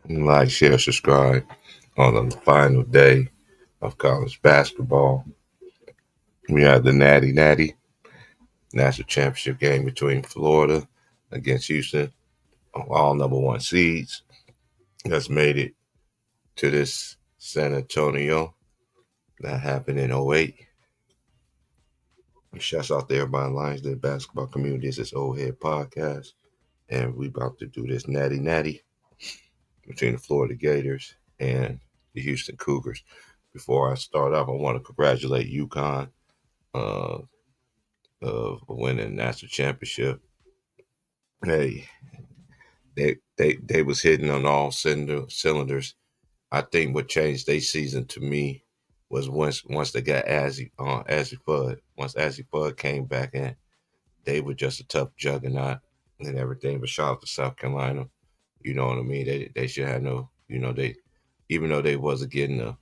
Like, share, subscribe on the final day of college basketball. We have the Natty Natty National Championship game between Florida against Houston, all number one seeds. That's made it to this San Antonio. That happened in '08. Shouts out to everybody in Lionsden basketball community. This is Old Head Podcast. And we about to do this Natty Natty between the Florida Gators and the Houston Cougars. Before I start off, I want to congratulate UConn uh, of winning the national championship. Hey, they was hitting on all cylinders. I think what changed their season to me was once they got Azzy Fudd. Once Azzy Fudd came back in, they were just a tough juggernaut and everything. But shout out to South Carolina. You know what I mean? They should have no, they even though they wasn't getting the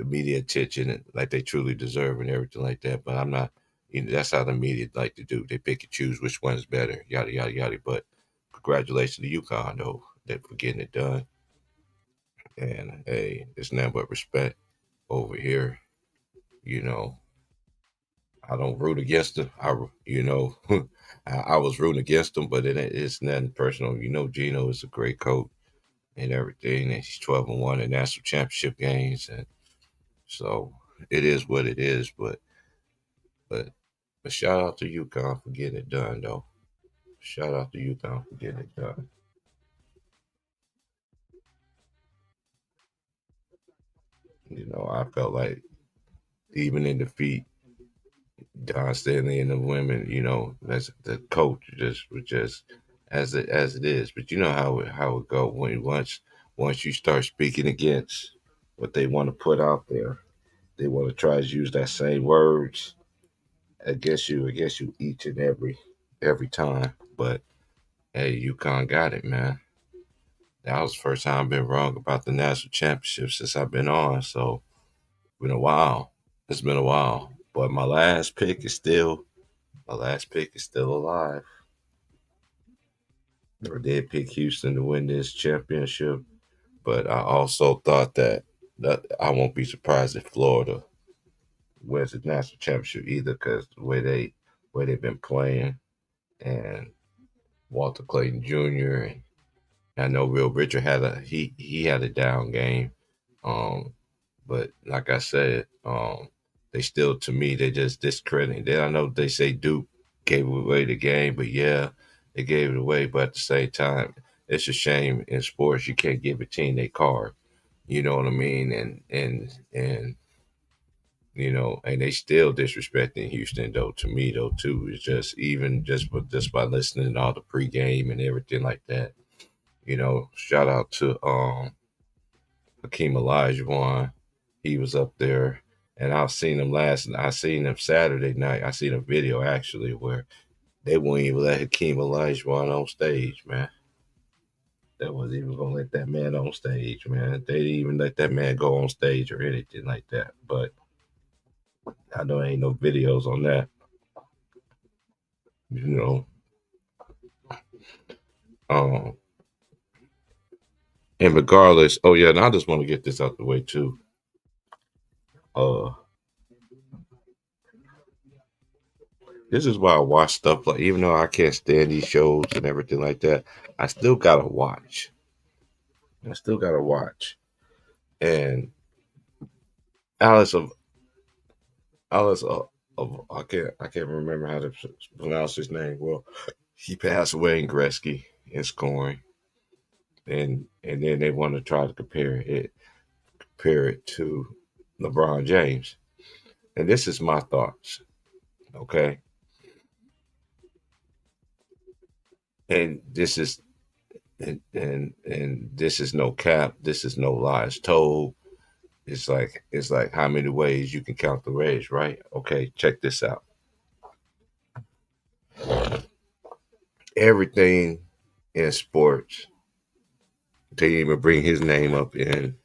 media attention like they truly deserve and everything like that. But I'm not. That's how the media like to do. They pick and choose which one is better. Yada yada yada. But congratulations to UConn though for getting it done. And hey, it's nothing but respect over here. You know, I don't root against them. I was rooting against them, but it's nothing personal. Gino is a great coach and everything, and he's 12-1 in national championship games, and so it is what it is. But but shout out to UConn for getting it done, though. Shout out to UConn for getting it done. I felt like even in defeat, Don Stanley and the women, that's the coach just was just as it is. But you know how it go when once you start speaking against what they want to put out there, they want to try to use that same words against you each and every time. But hey, UConn got it, man. That was the first time I've been wrong about the national championship since I've been on. So it's been a while. It's been a while. But my last pick is still alive. I did pick Houston to win this championship, but I also thought that I won't be surprised if Florida wins the national championship either, because the way they've been playing, and Walter Clayton Jr. and I know Will Richard he had a down game, um, but like I said, they still, to me, they just discrediting. I know they say Duke gave away the game, but yeah, they gave it away. But at the same time, it's a shame in sports you can't give a team their card. You know what I mean? And they still disrespecting Houston though. To me though, too, it's just even just by listening to all the pregame and everything like that. Shout out to Hakeem Olajuwon. He was up there, and I seen him Saturday night. I seen a video actually where they wouldn't even let Hakeem Olajuwon on stage, man. They wasn't even gonna let that man on stage, man. They didn't even let that man go on stage or anything like that. But I know ain't no videos on that. You know. Um and regardless, oh yeah, and I just want to get this out the way too. Uh this is why I watch stuff like, even though I can't stand these shows and everything like that, I still gotta watch. I still gotta watch. And Alice of Alice of I can't remember how to pronounce his name. Well, he passed away in Gretzky in scoring, and then they want to try to compare it to LeBron James. And this is my thoughts, okay? And this is no cap. This is no lies told. It's like how many ways you can count the ways, right? Okay, check this out. Everything in sports, they even bring his name up in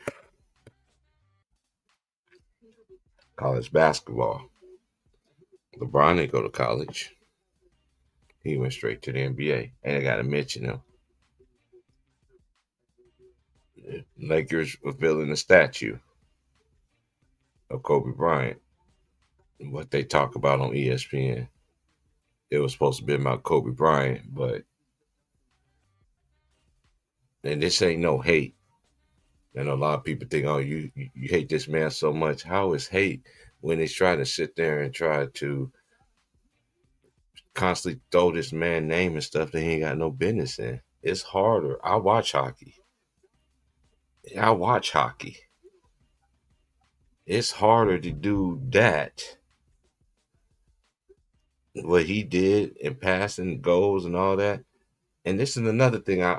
college basketball. LeBron didn't go to college. He went straight to the NBA. And I gotta mention him. Lakers revealing a statue of Kobe Bryant. What they talk about on ESPN. It was supposed to be about Kobe Bryant, but and this ain't no hate. And a lot of people think, oh, you hate this man so much. How is hate when he's trying to sit there and try to constantly throw this man name and stuff that he ain't got no business in? It's harder. I watch hockey. I watch hockey. It's harder to do that. What he did in passing goals and all that. And this is another thing I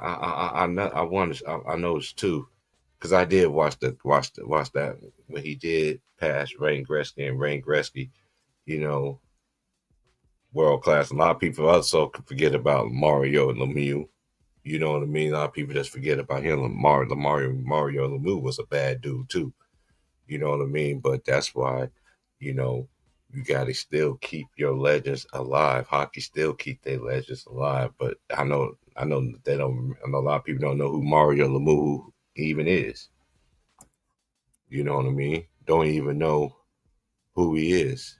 want to I noticed too, because I did watch that when he did pass Wayne Gretzky, and Wayne Gretzky, you know, world class. A lot of people also forget about Mario Lemieux. You know what I mean? A lot of people just forget about him. Mario Lemieux was a bad dude too. You know what I mean? But that's why, you know, you got to still keep your legends alive. Hockey still keep their legends alive. But I know they don't. I know a lot of people don't know who Mario Lemieux even is. You know what I mean? Don't even know who he is.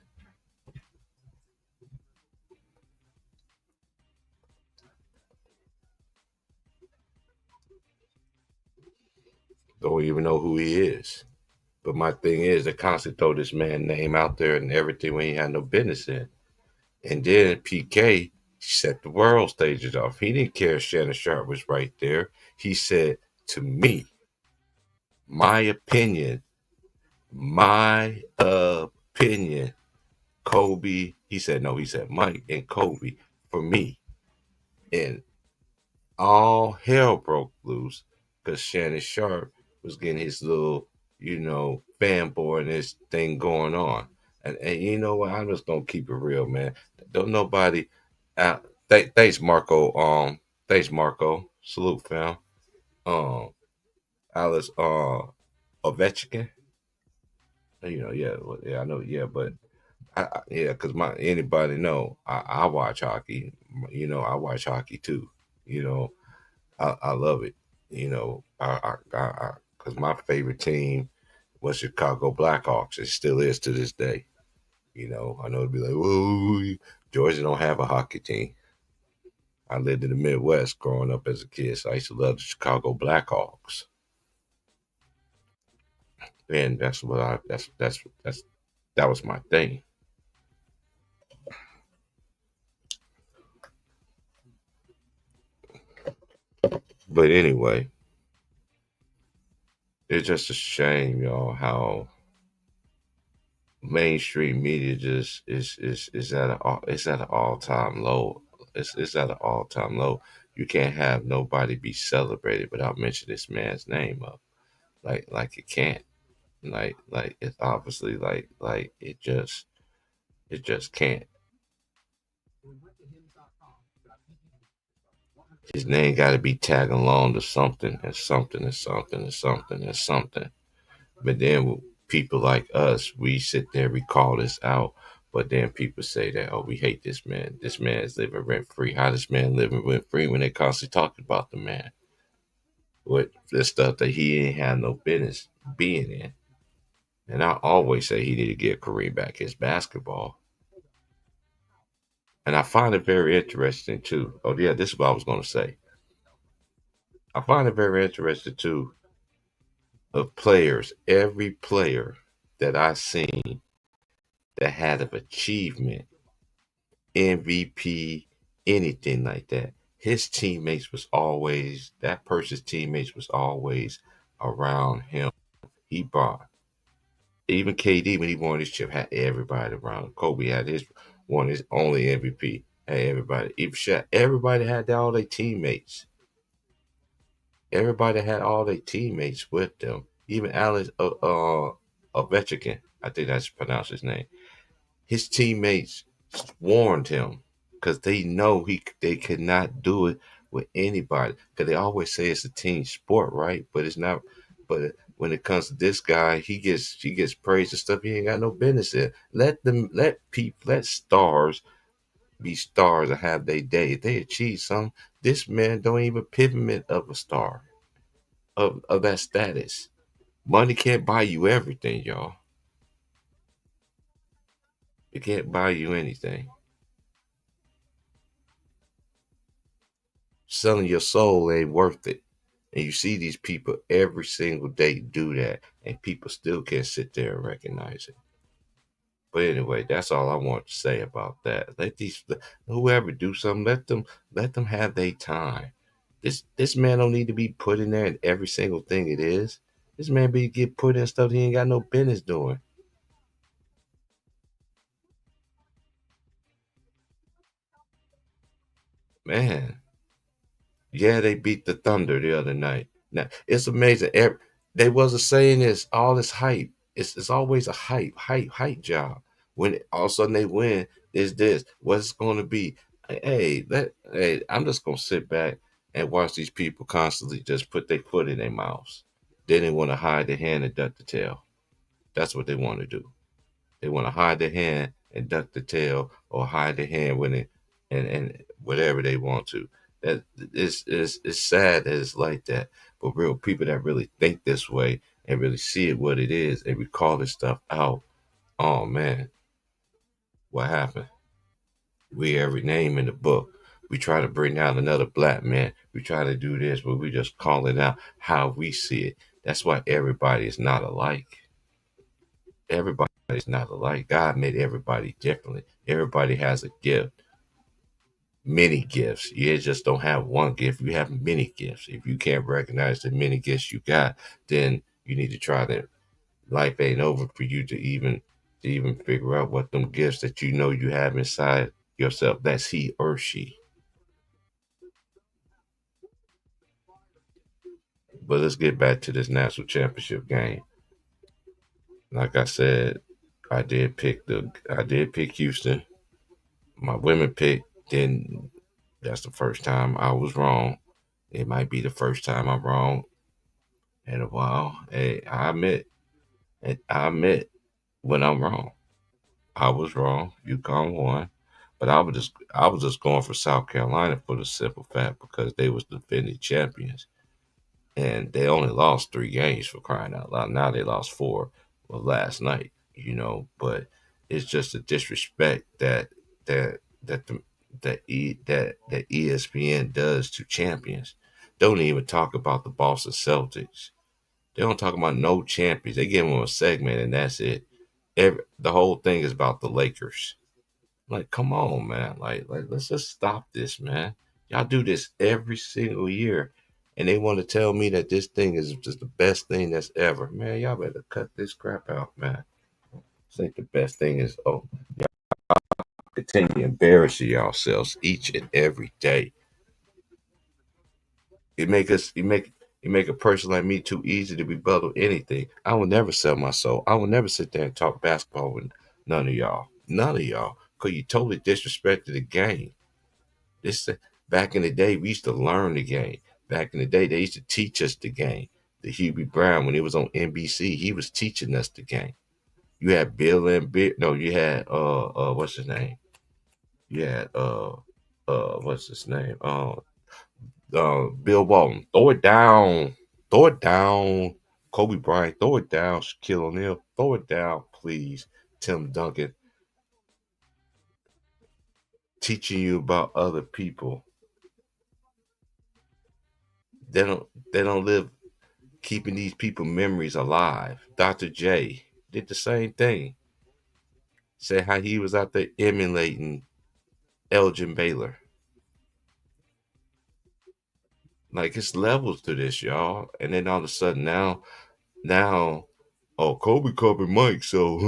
Don't even know who he is. But my thing is, they constantly throw this man name out there and everything we ain't had no business in. And then PK set the world stages off. He didn't care if Shannon Sharp was right there. He said, to me, my opinion, my opinion, Kobe, he said, no, he said Mike and Kobe for me. And all hell broke loose because Shannon Sharp was getting his little, fanboy and this thing going on. And you know what? I'm just gonna keep it real, man. Don't nobody. Thanks, Marco. Thanks, Marco. Salute, fam. Um, Alice. Ovechkin. Yeah, well, yeah, I know, yeah, but yeah, because my anybody know I watch hockey. I watch hockey too. You know, I love it. Because my favorite team was Chicago Blackhawks. It still is to this day. I know it'd be like, whoa, Georgia don't have a hockey team. I lived in the Midwest growing up as a kid, so I used to love the Chicago Blackhawks, and that's what I that was my thing. But anyway, it's just a shame, y'all, how mainstream media just is at an all time low. It's at an all time low. You can't have nobody be celebrated without mentioning this man's name up. Like it can't. Like it's obviously like it just can't. His name got to be tagging along to something and something and something and something and something. But then people like us, we sit there, we call this out. But then people say that, oh, we hate this man. This man is living rent free. How this man living rent free when they constantly talking about the man with the stuff that he ain't had no business being in. And I always say he need to get Kareem back his basketball. And I find it very interesting too. Oh yeah, this is what I was gonna say. I find it very interesting too of players, every player that I seen that had of achievement, MVP, anything like that. His teammates was always that person's teammates was always around him. He brought even KD when he won his chip had everybody around him. Kobe had his won his only MVP. Had everybody. Even Shaq, everybody had all their teammates. Everybody had all their teammates with them. Even Alex Ovechkin, I think that's pronounced his name. His teammates warned him because they know they could not do it with anybody. Because they always say it's a team sport, right? But it's not. But when it comes to this guy, he gets praised and stuff he ain't got no business in. Let stars be stars and have their day. If they achieve something, this man don't even pivot of a star. of that status. Money can't buy you everything, y'all. It can't buy you anything. Selling your soul ain't worth it. And you see these people every single day do that, and people still can't sit there and recognize it. But anyway, that's all I want to say about that. Let these whoever do something, let them have their time. This man don't need to be put in there in every single thing it is. This man be get put in stuff he ain't got no business doing. Man, yeah, they beat the Thunder the other night. Now it's amazing. They was a saying this all this hype. It's always a hype job. When all of a sudden they win, is this what's going to be? Hey, I'm just gonna sit back and watch these people constantly just put their foot in their mouths. Then they want to hide their hand and duck the tail. That's what they want to do. They want to hide their hand and duck the tail, or hide their hand when it and whatever they want to. That it's sad that it's like that. But real people that really think this way and really see it what it is and we call this stuff out. Oh man, what happened? We every name in the book. We try to bring out another black man. We try to do this, but we just call it out how we see it. That's why everybody is not alike. Everybody's not alike. God made everybody differently. Everybody has a gift, many gifts. You just don't have one gift. You have many gifts. If you can't recognize the many gifts you got, then you need to try that. Life ain't over for you to even figure out what them gifts that you know you have inside yourself. That's he or she. But let's get back to this national championship game. Like I said, I did pick Houston. My women picked. Then that's the first time I was wrong. It might be the first time I'm wrong in a while. Hey, I admit when I'm wrong. I was wrong. UConn won, but I was just going for South Carolina for the simple fact because they was defending champions and they only lost 3 games for crying out loud. Now they lost four. Well, last night, but it's just a disrespect that the that ESPN does to champions. Don't even talk about the Boston Celtics. They don't talk about no champions. They give them a segment and that's it. The whole thing is about the Lakers. Like, come on, man. Like, let's just stop this, man. Y'all do this every single year, and they want to tell me that this thing is just the best thing that's ever. Man, y'all better cut this crap out, man. This ain't the best thing. Is y'all continue embarrassing yourselves each and every day. You make a person like me too easy to rebuttal anything. I will never sell my soul. I will never sit there and talk basketball with none of y'all. None of y'all. Because you totally disrespected the game. This back in the day, we used to learn the game. Back in the day, they used to teach us the game. The Hubie Brown, when he was on NBC, he was teaching us the game. You had Bill and Bill. No, you had what's his name? You had what's his name? Bill Walton. Throw it down. Kobe Bryant, throw it down. Shaquille O'Neal, throw it down, please. Tim Duncan, teaching you about other people. They don't live keeping these people memories alive. Dr. J did the same thing. Said how he was out there emulating Elgin Baylor. Like it's levels to this, y'all. And then all of a sudden now, oh Kobe covered Mike, so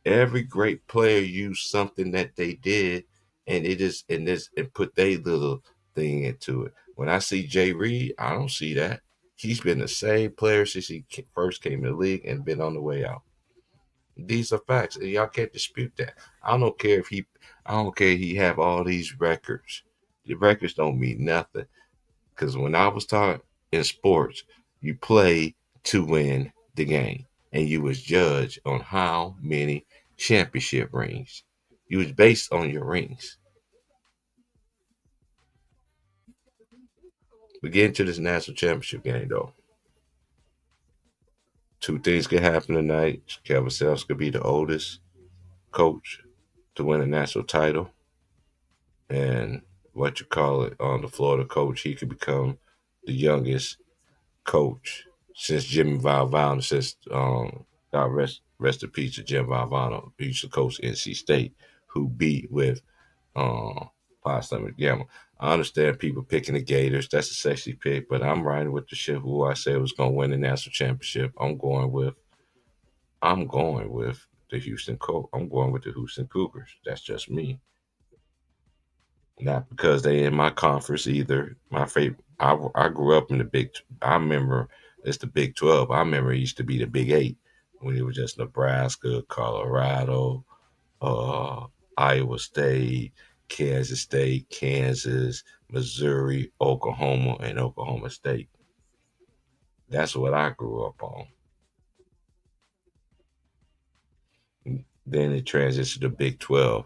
every great player used something that they did, and it is in this and put their little thing into it. When I see Jay Reed, I don't see that. He's been the same player since he first came in the league and been on the way out. These are facts, and y'all can't dispute that. I don't care if he have all these records. The records don't mean nothing. Because when I was taught in sports, you play to win the game, and you was judged on how many championship rings. You was based on your rings. We get into this national championship game though. Two things could happen tonight. Kevin Sells could be the oldest coach to win a national title, and what you call it on the Florida coach, he could become the youngest coach since Jimmy Valvano, since God rest in peace to Jim Valvano, who used to coach NC State, who beat with Potsdam Gamma. I understand people picking the Gators. That's a sexy pick, but I'm riding with the ship who I said was going to win the national championship. I'm going with the I'm going with the Houston Cougars. That's just me. Not because they in my conference either. My favorite. I grew up in the Big. I remember it's the Big 12. I remember it used to be the Big Eight when it was just Nebraska, Colorado, uh, Iowa State, Kansas State, Kansas, Missouri, Oklahoma, and Oklahoma State. That's what I grew up on. Then it transitioned to Big 12.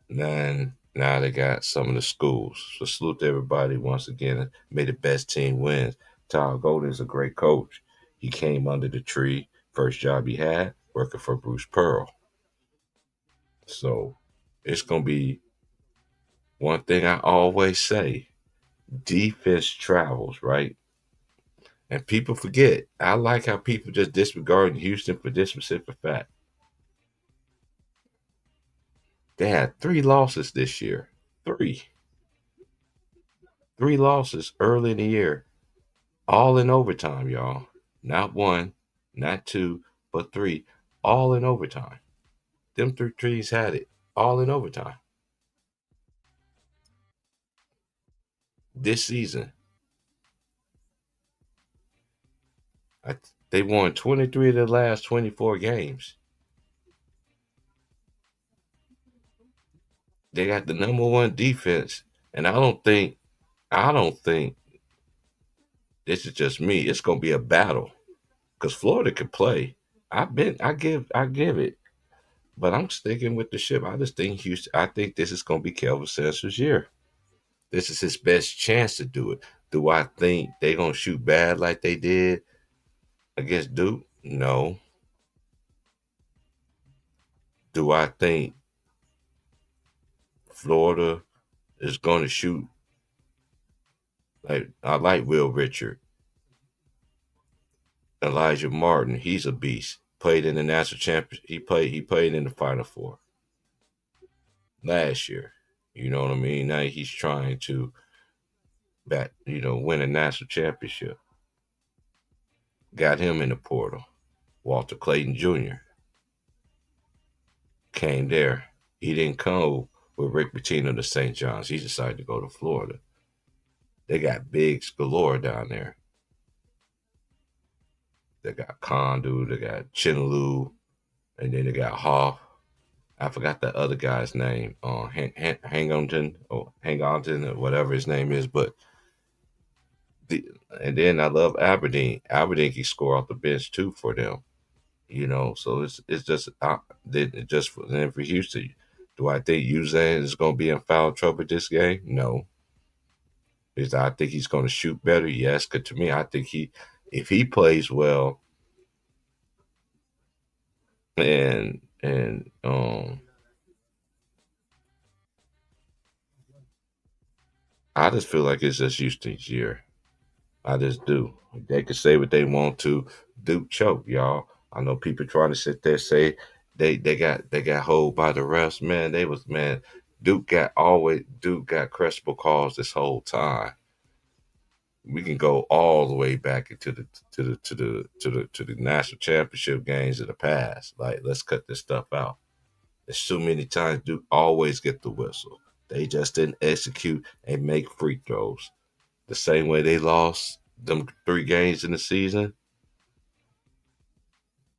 Now they got some of the schools. So salute to everybody once again. May the best team wins. Todd Golden is a great coach. He came under the tree. First job he had, working for Bruce Pearl. So it's gonna be one thing I always say. Defense travels, right? And people forget. I like how people just disregard Houston for this specific fact. They had 3 losses this year. Three. 3 losses early in the year. All in overtime, y'all. Not one, not two, but three. All in overtime. Them three trees had it. All in overtime. This season, they won 23 of the last 24 games. They got the number one defense. And I don't think this is just me. It's gonna be a battle. Because Florida can play. I give it. But I'm sticking with the ship. I just think Houston. I think this is gonna be Kelvin Sampson's year. This is his best chance to do it. Do I think they're gonna shoot bad like they did against Duke? No. Do I think Florida is gonna shoot like I like Will Richard, Elijah Martin? He's a beast. Played in the national championship. He played in the Final Four last year. You know what I mean? Now he's trying to win a national championship. Got him in the portal. Walter Clayton Jr. came there. He didn't come with Rick Pitino to St. John's. He decided to go to Florida. They got bigs galore down there. They got Condu, they got Chinlu, and then they got Hoff. I forgot that other guy's name, Hangington, or whatever his name is. But and then I love Aberdeen. Aberdeen can score off the bench too for them. So it's just just for Houston. Do I think Uzan is going to be in foul trouble this game? No. I think he's going to shoot better. Yes, because to me, I think if he plays well, and I just feel like it's just Houston's year. I just do. They can say what they want to. Duke choke, y'all. I know people trying to sit there and say they got hold by the refs. Man, they was man. Duke got questionable calls this whole time. We can go all the way back into the national championship games of the past. Like, let's cut this stuff out. There's so many times Duke always get the whistle. They just didn't execute and make free throws. The same way they lost them 3 games in the season.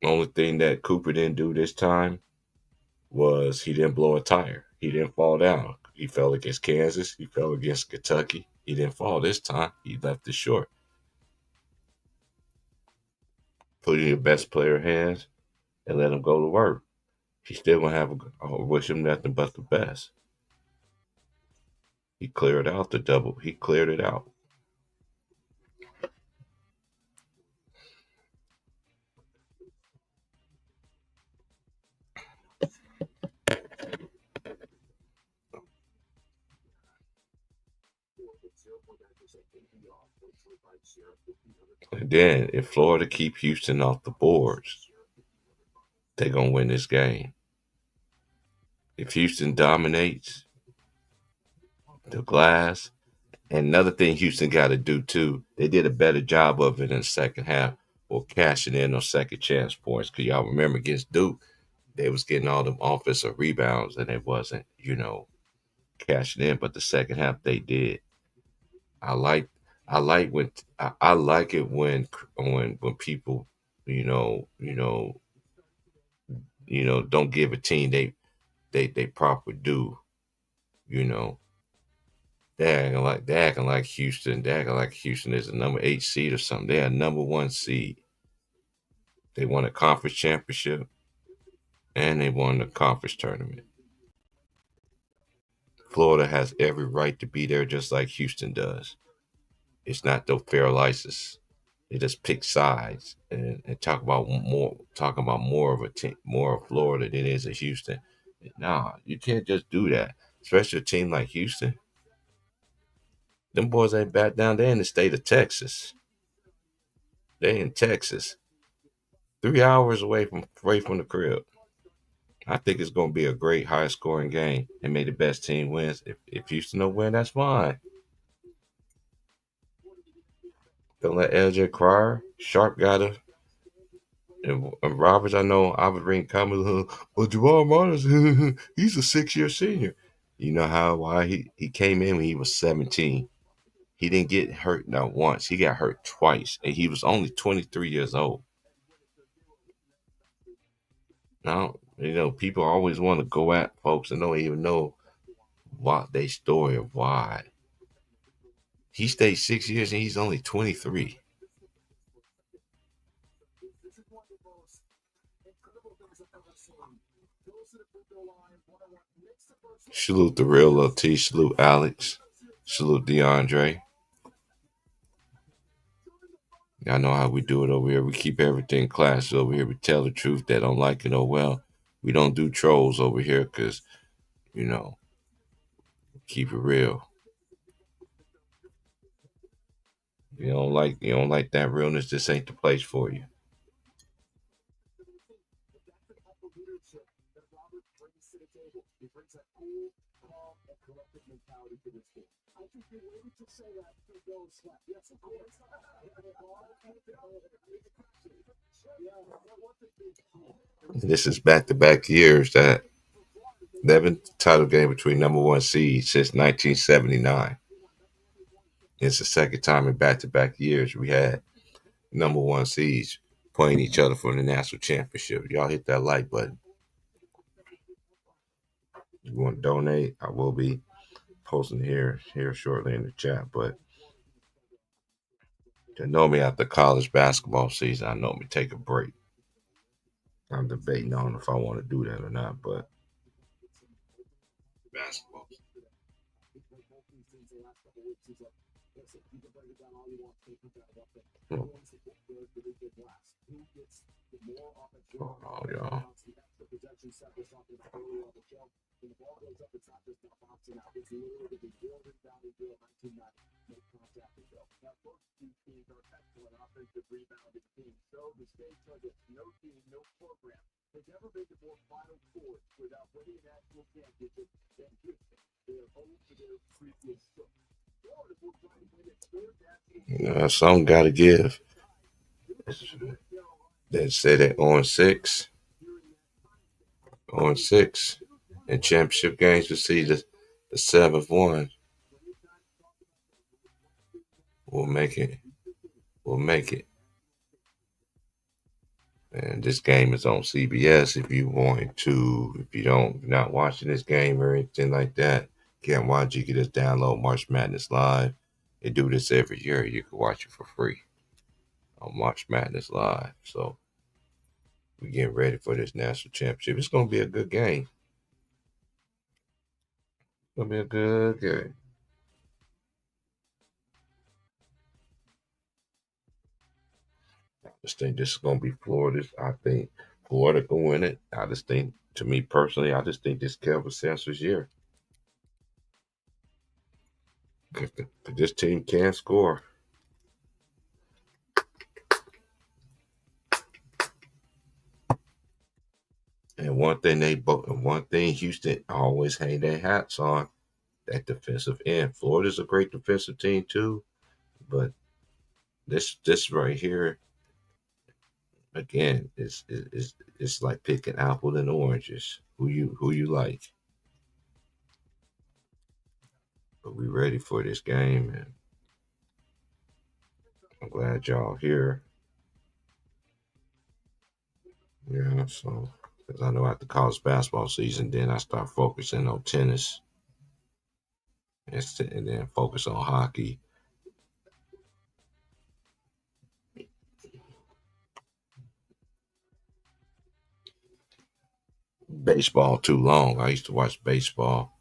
The only thing that Cooper didn't do this time was he didn't blow a tire. He didn't fall down. He fell against Kansas. He fell against Kentucky. He didn't fall this time. He left it short. Put in your best player hands and let him go to work. He still gonna have I wish him nothing but the best. He cleared out the double. He cleared it out. And then if Florida keep Houston off the boards, they're gonna win this game. If Houston dominates the glass, and another thing Houston got to do too, they did a better job of it in the second half, or cashing in on second chance points. Cause y'all remember against Duke, they was getting all them offensive rebounds, and it wasn't, cashing in. But the second half they did. I like, I like it when people, you know, you know, don't give a team they proper due. You know, they acting like Houston. They acting like Houston is a number 8 seed or something. They are number 1 seed. They won a conference championship and they won the conference tournament. Florida has every right to be there, just like Houston does. It's not no fair license. They just pick sides and talk about more of a team, more of Florida than it is of Houston. Nah, you can't just do that. Especially a team like Houston. Them boys ain't back down. They in the state of Texas. They in Texas, 3 hours away from the crib. I think it's going to be a great high scoring game, and may the best team wins. If Houston don't win, that's fine. Don't let LJ Cryer, Sharp got to, and Roberts. I know I was reading comments. Well, Jamal Myers, he's a 6-year senior. You know why he came in when he was 17. He didn't get hurt not once. He got hurt twice, and he was only 23 years old. Now, people always want to go at folks and don't even know what they story of why. He stayed 6 years and he's only 23. Salute the real LT. Salute Alex. Salute DeAndre. Y'all know how we do it over here. We keep everything classy over here. We tell the truth. They don't like it. Oh well. We don't do trolls over here because you know keep it real. You don't like that realness. This ain't the place for you. This is back-to-back years that 11th title game between number 1 seeds since 1979. It's the second time in back-to-back years we had number 1 seeds playing each other for the national championship. Y'all hit that like button. You want to donate? I will be posting here shortly in the chat. But to know me after college basketball season, I know me take a break. I'm debating on if I want to do that or not, but basketball. Hmm. Hold on, y'all. Some got to give. They say they on six in championship games. We see the seventh one will make it. Will make it. And this game is on CBS. If you want to, if you don't, not watching this game or anything like that, can't watch. You can just download March Madness Live. They do this every year. You can watch it for free on March Madness Live. So we getting ready for this national championship. It's gonna be a good game. It's gonna be a good game. I just think this is gonna be Florida's. I think Florida can win it. I just think, to me personally, I just think this Kelvin Sampson's year. 'Cause this team can score. And one thing Houston always hang their hats on, that defensive end. Florida's a great defensive team too, but this right here again is it's like picking apple and oranges. Who you like? But we ready for this game, and I'm glad y'all here. Yeah, so because I know after college basketball season, then I start focusing on tennis and then focus on hockey. Baseball too long. I used to watch baseball,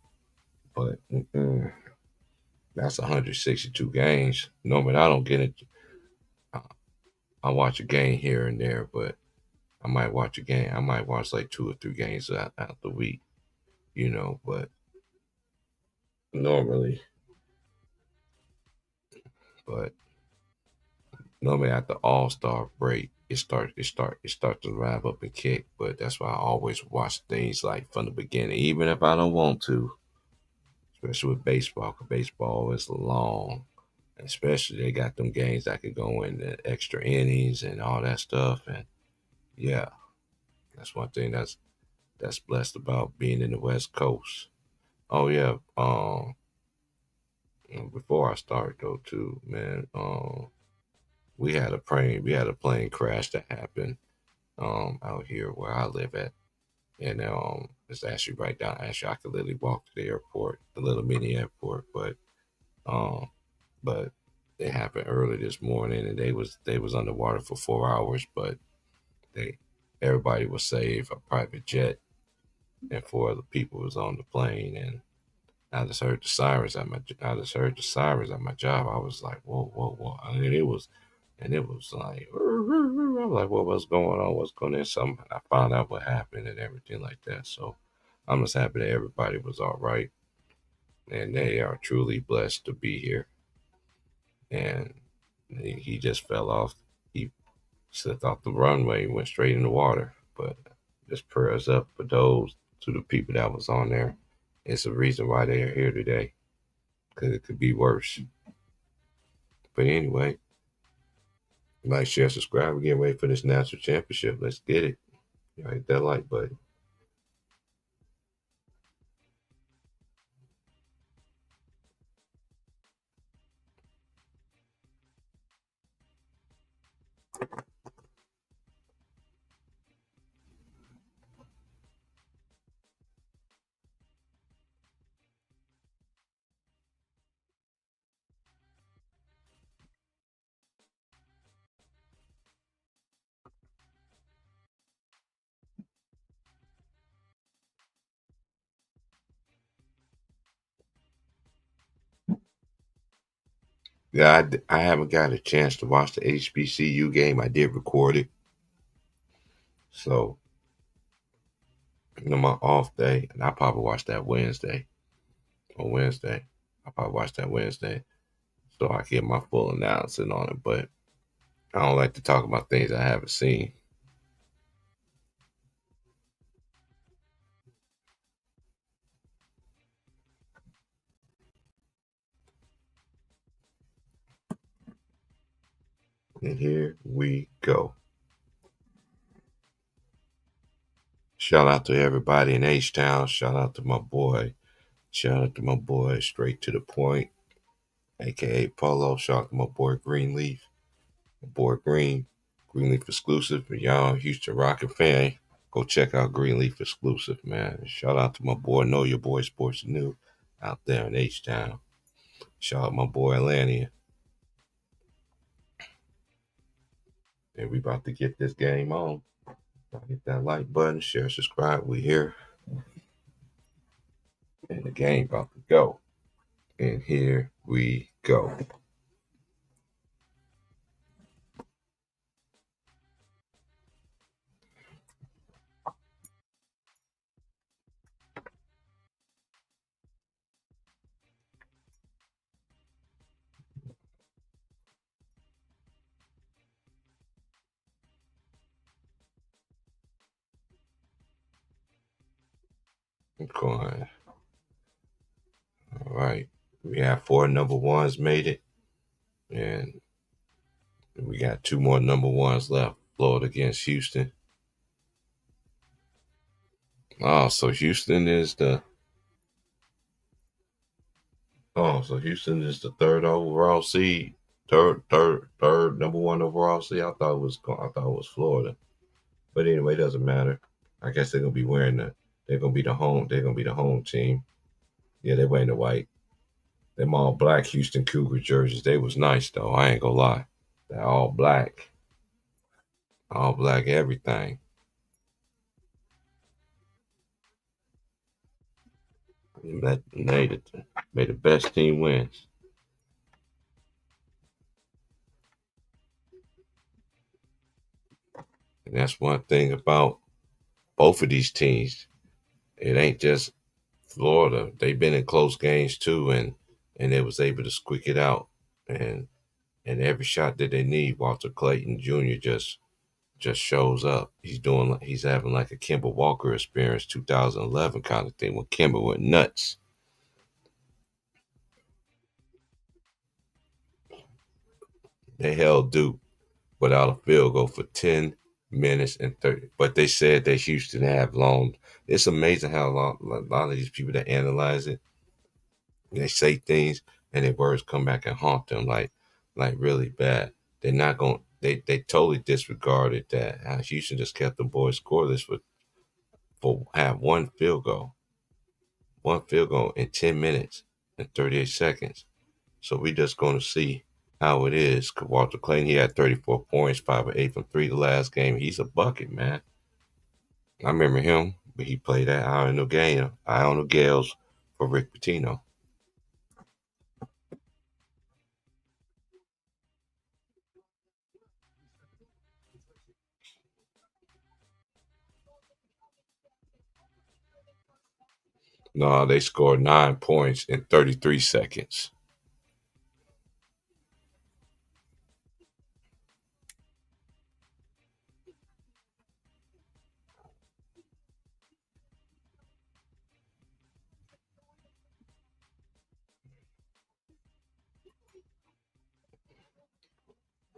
but that's 162 games. Normally, I don't get it. I I watch a game here and there, but I might watch a game. I might watch like 2 or 3 games out the week, But normally, but normally at the All Star break, it starts to rev up and kick. But that's why I always watch things like from the beginning, even if I don't want to. Especially with baseball, 'cause baseball is long. Especially they got them games that can go in the extra innings and all that stuff. And yeah, that's one thing that's blessed about being in the West Coast. Oh yeah. Before I start though, too, man. We had a plane crash that happened out here where I live at, and it's actually right down. Actually, I could literally walk to the airport, the little mini airport, um, but it happened early this morning, and they was underwater for 4 hours, but they everybody was saved. A private jet and 4 other people was on the plane, and I just heard the sirens at my job. I was like, whoa, whoa, whoa. And it was like, I'm like, what's going on? What's going on? I found out what happened and everything like that. So I'm just happy that everybody was all right. And they are truly blessed to be here. And he just fell off. He slipped off the runway, went straight in the water. But just prayers up for those, to the people that was on there. It's a reason why they are here today, because it could be worse. But anyway, like, share, subscribe. We're getting ready for this national championship. Let's get it. Y'all hit that like button. Yeah, I haven't got a chance to watch the HBCU game. I did record it. So, my off day, and I probably watch that Wednesday. On Wednesday. I probably watch that Wednesday so I get my full analysis on it. But I don't like to talk about things I haven't seen. And here we go. Shout out to everybody in H Town. Shout out to my boy. Shout out to my boy Straight to the Point, aka Polo. Shout out to my boy Greenleaf. My boy Greenleaf exclusive. For y'all Houston Rocket fan, go check out Greenleaf exclusive, man. Shout out to my boy Know Your Boy Sports New out there in H Town. Shout out my boy Atlantia. And we about to get this game on. Hit that like button, share, subscribe. We here. And the game about to go. And here we go. Okay. All right. We have four number ones made it, and we got two more number ones left. Florida against Houston. Oh, so Houston is the so Houston is the third overall seed. Third number one overall seed. I thought it was Florida. But anyway, it doesn't matter. I guess they're gonna be wearing they're gonna be the home. They're gonna be the home team. Yeah, they're wearing the white. Them all black Houston Cougar jerseys. They was nice though. I ain't gonna lie. They're all black everything. That made the best team wins. And that's one thing about both of these teams. It ain't just Florida. They've been in close games too, and they was able to squeak it out. And every shot that they need, Walter Clayton Jr. just shows up. He's having like a Kemba Walker experience, 2011 kind of thing when Kemba went nuts. They held Duke without a field goal for 10 minutes and 30. But they said that Houston have long. It's amazing how long a lot of these people that analyze it, they say things and their words come back and haunt them like really bad. They're not going. They totally disregarded that. Houston just kept the boys scoreless for have one field goal in 10 minutes and 38 seconds. So we just going to see how it is. Walter Clayton, he had 34 points, 5 of 8 from 3 the last game. He's a bucket, man. I remember him, but he played at Iona Gales for Rick Pitino. No, they scored 9 points in 33 seconds.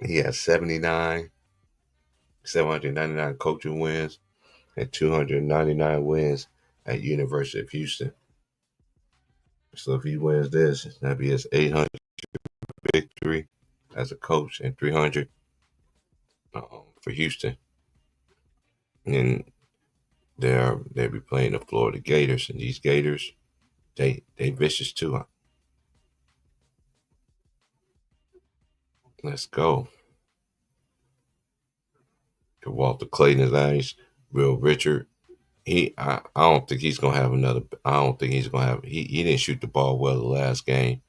He had 799 coaching wins, and 299 wins at University of Houston. So if he wins this, that'd be his 800 victory as a coach and 300 for Houston. And they'll be playing the Florida Gators, and these Gators, they vicious too. Huh? Let's go. Walter Clayton is nice. Will Richard, I don't think he's gonna have another. I don't think he's gonna have. He didn't shoot the ball well the last game.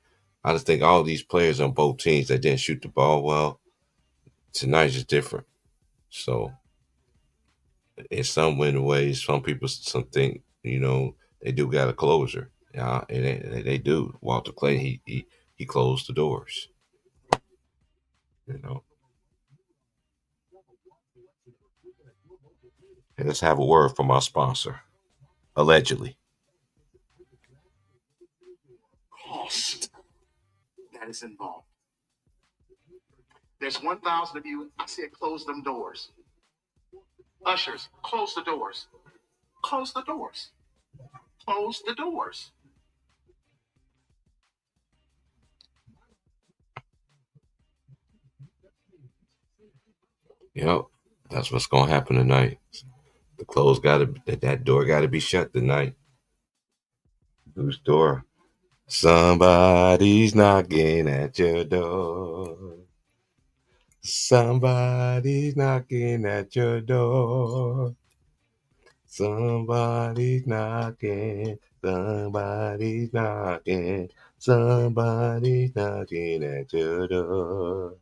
I just think all these players on both teams that didn't shoot the ball well tonight is different. So in some win ways, some people some think they do got a closer. Yeah, and they do. Walter Clayton, he closed the doors. You know. And let's have a word from our sponsor. Allegedly. Cost that is involved. There's 1,000 of you. I said, close them doors. Ushers, close the doors. Close the doors. Close the doors. Yep. That's what's gonna happen tonight. That door gotta be shut tonight. Whose door? Somebody's knocking at your door. Somebody's knocking at your door. Somebody's knocking. Somebody's knocking. Somebody's knocking at your door.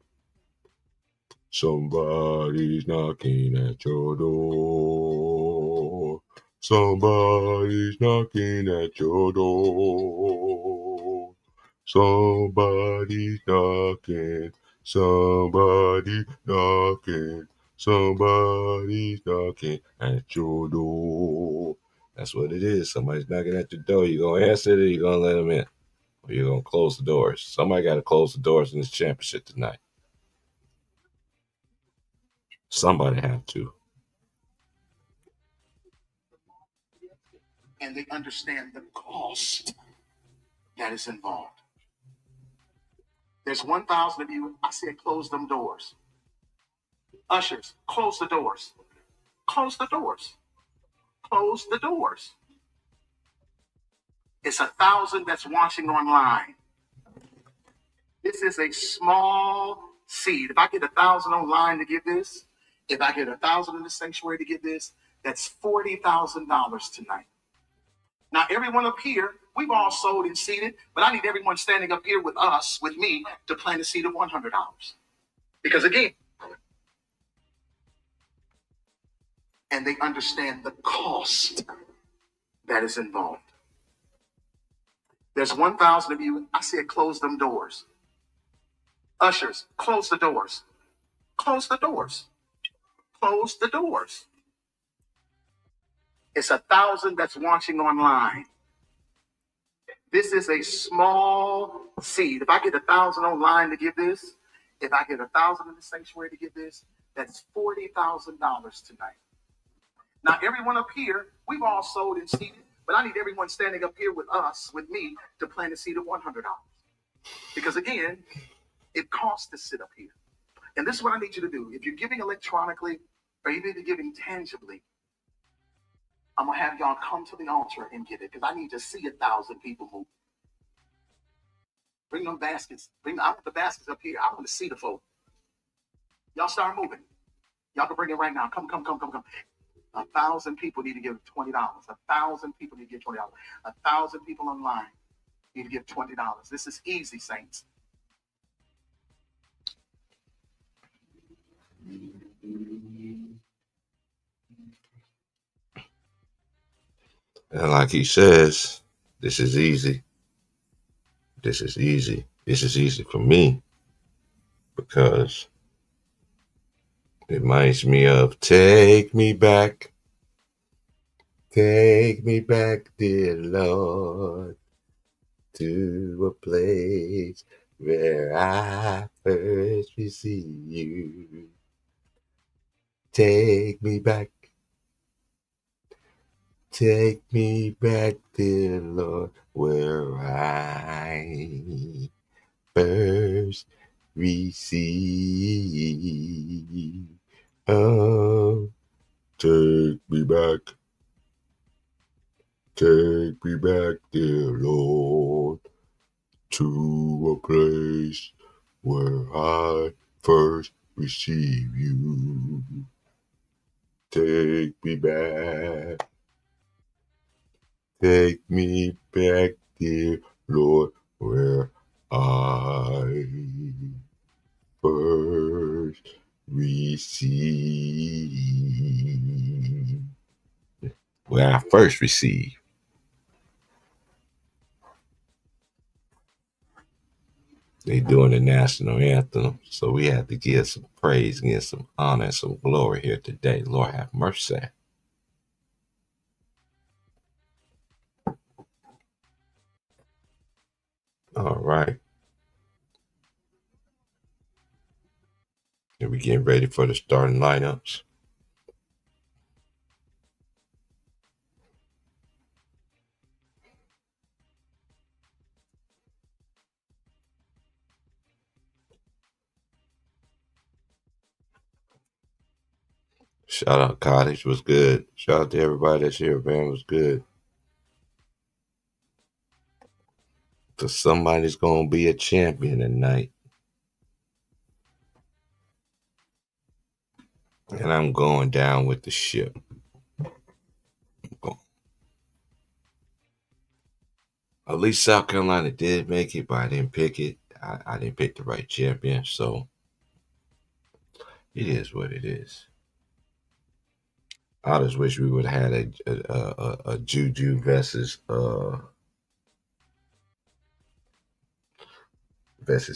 Somebody's knocking at your door. Somebody's knocking at your door. Somebody's knocking. Somebody's knocking. Somebody's knocking at your door. That's what it is. Somebody's knocking at your door. You're going to answer it or you're going to let them in. Or you're going to close the doors. Somebody got to close the doors in this championship tonight. Somebody have to. And they understand the cost that is involved. There's 1,000 of you. I said, close them doors. Ushers, close the doors. Close the doors. Close the doors. It's 1,000 that's watching online. This is a small seed. If I get 1,000 online to give this, if I get 1,000 in the sanctuary to give this, that's $40,000 tonight. Now, everyone up here, we've all sold and seeded, but I need everyone standing up here with us, with me, to plant a seed of $100. Because again, and they understand the cost that is involved. There's 1,000 of you. I said, close them doors. Ushers, close the doors. Close the doors. Close the doors. It's 1,000 that's watching online. This is a small seed. If I get 1,000 online to give this, if I get 1,000 in the sanctuary to give this, that's $40,000 tonight. Now, everyone up here, we've all sold and seeded, but I need everyone standing up here with us, with me, to plant a seed of $100. Because again, it costs to sit up here. And this is what I need you to do. If you're giving electronically, or even if you're giving tangibly, I'm going to have y'all come to the altar and get it, because I need to see 1,000 people move. Bring them baskets. I want the baskets up here. I want to see the folk. Y'all start moving. Y'all can bring it right now. Come. 1,000 people need to give $20. 1,000 people need to give $20. 1,000 people online need to give $20. This is easy, saints. And like he says, this is easy. This is easy. This is easy for me because it reminds me of take me back, dear Lord, to a place where I first received you. Take me back, dear Lord, where I first received. Oh, take me back, dear Lord, to a place where I first received you. Take me back, dear Lord, where I first received. Where I first received. They doing the national anthem, so we have to give some praise, give some honor, and some glory here today. Lord have mercy. All right. And we getting ready for the starting lineups. Shout out Cottage was good. Shout out to everybody that's here, man, was good. Cause somebody's gonna be a champion tonight. And I'm going down with the ship. At least South Carolina did make it, but I didn't pick it. I didn't pick the right champion, so it is what it is. I just wish we would have had a Juju versus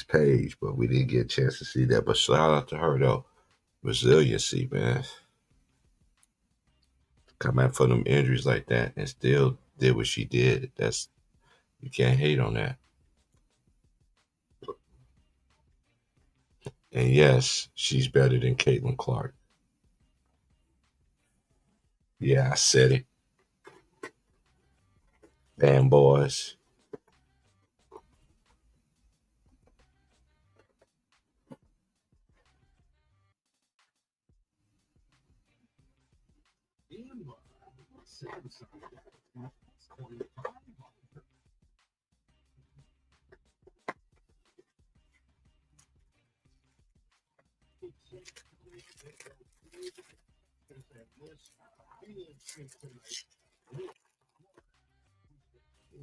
Paige, but we didn't get a chance to see that. But shout out to her though, resiliency, man. come out for them injuries like that and still did what she did. That's you can't hate on that. And yes, she's better than Caitlin Clark. Yeah, I said it. Fanboys.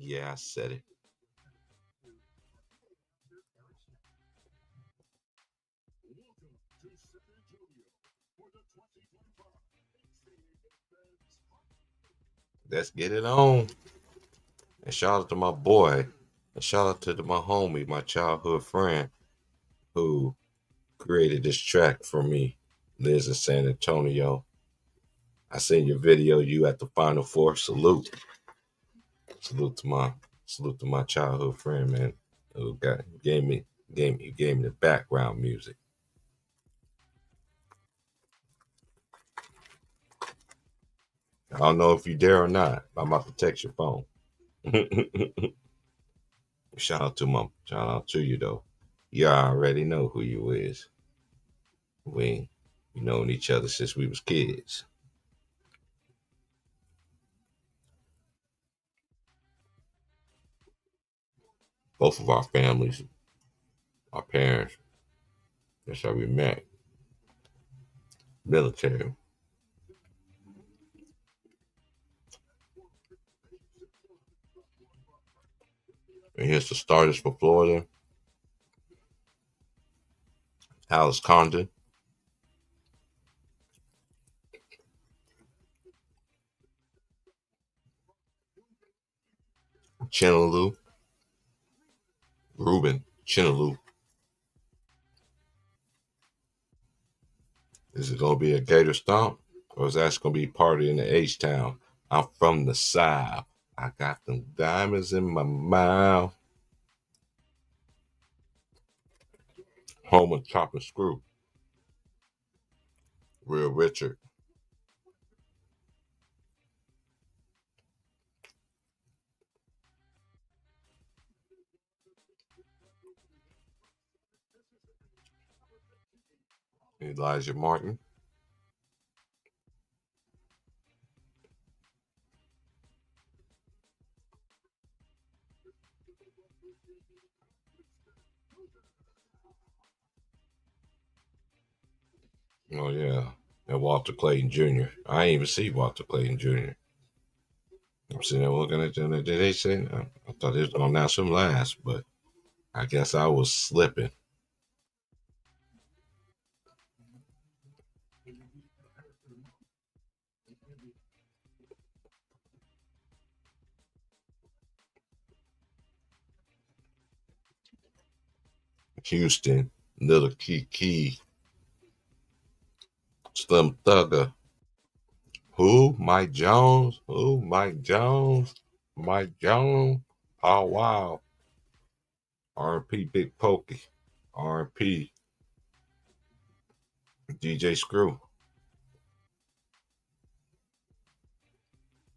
Yeah, I said it. Let's get it on. And shout out to my boy. And shout out to my homie, my childhood friend, who created this track for me. Liz in San Antonio. I seen your video, you at the Final Four. Salute. Salute to my childhood friend, man. Who gave me the background music. I don't know if you dare or not. I'm about to text your phone. Shout out to you though. You already know who you is. We known each other since we was kids. Both of our families, our parents, that's how we met. Military. And here's the starters for Florida. Alice Condon, Chinaloo, Ruben Chinaloo. Is it gonna be a Gator Stomp? Or is that gonna be party in the H-Town? I'm from the South. I got them diamonds in my mouth. Home of Chop and Screw. Real Richard. Elijah Martin. Oh yeah. And Walter Clayton Jr. I ain't even see Walter Clayton Jr. I'm sitting there looking at them. Did they say? I thought they was gonna announce him last, but I guess I was slipping. Houston, Little Kiki, Slim Thugger. Who? Mike Jones? Who? Mike Jones? Mike Jones? Oh wow. R&P Big Pokey. R&P DJ Screw.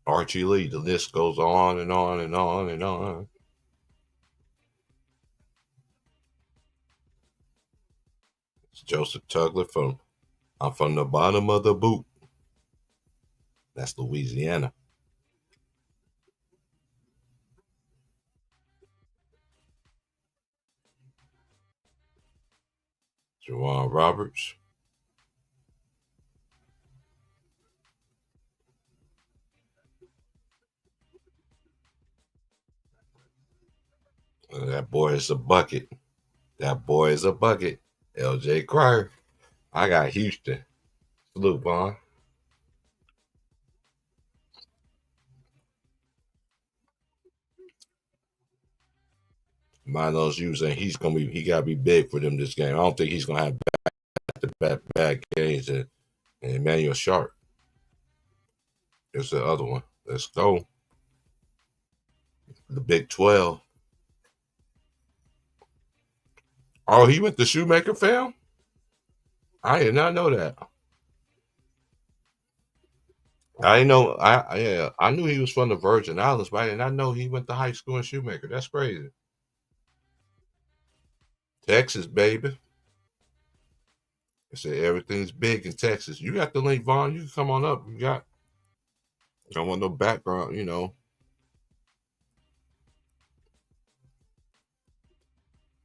Archie Lee. The list goes on and on and on and on. It's Joseph Tugler from I'm from the bottom of the boot. That's Louisiana. Jawan Roberts. That boy is a bucket. That boy is a bucket. LJ Cryer. I got Houston. Salute, Vaughn. Milo's using he gotta be big for them this game. I don't think he's gonna have back to back bad games and Emmanuel Sharp. It's the other one. Let's go. The Big 12. Oh, he went to Shoemaker, fam? I did not know that. I didn't know. Yeah, I knew he was from the Virgin Islands, but I did not know he went to high school in Shoemaker. That's crazy. Texas, baby. I said everything's big in Texas. You got the link, Vaughn. You can come on up. You got. I don't want no background.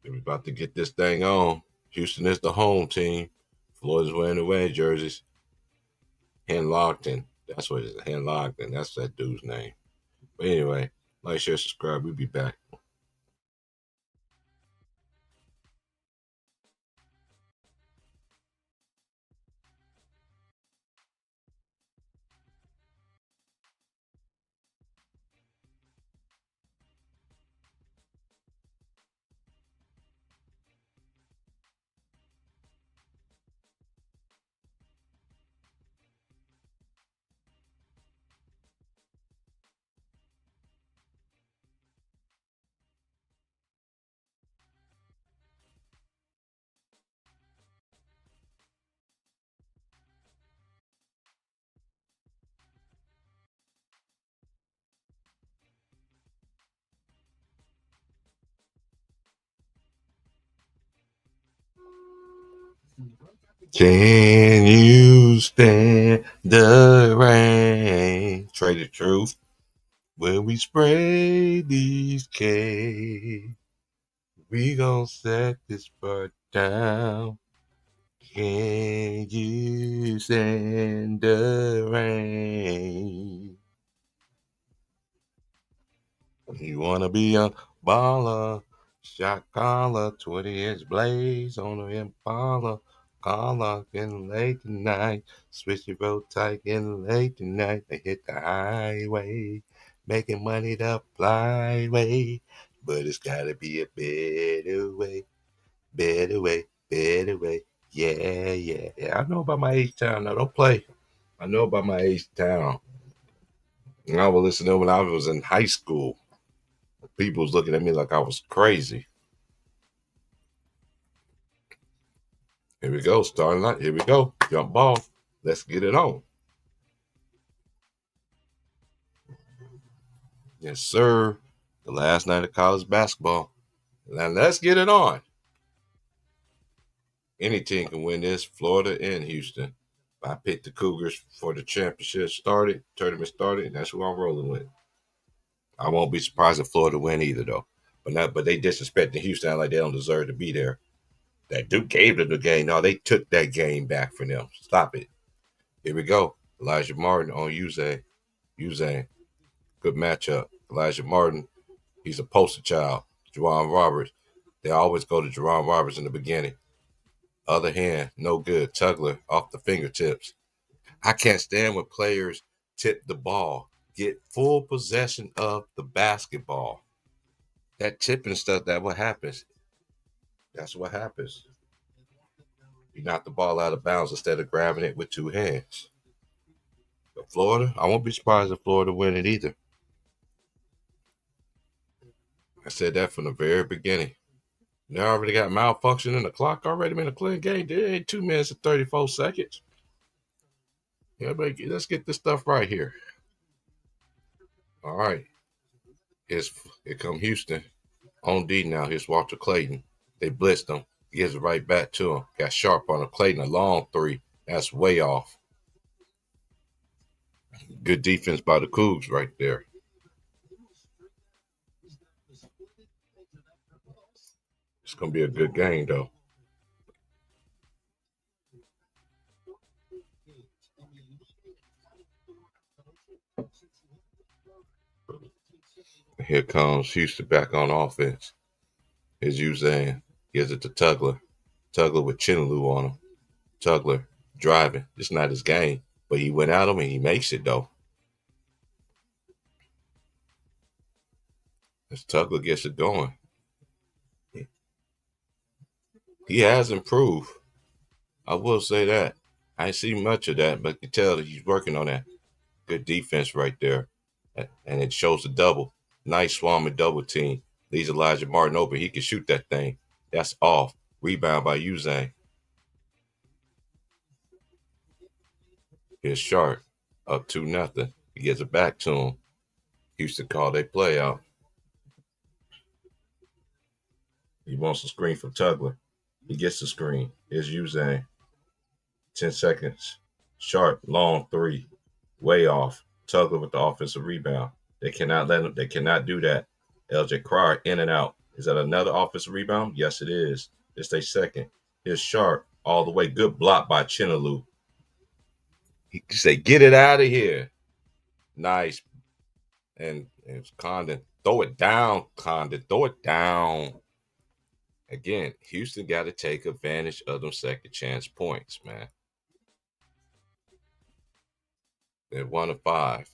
We're about to get this thing on. Houston is the home team. Florida's wearing the away jerseys. Henlockton. That's what it is. Henlockton. That's that dude's name. But anyway, like, share, subscribe. We'll be back. Can you stand the rain? Traded truth. When we spray these cakes, we gon' set this part down. Can you stand the rain? You wanna be a baller, shot collar, 20-inch blaze on the Impala. Collar getting late tonight, switch your road tight getting late tonight. They hit the highway, making money the flyway. But it's gotta be a better way, better way, better way. Yeah, yeah, yeah. I know about my H-Town. Now don't play. I know about my H-Town. And I was listening to it when I was in high school. People was looking at me like I was crazy. Here we go, starting out. Here we go. Jump ball. Let's get it on. Yes, sir. The last night of college basketball. Now let's get it on. Any team can win this, Florida and Houston. I picked the Cougars for the tournament started, and that's who I'm rolling with. I won't be surprised if Florida win either, though. But they disrespecting Houston like they don't deserve to be there. That Duke gave them the game. No, they took that game back from them. Stop it. Here we go. Elijah Martin on Uzan. Uzan. Good matchup. Elijah Martin, he's a poster child. Jerron Roberts. They always go to Jerron Roberts in the beginning. Other hand, no good. Tugler off the fingertips. I can't stand when players tip the ball. Get full possession of the basketball. That tipping stuff, that's what happens. That's what happens. You knock the ball out of bounds instead of grabbing it with two hands. But Florida, I won't be surprised if Florida win it either. I said that from the very beginning. They already got malfunction in the clock already. Been a clean game. There ain't 2 minutes and 34 seconds. Yeah, but let's get this stuff right here. All right. Here come Houston. On D now. Here's Walter Clayton. They blitzed him. He gives it right back to him. Got sharp on him. Clayton, a long three. That's way off. Good defense by the Cougs right there. It's going to be a good game, though. Here comes Houston back on offense. Here's Uzan. Gives it to Tugler. Tugler with Chinaloo on him. Tugler driving. It's not his game, but he went at him and he makes it, though. As Tugler gets it going. He has improved. I will say that. I ain't see much of that, but you can tell that he's working on that. Good defense right there. And it shows the double. Nice swarm and double team. Leaves Elijah Martin open. He can shoot that thing. That's off. Rebound by Uzang. Here's Sharp. Up 2-0. He gets it back to him. Houston called their play out. He wants a screen from Tugler. He gets the screen. Here's Uzang. 10 seconds. Sharp, long three. Way off. Tugler with the offensive rebound. They cannot let him. They cannot do that. LJ Cryer in and out. Is that another offensive rebound? Yes, it is. It's their second. Here's Sharp all the way. Good block by Chinaloo. He say, get it out of here. Nice. And it's Condon. Throw it down, Condon. Throw it down. Again, Houston got to take advantage of them second chance points, man. They're 1-5.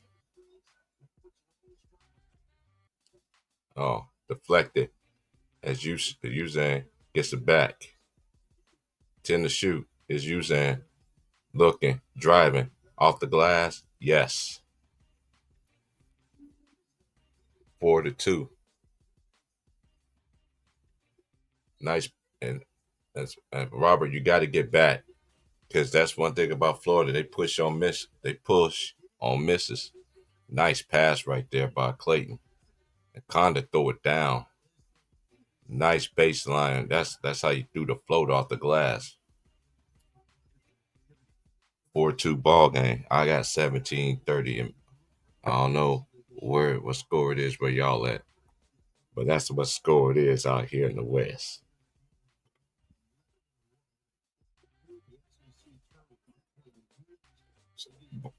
Oh, deflected. As Uzang gets it back. 10 to shoot. Is Uzang looking, driving off the glass? Yes. 4-2. Nice. And that's Robert, you got to get back. Because that's one thing about Florida. They push on misses. Nice pass right there by Clayton. And Conda throw it down. Nice baseline. That's how you do the float off the glass. 4-2 ball game. I got 17-30. And I don't know what score it is where y'all at. But that's what score it is out here in the West.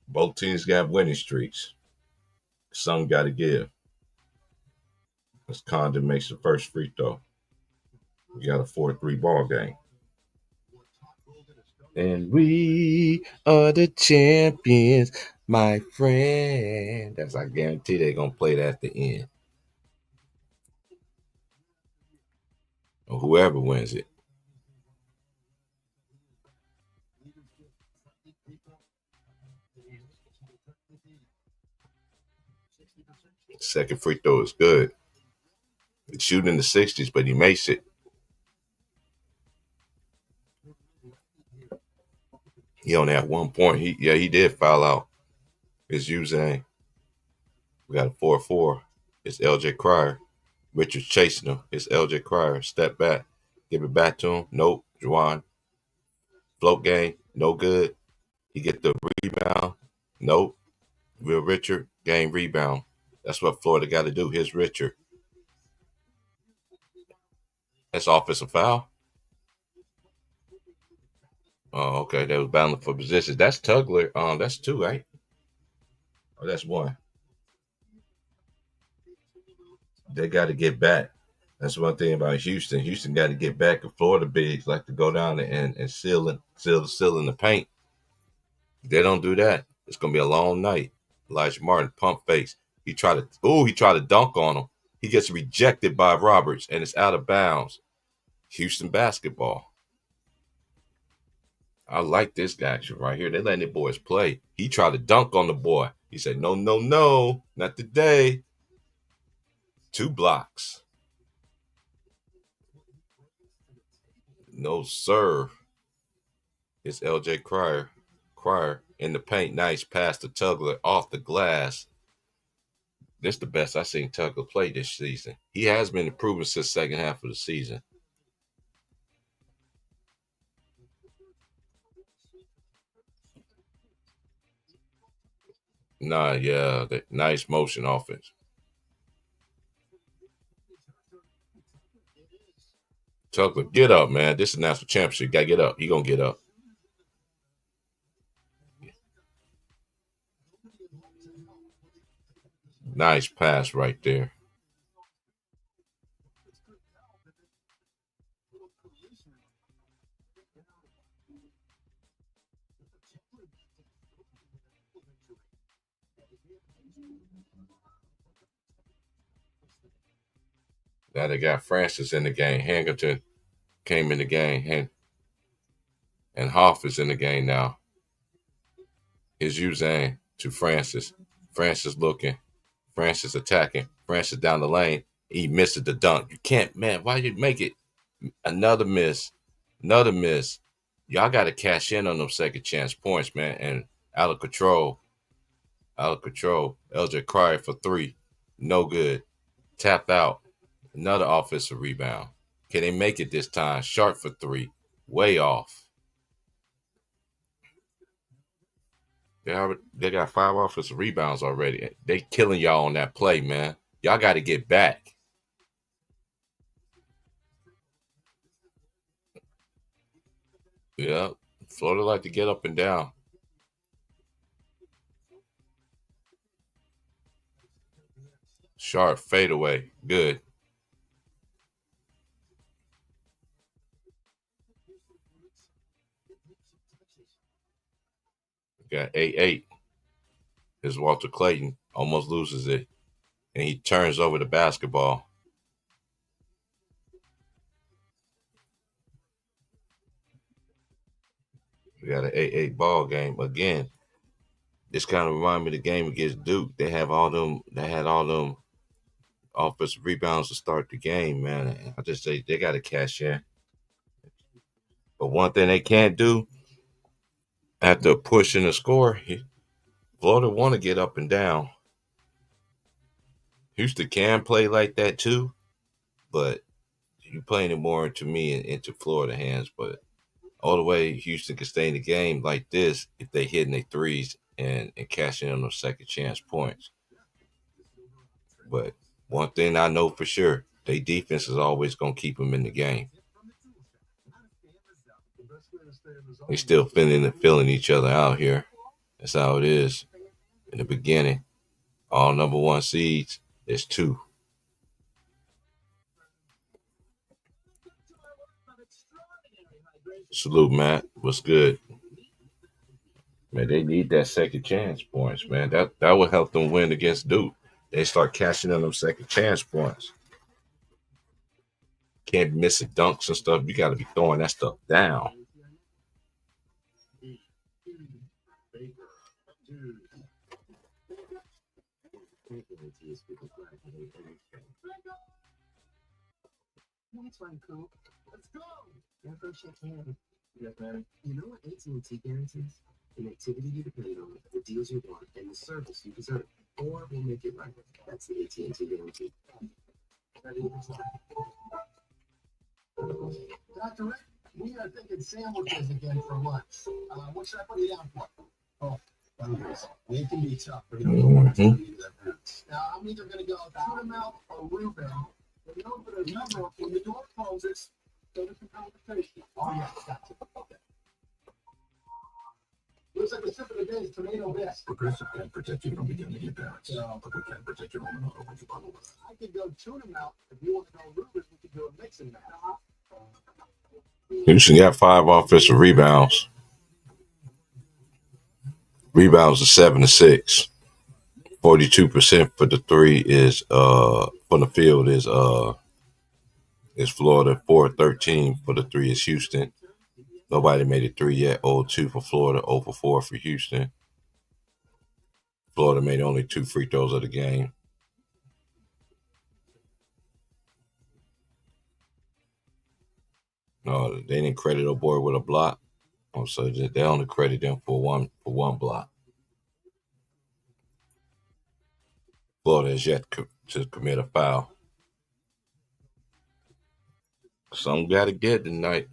Both teams got winning streaks. Some got to give. As Condon makes the first free throw. We got a 4-3 ball game. And we are the champions, my friend. That's I guarantee they're going to play that at the end. Or whoever wins it. Second free throw is good. It's shooting in the 60s, but he makes it. He only had 1 point. He did foul out. It's Uzang. We got a 4-4. It's LJ Cryer. Richard's chasing him. It's LJ Cryer. Step back. Give it back to him. Nope. Juwan. Float game. No good. He get the rebound. Nope. Will Richard. Game rebound. That's what Florida got to do. Here's Richard. That's offensive foul. Oh, okay. They was battling for positions. That's Tugler. That's 2, right? Oh, that's 1. They got to get back. That's one thing about Houston. Houston got to get back. And Florida bigs like to go down and seal in the paint. If they don't do that, it's gonna be a long night. Elijah Martin, pump face. He tried to dunk on him. He gets rejected by Roberts, and it's out of bounds. Houston basketball. I like this action right here. They letting the boys play. He tried to dunk on the boy. He said, no, not today. 2 blocks. No, sir. It's LJ Cryer. Cryer in the paint. Nice pass to Tugler off the glass. This is the best I've seen Tugler play this season. He has been improving since the second half of the season. Nice motion offense. Tugler, get up, man. This is national championship. You got to get up. He going to get up. Nice pass right there. Now they got Francis in the game. Hankerton came in the game. And Hoff is in the game now. Is Uzang. to Francis. Francis looking. Francis attacking. Francis down the lane. He misses the dunk. You can't, man. Why you make it? Another miss. Another miss. Y'all got to cash in on those second chance points, man. And out of control. Out of control. LJ Cryer for three. No good. Tap out. Another offensive rebound. Can they make it this time? Sharp for three. Way off. They got 5 offensive rebounds already. They killing y'all on that play, man. Y'all got to get back. Yeah. Florida like to get up and down. Sharp fadeaway. Good. Got 8-8. Here's Walter Clayton. Almost loses it. And he turns over the basketball. We got an 8-8 ball game. Again, this kind of remind me of the game against Duke. They had all them offensive rebounds to start the game, man. I just say they got to cash in. But one thing they can't do after pushing the score, Florida want to get up and down. Houston can play like that too, but you playing it more into me and into Florida hands. But all the way Houston can stay in the game like this if they hitting their threes and cashing in on those second chance points. But one thing I know for sure, their defense is always gonna keep them in the game. They still feeling each other out here. That's how it is in the beginning. All number one seeds, there's 2. Salute, Matt. What's good? Man, they need that second chance points, man. That would help them win against Duke. They start cashing in them second chance points. Can't be missing dunks and stuff. You got to be throwing that stuff down. That's fine, cool. Let's go. You're gonna shake hands. Yes, man. You know what AT&T guarantees? Connectivity you depend on, the deals you want, and the service you deserve. Or we'll make it right. That's the AT&T guarantee. Dr. Rick, we are thinking sandwiches again for lunch. What should I put you down for? Oh, it can be tough. We're going to go one Now, I'm either going to go tuna melt or Reuben. Remember, when the door closes, go to the conversation. Oh, yeah, gotcha. Okay. Looks like the sip of the day is tomato bisque. Progressive can protect you from beginning your parents. But we can't protect your home and auto when you bundle with us. I could go tuna melt. If you want to go Reuben, we could do a mix and match. Houston got 5 offensive rebounds. Rebounds are 7-6. 42% for the three is from the field is Florida. 4-13 for the three is Houston. Nobody made it 3 yet. 0-2 for Florida. 0-4 for Houston. Florida made only 2 free throws of the game. No, they didn't credit a boy with a block. So they only credit them for one block. Florida is yet to commit a foul. Some got to get tonight.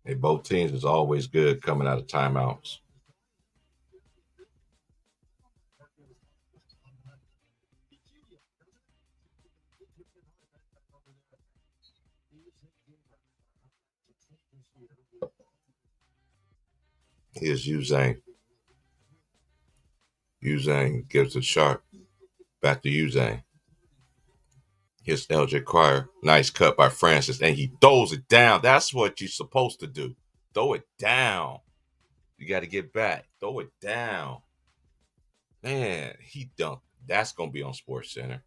Hey, both teams is always good coming out of timeouts. Here's Uzang. Uzang gives it Sharp. Back to Uzang. Here's LJ Cryer. Nice cut by Francis. And he throws it down. That's what you're supposed to do. Throw it down. You got to get back. Throw it down. Man, he dunked. That's going to be on Sports Center.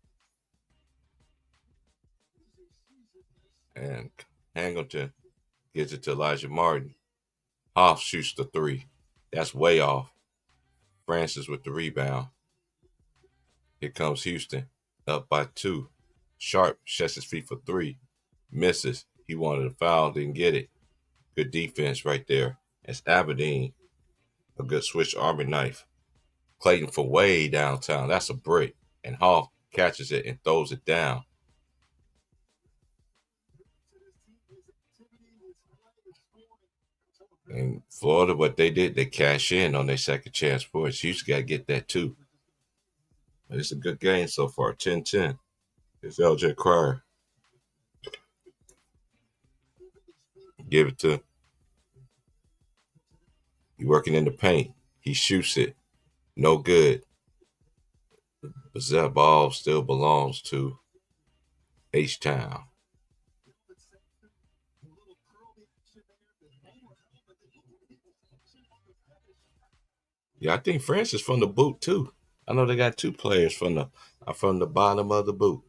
And Hamilton Gives it to Elijah Martin. Hoff shoots the three. That's way off. Francis with the rebound. Here comes Houston, up by 2. Sharp sets his feet for 3. Misses. He wanted a foul, didn't get it. Good defense right there. It's Aberdeen. A good switch army knife. Clayton for way downtown. That's a brick. And Hoff catches it and throws it down. And Florida, what they did, they cash in on their second chance points. Houston got to get that too. But it's a good game so far, 10-10. It's LJ Cryer. Give it to. He working in the paint. He shoots it. No good. But that ball still belongs to H-Town. Yeah, I think Francis from the boot too. I know they got 2 players from the bottom of the boot.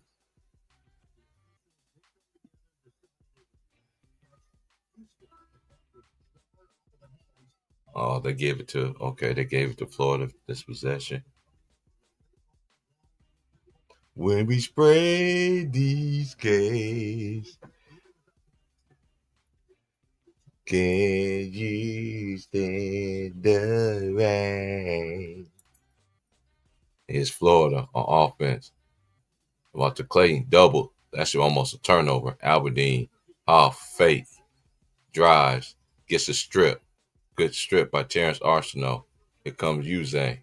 Oh, they gave it to Florida this possession. When we spray these K's, can you stand the rain? It's Florida on offense. Walter Clayton double. That's almost a turnover. Aberdeen off fake. Drives. Gets a strip. Good strip by Terrence Arsenault. Here comes Uzang.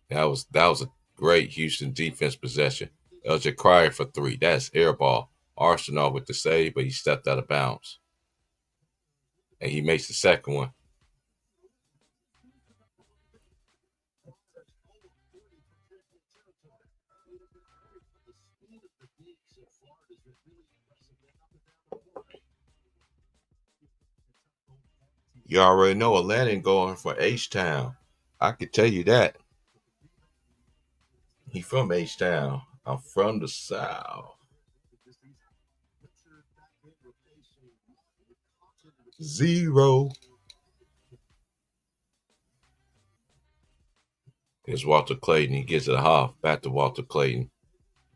That was a great Houston defense possession. LJ Cryer for 3. That's air ball. Arsenault with the save, but he stepped out of bounds. And he makes the second one. You already know Atlanta going for H-Town. I can tell you that. He from H-Town. I'm from the South. 0. Here's Walter Clayton. He gets it a half. Back to Walter Clayton.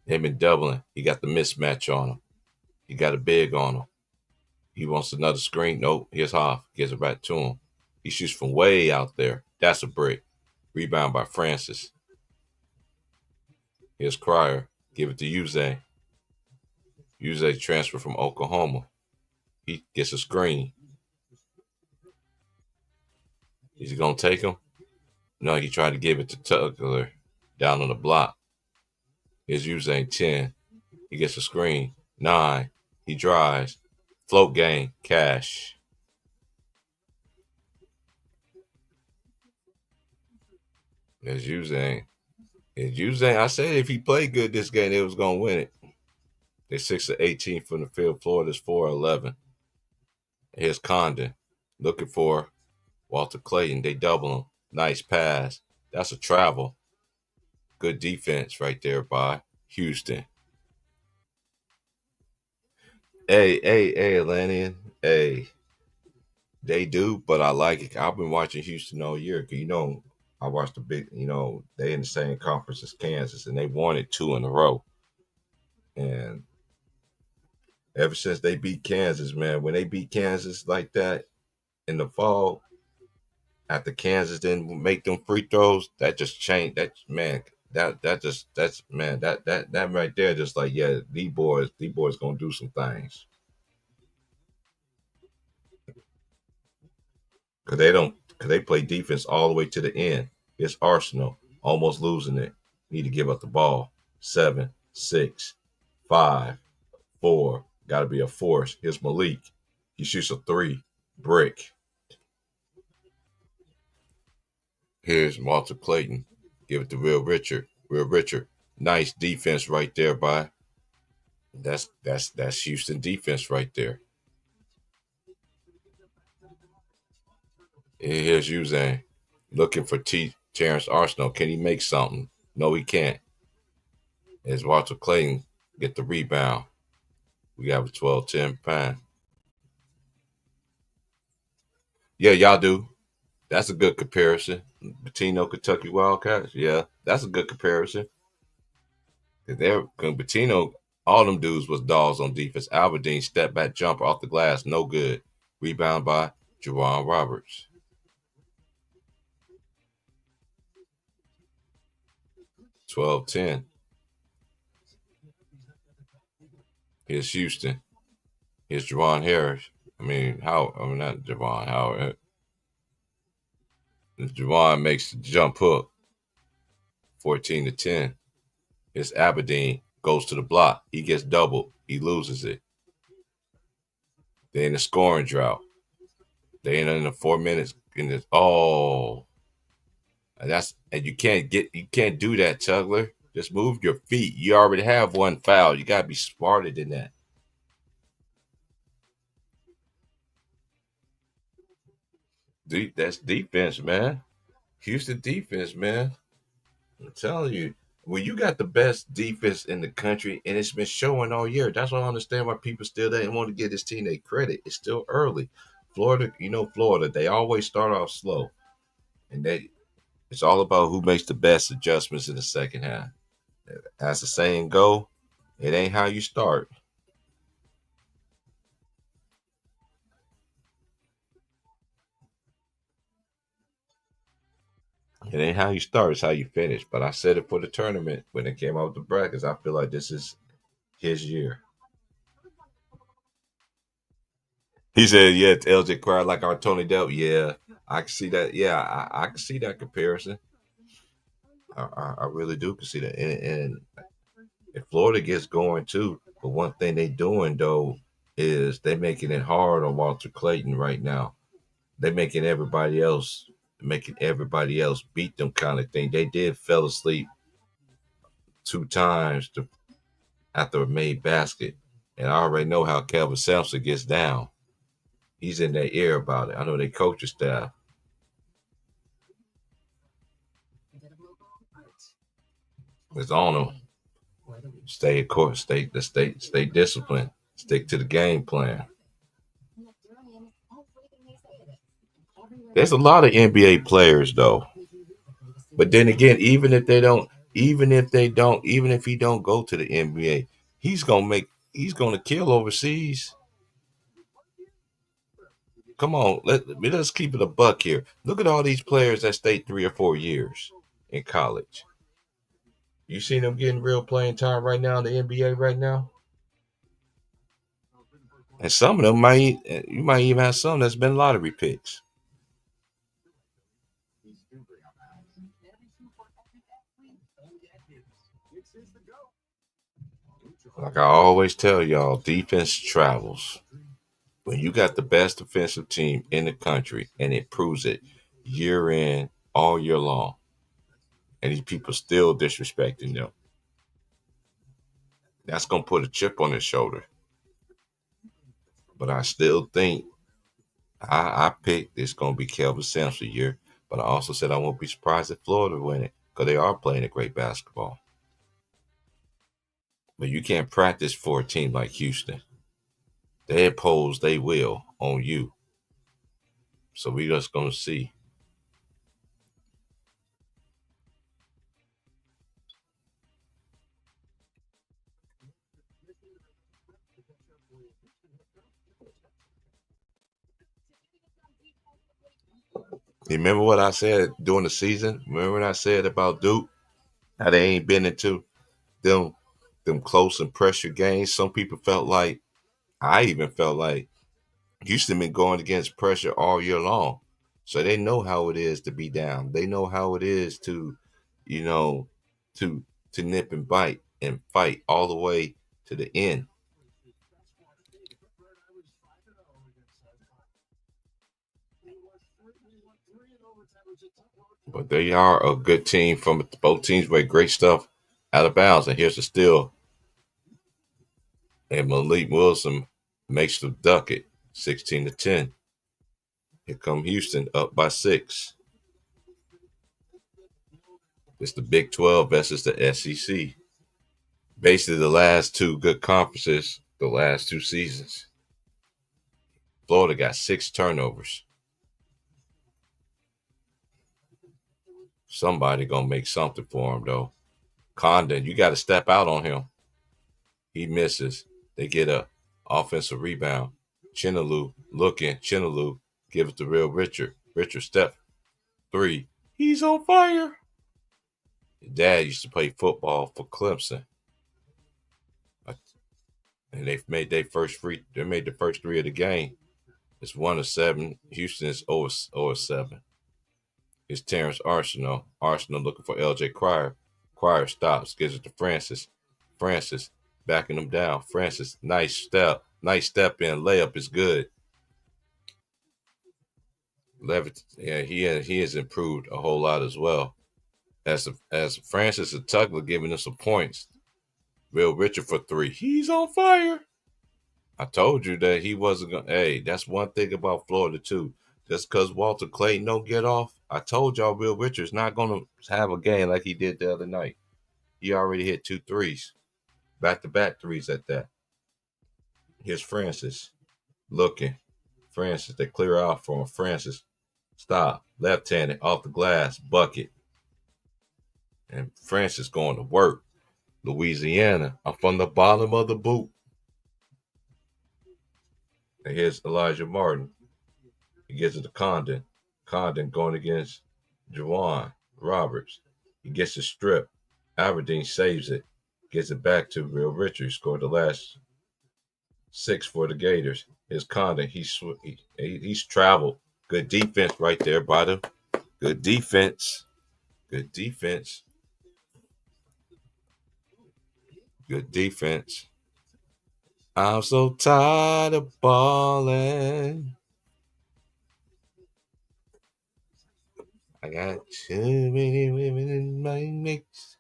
Him and Dublin. He got the mismatch on him. He got a big on him. He wants another screen. Nope. Here's Hoff. Gives it back to him. He shoots from way out there. That's a break. Rebound by Francis. Here's Cryer. Give it to Uzang. Uzang transfer from Oklahoma. He gets a screen. Is he going to take him? No, he tried to give it to Tucker down on the block. Here's Uzang 10. He gets a screen. 9. He drives. Float game. Cash. There's Uzang. I said if he played good this game, they was going to win it. They're 6 of 18 from the field. Florida's 4 of 11. Here's Condon looking for Walter Clayton. They double him. Nice pass. That's a travel. Good defense right there by Houston. Hey, Atlantean. Hey, they do, but I like it. I've been watching Houston all year. Cause I watched the big. They in the same conference as Kansas, and they won it 2 in a row. And ever since they beat Kansas, man, when they beat Kansas like that in the fall, after Kansas didn't make them free throws, that just changed. That right there, just like, yeah, these boys gonna do some things. Cause they play defense all the way to the end. It's Arsenault almost losing it. Need to give up the ball. 7, 6, 5, 4. Got to be a force. Here's Malik. He shoots a 3. Brick. Here's Walter Clayton. Give it to Will Richard. Nice defense right there by. That's Houston defense right there. Here's Uzang looking for Terrence Arsenault. Can he make something? No, he can't. As Walter Clayton get the rebound. We have a 12-10 fan. Yeah, y'all do. That's a good comparison. Patino, Kentucky Wildcats. Yeah, that's a good comparison. Patino, all them dudes was dogs on defense. Aberdeen step back jumper off the glass, no good. Rebound by Jerron Roberts. $12-10. Here's Houston. Here's Javon Harris. Not Javon Howard. Javon makes the jump hook. 14-10. Here's Aberdeen. Goes to the block. He gets doubled. He loses it. They're in the scoring drought. They in the 4 minutes. And you can't do that, Tugler. Just move your feet. You already have one foul. You gotta be smarter than that. That's defense, man. Houston defense, man. I'm telling you, when you got the best defense in the country, and it's been showing all year, that's why I understand why people still didn't want to give this team their credit. It's still early. Florida, Florida, they always start off slow, and it's all about who makes the best adjustments in the second half. As the saying go, it ain't how you start. It ain't how you start, it's how you finish. But I said it for the tournament when it came out with the brackets. I feel like this is his year. He said, yeah, LJ cried like our Tony Delp. Yeah, I can see that. Yeah, I can see that comparison. I really do can see that. And if Florida gets going too, but one thing they doing though is they making it hard on Walter Clayton right now. They making everybody else beat them kind of thing. They did fell asleep 2 times after a made basket. And I already know how Kelvin Sampson gets down. He's in their ear about it. I know they coaching staff. It's on them. Stay of course, stay disciplined. Stick to the game plan. There's a lot of NBA players though. But then again, even if he don't go to the NBA, he's gonna kill overseas. Come on, let's keep it a buck here. Look at all these players that stayed 3 or 4 years in college. You seen them getting real playing time right now in the NBA right now? And some of them you might even have some that's been lottery picks. Like I always tell y'all, defense travels. When you got the best defensive team in the country and it proves it year in, all year long, and these people still disrespecting them, that's going to put a chip on his shoulder. But I still think I picked it's going to be Kelvin Sampson year, but I also said I won't be surprised if Florida win it because they are playing a great basketball. But you can't practice for a team like Houston. They impose they will on you. So we just going to see. You remember what I said during the season? Remember what I said about Duke? How they ain't been into them close and pressure games. Some people felt like, I even felt like Houston been going against pressure all year long. So they know how it is to be down. They know how it is to, you know, to nip and bite and fight all the way to the end. But they are a good team from both teams with great stuff out of bounds. And here's the steal. And Malik Wilson makes the duck it 16-10. Here come Houston up by 6. It's the Big 12 versus the SEC. Basically, the last two good conferences the last 2 seasons. Florida got 6 turnovers. Somebody gonna make something for him though. Condon, you got to step out on him. He misses. They get a offensive rebound. Chinaloo looking. Chinaloo gives it to Real Richard. Richard step 3. He's on fire. His dad used to play football for Clemson. And they made their first free. They made the first 3 of the game. It's 1-7. Houston is 0-7. It's Terrence Arsenal. Arsenal looking for LJ Cryer. Cryer stops, gives it to Francis. Francis backing him down. Francis, nice step. Nice step in. Layup is good. Levitt, yeah, he has improved a whole lot as well. As Francis and Tugler giving us some points. Real Richard for 3. He's on fire. I told you that he wasn't going to. Hey, that's one thing about Florida, too. Just because Walter Clayton don't get off, I told y'all Real Richard's not going to have a game like he did the other night. He already hit 2 threes. Back-to-back threes at that. Here's Francis looking. Francis, they clear out for him. Francis, stop. Left-handed, off the glass, bucket. And Francis going to work. Louisiana, I'm from the bottom of the boot. And here's Elijah Martin. He gets it to Condon. Condon going against Juwan Roberts. He gets a strip. Aberdeen saves it. Gets it back to Real Richard. He scored the last 6 for the Gators. Here's Condon. He's traveled. Good defense right there, Bada. Good defense. Good defense. Good defense. I'm so tired of balling. I got too many women in my mix.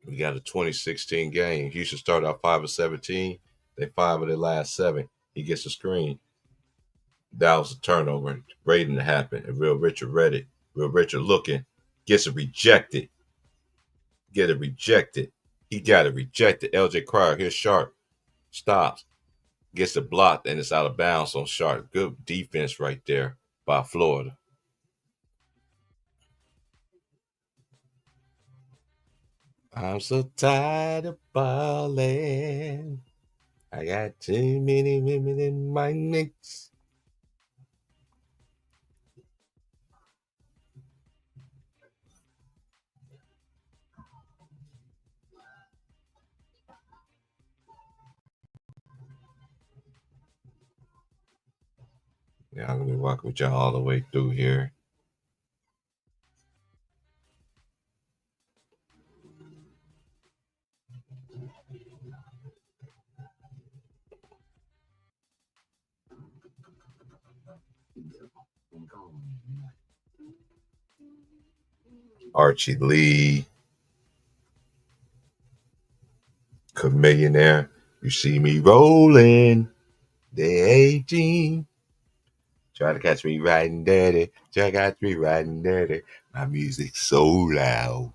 We got a 2016 game. Houston started out 5-17. They 5 of their last 7. He gets a screen. That was a turnover. Waiting to happen. And Real Richard read it. Real Richard looking. Gets it rejected. Get it rejected. He got it rejected. LJ Cryer. Here's Sharp. Stops. Gets it blocked and it's out of bounds on Sharp. Good defense right there by Florida. I'm so tired of balling. I got too many women in my mix. Yeah, I'm gonna be walking with y'all all the way through here. Archie Lee, Chamillionaire. You see me rolling. The 18. Try to catch me riding dirty. Try to catch me riding dirty. My music's so loud.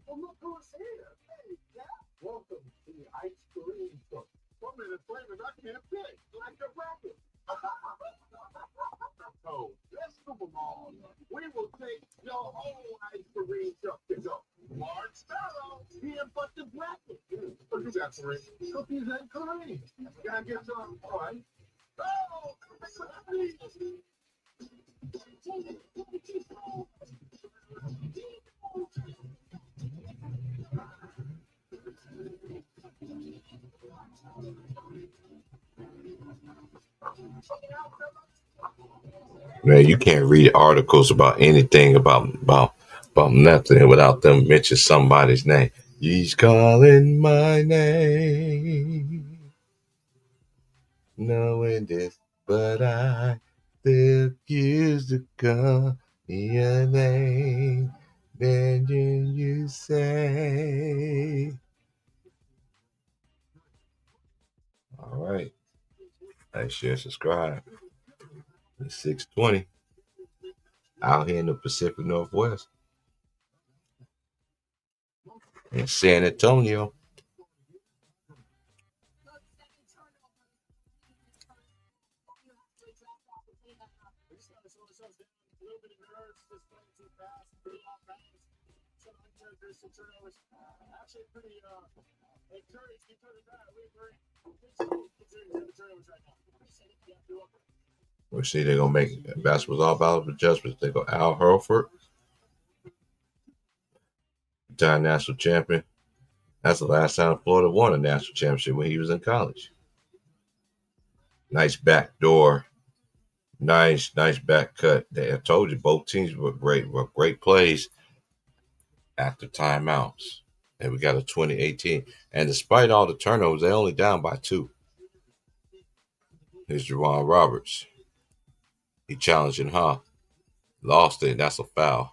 Well, look who's here. Hey, Jack. Welcome to the ice cream truck. So many flavors I can't pick. Like a racket. So, let's move along. We will take your whole ice cream truck to go. Large Sparrow, here but the bracket. What you got, Serene? Cookies and cream. Can I get some? All right. Oh, please. Man, you can't read articles about anything about nothing without them mention somebody's name. He's calling my name, knowing this, but I still used to call your name. Then you say, all right, like, share, subscribe. It's 6:20 out here in the Pacific Northwest in San Antonio. We see they're gonna make basketball all about adjustments. They go Al Horford, time national champion. That's the last time Florida won a national championship when he was in college. Nice back door. Nice back cut. I told you both teams were great plays after timeouts. And we got a 2018. And despite all the turnovers, they only down by 2. Here's Juwan Roberts. He challenging Ha. Lost it. That's a foul.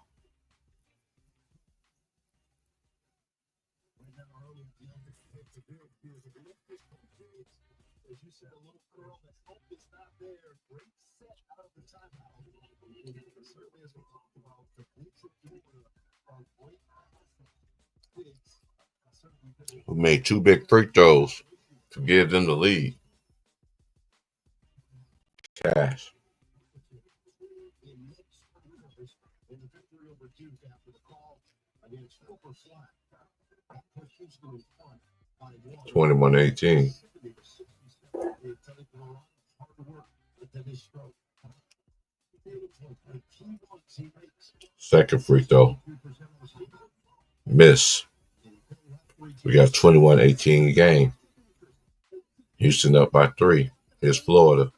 Who made 2 big free throws to give them the lead. Cash. (21-18). Second free throw. Miss. We got 21-18 game. Houston up by 3. Here's Florida.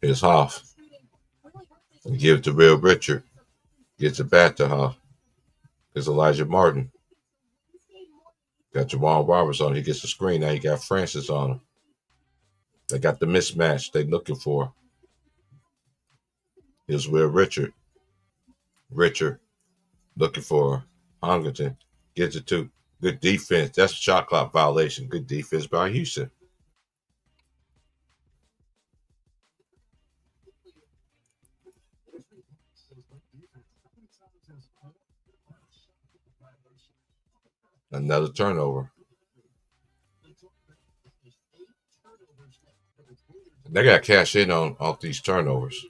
Here's Hoff. Give it to Will Richard. Gets it back to Hoff. Here's Elijah Martin. Got Juwan Roberts on. He gets the screen. Now you got Francis on him. They got the mismatch they looking for. Here's Will Richard. Richard looking for Hungerton. Gets it to good defense. That's a shot clock violation. Good defense by Houston. Another turnover. They got to cash in on off these turnovers.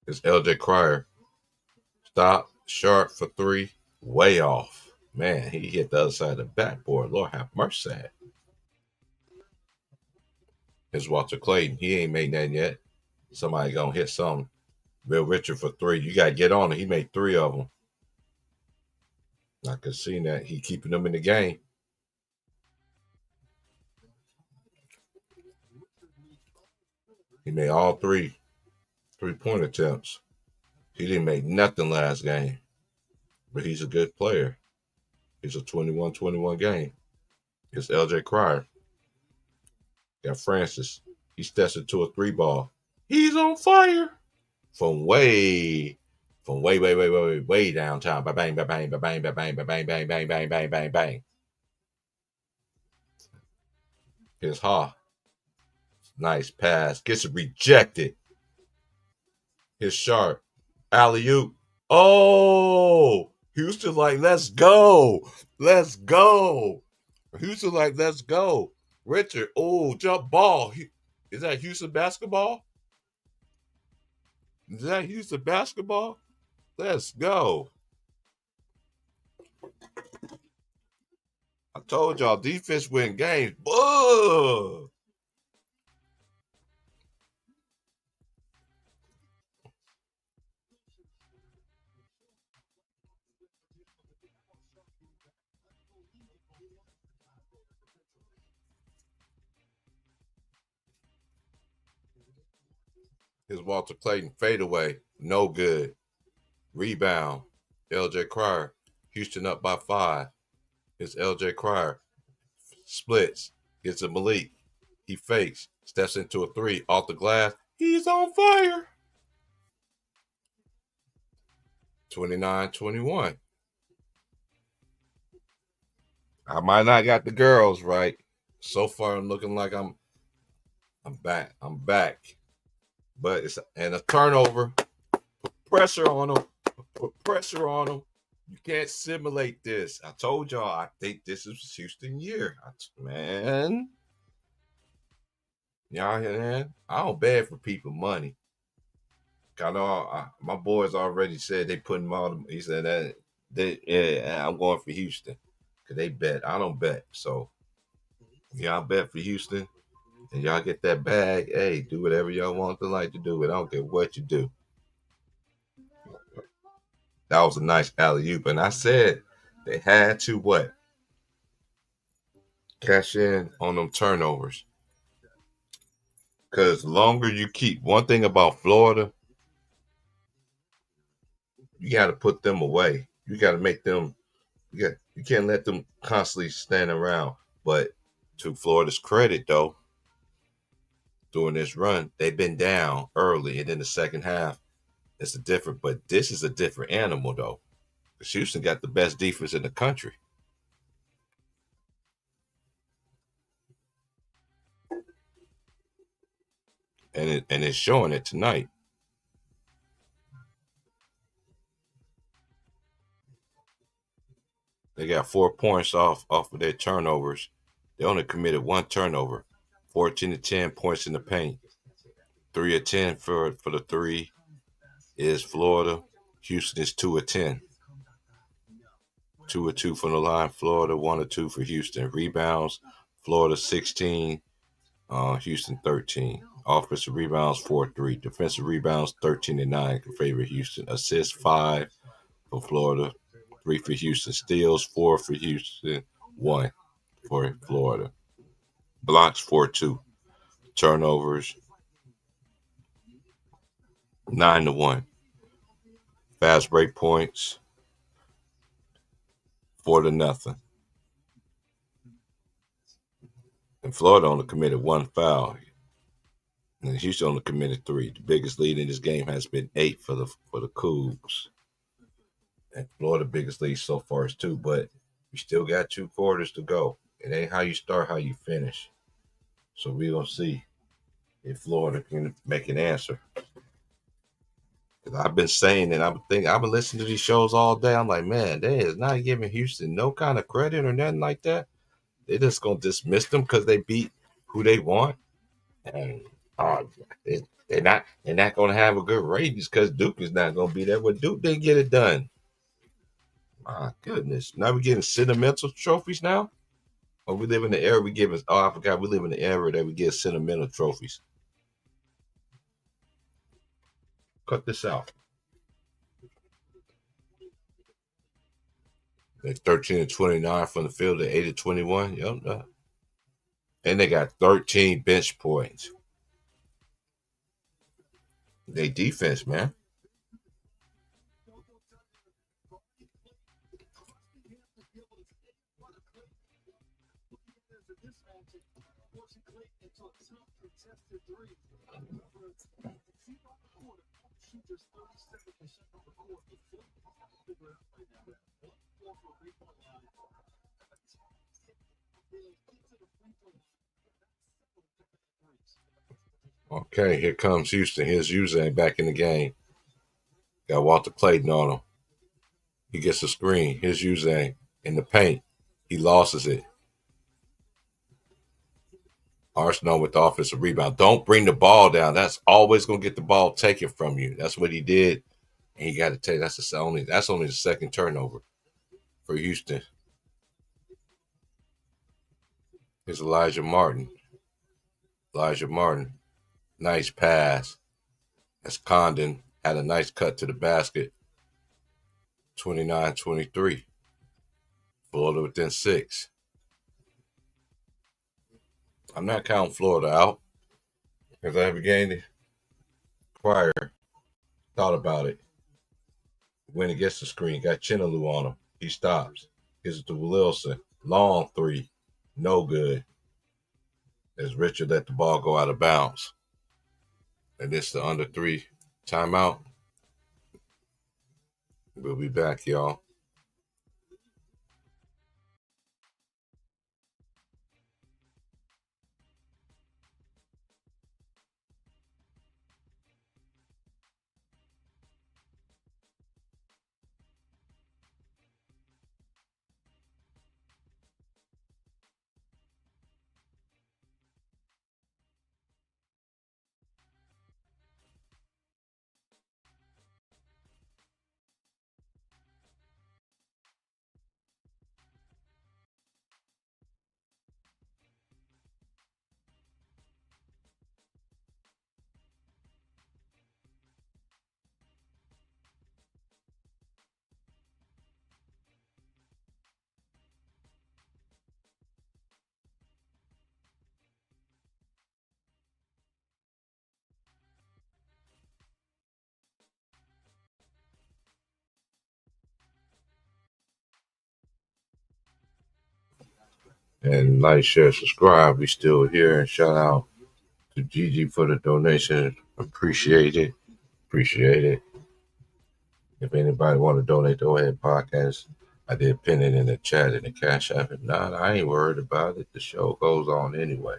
It's LJ Cryer. Stop. Sharp for 3. Way off. Man, he hit the other side of the backboard. Lord have mercy. Here's Walter Clayton. He ain't made nothing yet. Somebody going to hit something. Will Richard for 3. You got to get on it. He made 3 of them. I could see that. He keeping them in the game. He made all 3 3-point attempts. He didn't make nothing last game. But he's a good player. It's a 21-21 game. It's LJ Cryer. Got Francis. He steps into a 3-ball. He's on fire. From way downtown. Bang, bang, bang, bang, bang, bang, bang, bang, bang, bang, bang, bang, bang, bang, bang. Here's Ha. Nice pass. Gets it rejected. Here's Sharp. Alley-oop. Oh! Houston like, let's go. Let's go. Houston like, let's go. Richard. Oh, jump ball. Is that Houston basketball? Is that Houston basketball? Let's go. I told y'all, defense win games. Whoa! Here's Walter Clayton fadeaway, no good. Rebound, L.J. Cryer. Houston up by 5. Here's L.J. Cryer. Splits, gets a Malik. He fakes, steps into a 3 off the glass. He's on fire. 29-21. I might not got the girls right. So far, I'm looking like I'm back. I'm back. But it's a turnover. Put pressure on them. Put pressure on them. You can't simulate this. I told y'all I think this is Houston year. Man. Y'all hear that? I don't beg for people money. I know my boys already said they putting all. He said that I'm going for Houston because they bet. I don't bet, so y'all bet for Houston and y'all get that bag. Hey, do whatever y'all want to like to do. I don't care what you do. That was a nice alley-oop, and I said they had to what? Cash in on them turnovers. Because the longer you keep, one thing about Florida, you got to put them away. You got to make them. You can't let them constantly stand around. But to Florida's credit, though, during this run, they've been down early, and in the second half, it's a different. But this is a different animal, though. Because Houston got the best defense in the country. And it's showing it tonight. They got 4 points off of their turnovers. They only committed 1 turnover. 14-10 points in the paint. 3 of 10 for the 3 is Florida. Houston is 2 of 10. 2 of 2 from the line. Florida 1 of 2 for Houston. Rebounds. Florida 16. Houston 13. Offensive rebounds 4-3. Defensive rebounds 13-9 in favor of Houston. Assists 5 for Florida. 3 for Houston. Steals 4 for Houston. 1 for Florida. Blocks 4-2. Turnovers 9-1. Fast break points 4-0. And Florida only committed 1 foul. And Houston only committed 3. The biggest lead in this game has been 8 for the Cougs. And Florida biggest lead so far is 2, but we still got 2 quarters to go. It ain't how you start, how you finish. So we're gonna see if Florida can make an answer. Because I've been saying and I've been listening to these shows all day. I'm like, man, they is not giving Houston no kind of credit or nothing like that. They just gonna dismiss them because they beat who they want. And they're not gonna have a good ratings because Duke is not gonna be there. But Duke didn't get it done. My goodness. Now we're getting sentimental trophies now? Or we live in the era we give us, I forgot, we live in the era that we get sentimental trophies. Cut this out. They're 13-29 from the field, they're 8-21. Yep. And they got 13 bench points. They defense, man. Okay, here comes Houston. Here's Houston back in the game. Got Walter Clayton on him. He gets a screen. Here's Houston in the paint. He loses it. Arsenal with the offensive rebound. Don't bring the ball down. That's always going to get the ball taken from you. That's what he did. And he got to take. That's only the second turnover for Houston. Here's Elijah Martin. Nice pass. As Condon had a nice cut to the basket. 29-23. Florida within 6. I'm not counting Florida out because I have a game Pryor thought about it. When it gets the screen, got Chinaloo on him. He stops. Gives it to Wilson. Long three. No good. As Richard let the ball go out of bounds. And it's the under 3 timeout. We'll be back, y'all. And like, share, subscribe. We still here. And shout out to Gigi for the donation. Appreciate it. Appreciate it. If anybody want to donate to Ohead Podcast, I did pin it in the chat in the Cash App. If not, I ain't worried about it. The show goes on anyway.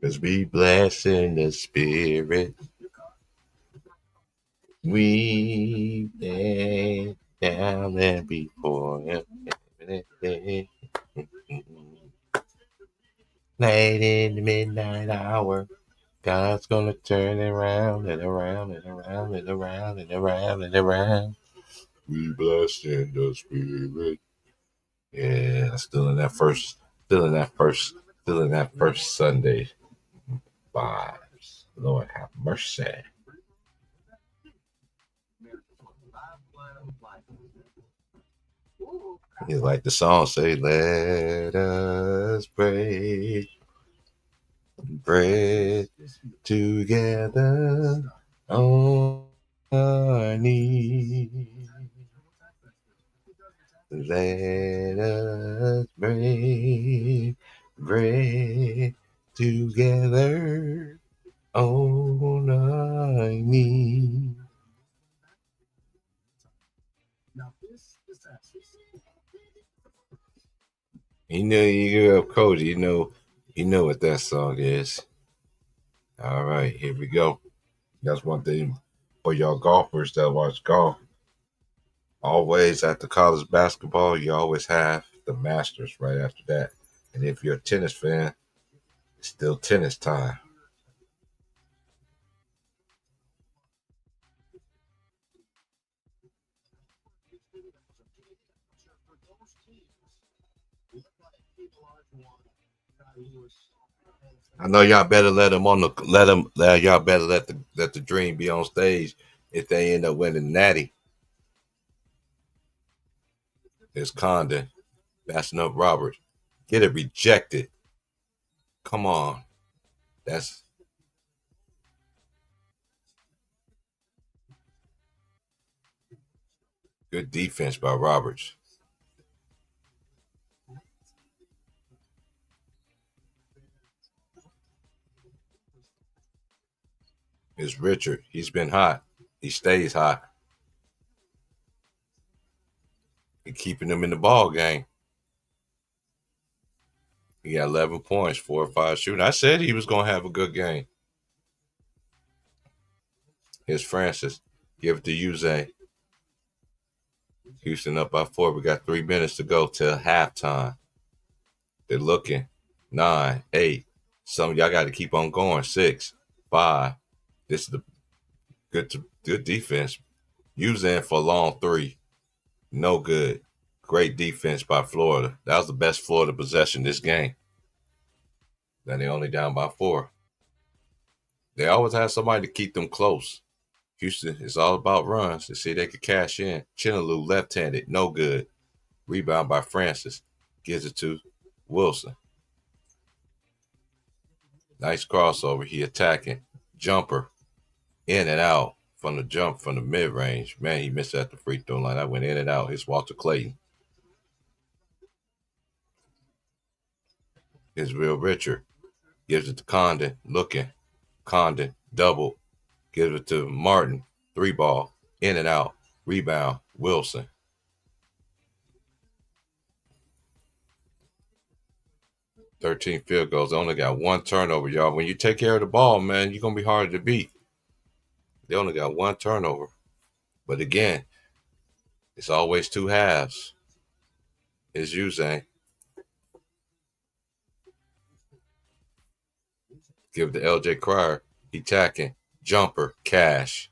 Cause we bless in the spirit. We lay down and before him. Late in the midnight hour, God's gonna turn it around and around and around and around and around and around. We bless in the spirit. Yeah, still in that first Sunday vibes. Lord have mercy. You like the song say, let us break bread together on our knees. Let us break bread together on our knees. You know, you grew up Cody. You know what that song is. All right, here we go. That's one thing for y'all golfers that watch golf. Always after college basketball, you always have the Masters right after that. And if you're a tennis fan, it's still tennis time. I know y'all better let y'all better let the dream be on stage if they end up winning Natty. It's Condon passing up Robert. Get it rejected. Come on. That's good defense by Roberts. It's Richard. He's been hot. He stays hot. He's keeping them in the ball game. He got 11 points, 4 or 5 shooting. I said he was going to have a good game. Here's Francis. Give it to Uze. Houston up by 4. We got 3 minutes to go till halftime. They're looking. 9, 8. Some of y'all got to keep on going. 6, 5. This is the good defense. Uze for a long 3. No good. Great defense by Florida. That was the best Florida possession this game. Then they only down by 4. They always have somebody to keep them close. Houston is all about runs to see if they could cash in. Chinaloo left-handed, no good. Rebound by Francis. gives it to Wilson. Nice crossover. He attacking. Jumper. In and out from the jump from the mid-range. Man, he missed at the free throw line. I went in and out. It's Walter Clayton. It's Will Richard. Gives it to Condon. Looking. Condon. Double. Gives it to Martin. 3-ball. In and out. Rebound. Wilson. $13 field goals. Only got 1 turnover, y'all. When you take care of the ball, man, you're going to be harder to beat. They only got 1 turnover. But again, it's always 2 halves. It's Uzang. Give it to LJ Cryer. He tacking. Jumper. Cash.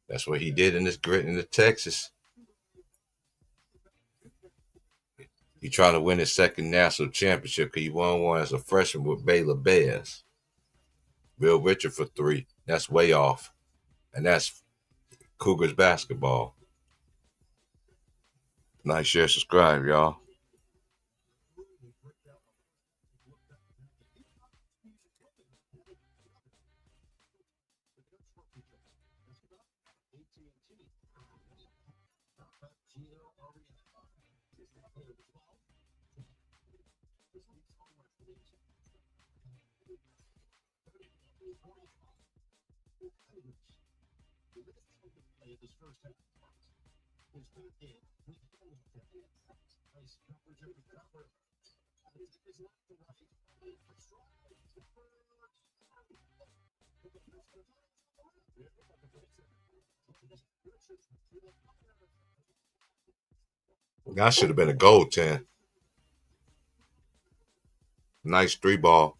That's what he did in this grit in the Texas. He trying to win his second national championship because he won one as a freshman with Baylor Bears. Will Richard for 3. That's way off. And that's Cougars basketball. Like, share, subscribe, y'all. That should have been a goaltend. Nice 3-ball.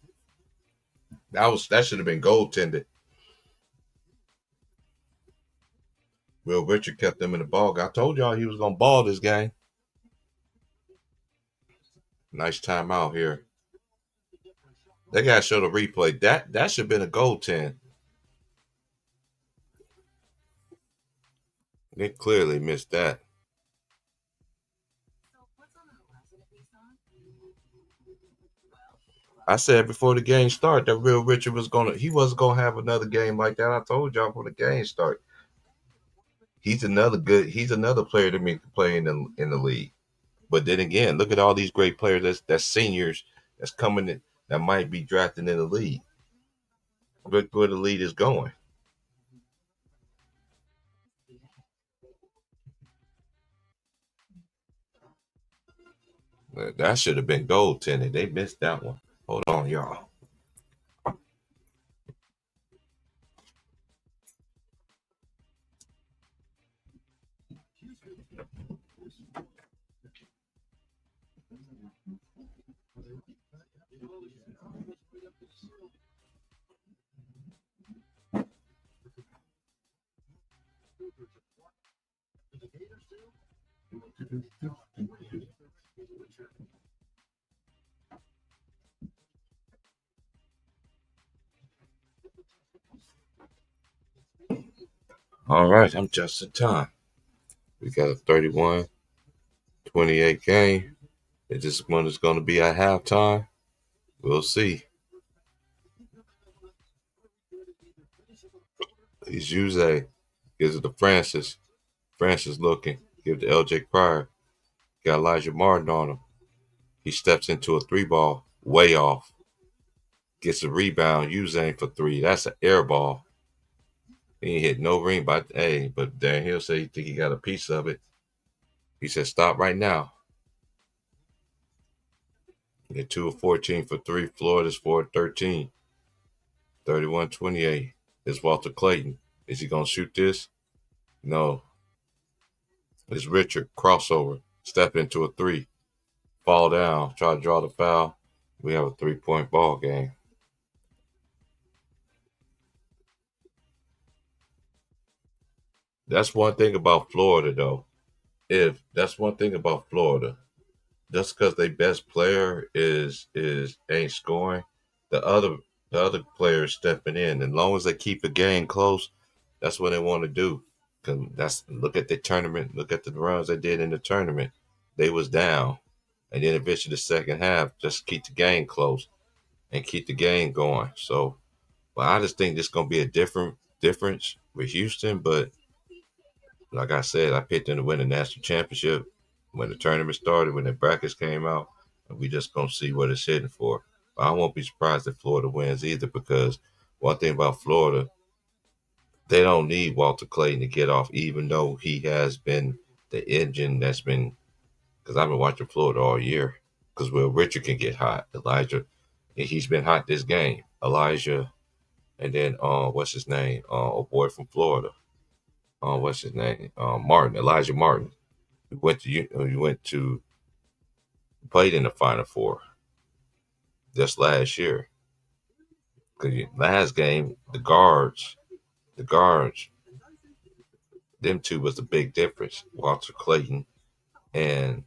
That should have been goaltended. Will Richard kept them in the ball. I told y'all he was gonna ball this game. Nice timeout here. They gotta show the replay. That should have been a goaltend. They clearly missed that. I said before the game started that Will Richard wasn't gonna have another game like that. I told y'all before the game started. He's another player that can play in the league. But then again, look at all these great players that's seniors that's coming in that might be drafted in the league. Look where the lead is going. That should have been goaltending. They missed that one. Hold on, y'all. All right, I'm just in time. We got a 31-28 game. Is this one is going to be at halftime? We'll see. He's Jose. Gives it to Francis. Francis looking. Give it to LJ Cryer. Got Elijah Martin on him. He steps into a 3-ball. Way off. Gets a rebound. Uzang for 3. That's an air ball. He ain't hit no ring, but Dan Hill said he think he got a piece of it. He said, stop right now. Get 2 of 14 for 3. Florida's 4 of 13. 31-28. It's Walter Clayton. Is he going to shoot this? No. It's Richard. Crossover. Step into a 3. Fall down. Try to draw the foul. We have a 3-point ball game. That's one thing about Florida, though. That's one thing about Florida. Just because their best player ain't scoring, the other players stepping in. As long as they keep the game close, that's what they want to do. Look at the tournament. Look at the runs they did in the tournament. They was down, And then eventually the second half, just keep the game close and keep the game going. So, but I just think this is gonna be a difference with Houston. But like I said, I picked them to win the national championship when the tournament started, when the brackets came out, and we just gonna see what it's hitting for. But I won't be surprised if Florida wins either, because one thing about Florida, they don't need Walter Clayton to get off, even though he has been the engine that's been. Because I've been watching Florida all year. Because Will Richard can get hot. Elijah, he's been hot this game. Elijah, and then what's his name? A boy from Florida. What's his name? Martin. Elijah Martin. He went to played in the Final Four just last year. Because last game, the guards, them two was the big difference. Walter Clayton and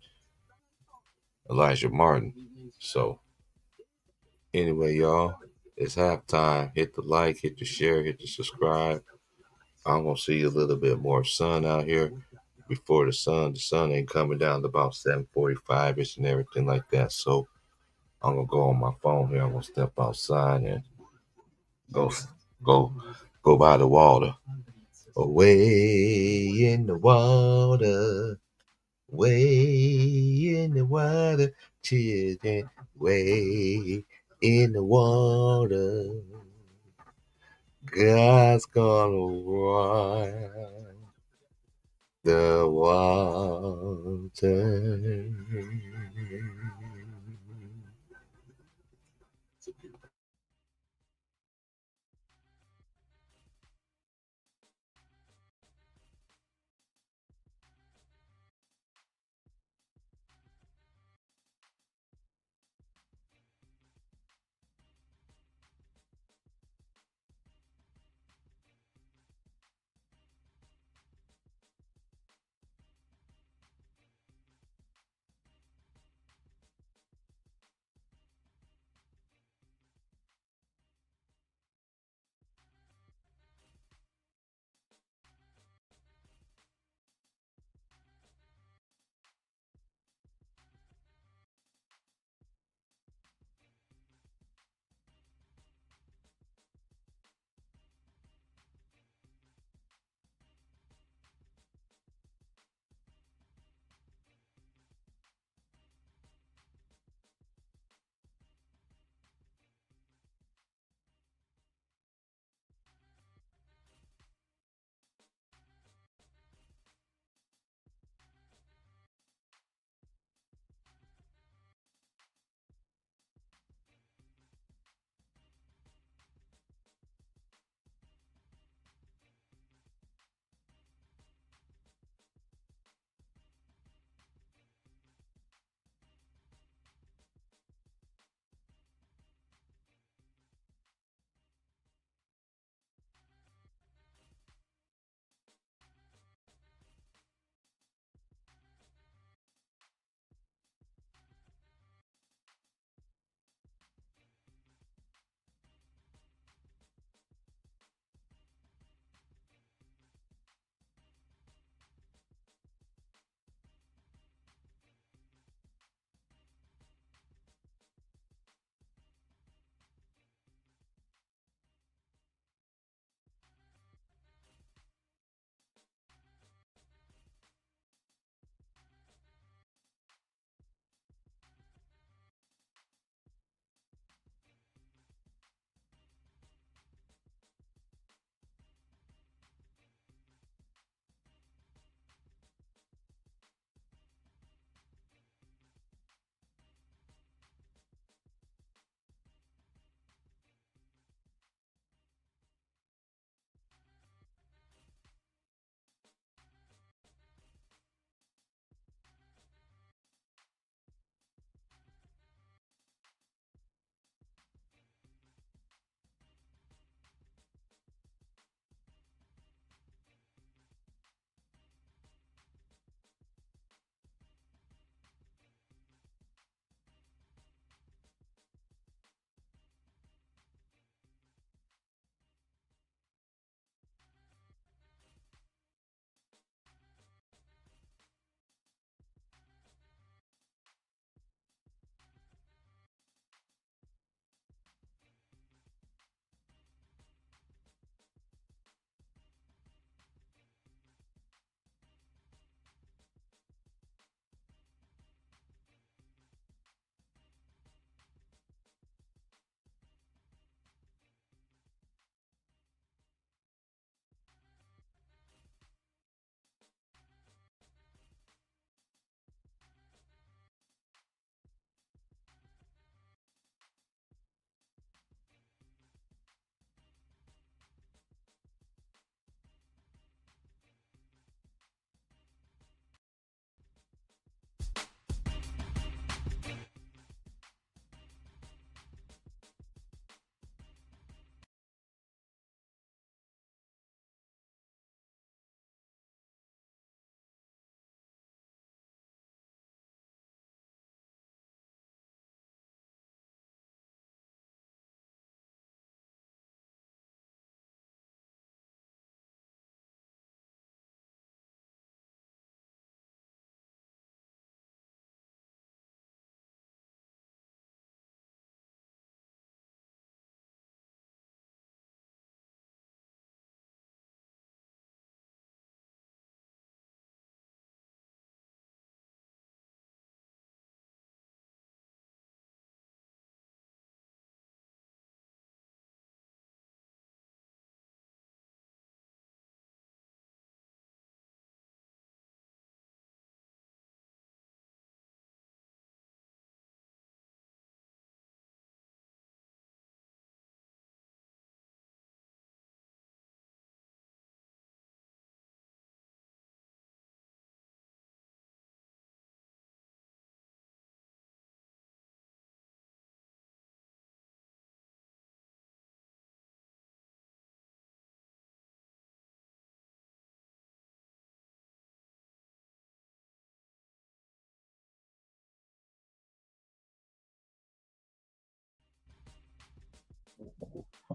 Elijah Martin. So anyway, y'all, it's halftime. Hit the like, hit the share, hit the subscribe. I'm gonna see a little bit more sun out here before the sun ain't coming down to about 7:45 ish and everything like that. So I'm gonna go on my phone here. I'm gonna step outside and go go go by the water. Away in the water, way in the water, children, way in the water. God's gonna ride the water.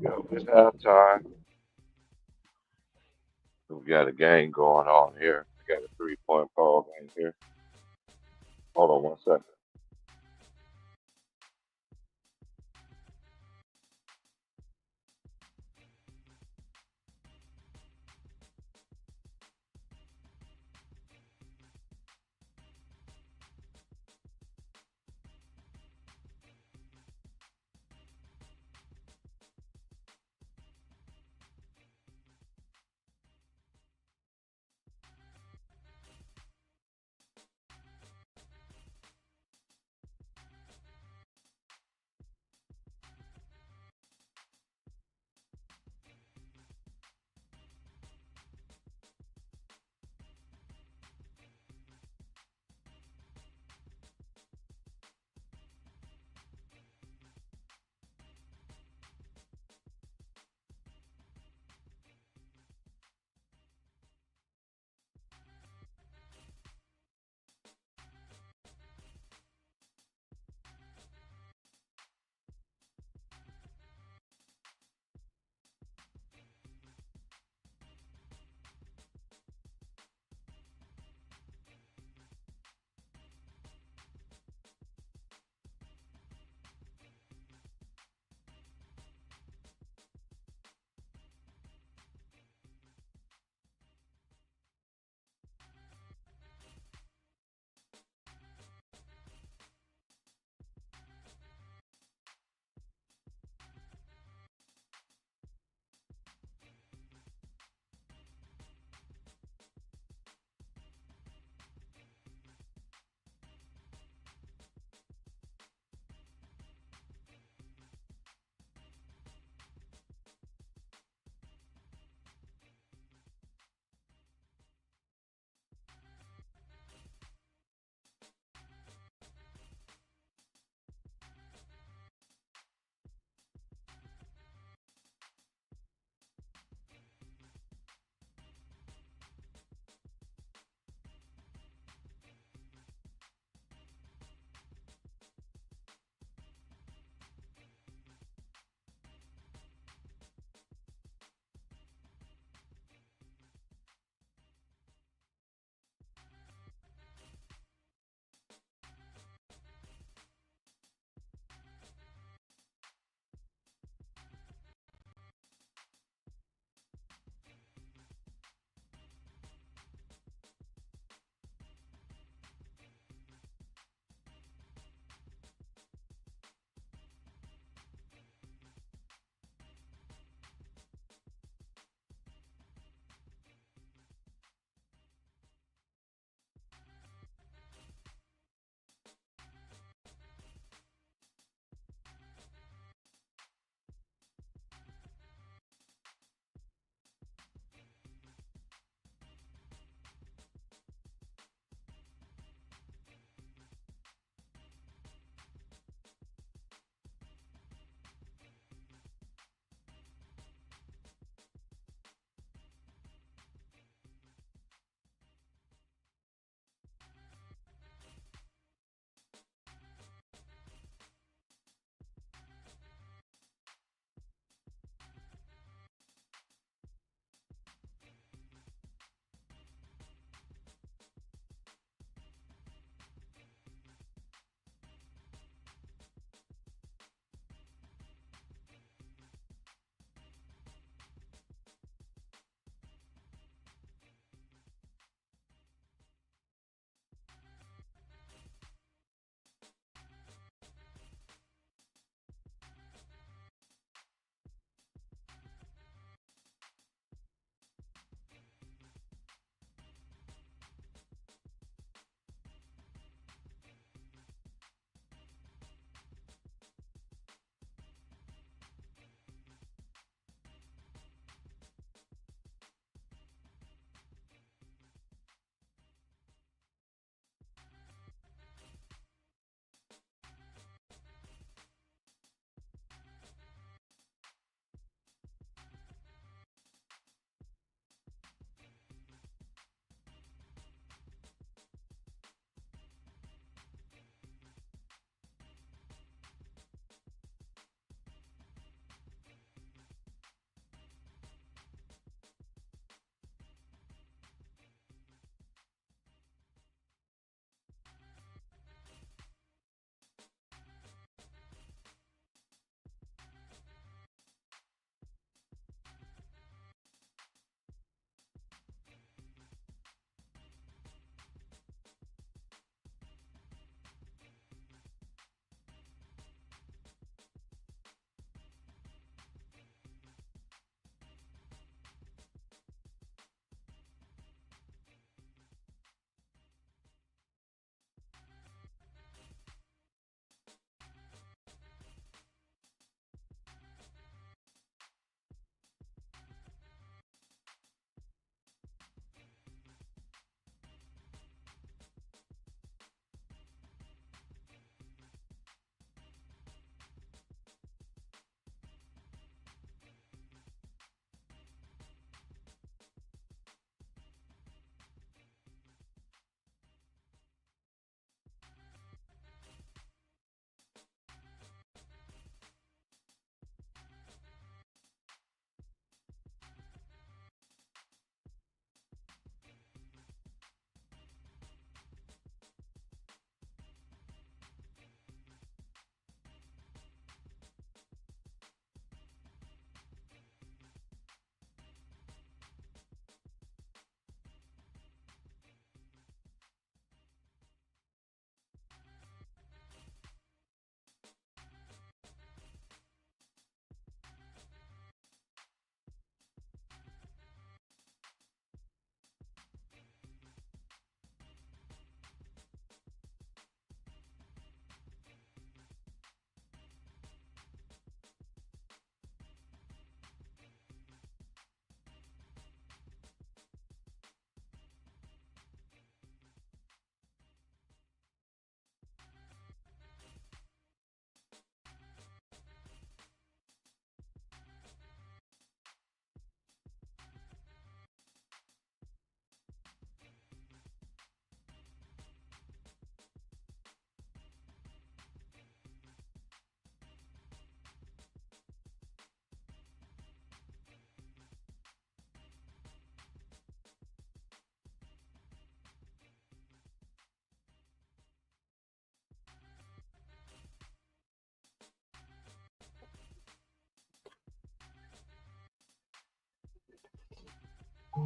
Yo, it's halftime. We got a game going on here. We got a 3-point ball game here. Hold on 1 second.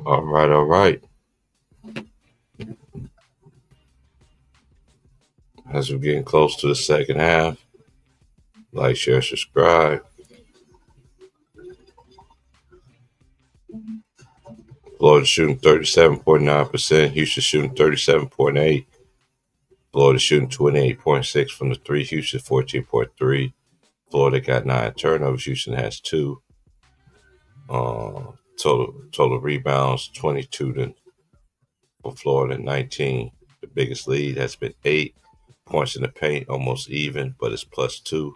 All right, all right. As we're getting close to the second half, like, share, subscribe. Florida shooting 37.9%. Houston shooting 37.8%. Florida shooting 28.6% from the three. Houston 14.3%. Florida got 9 turnovers. Houston has 2. Total rebounds 22 for Florida, 19. The biggest lead has been 8 points in the paint, almost even, but it's +2.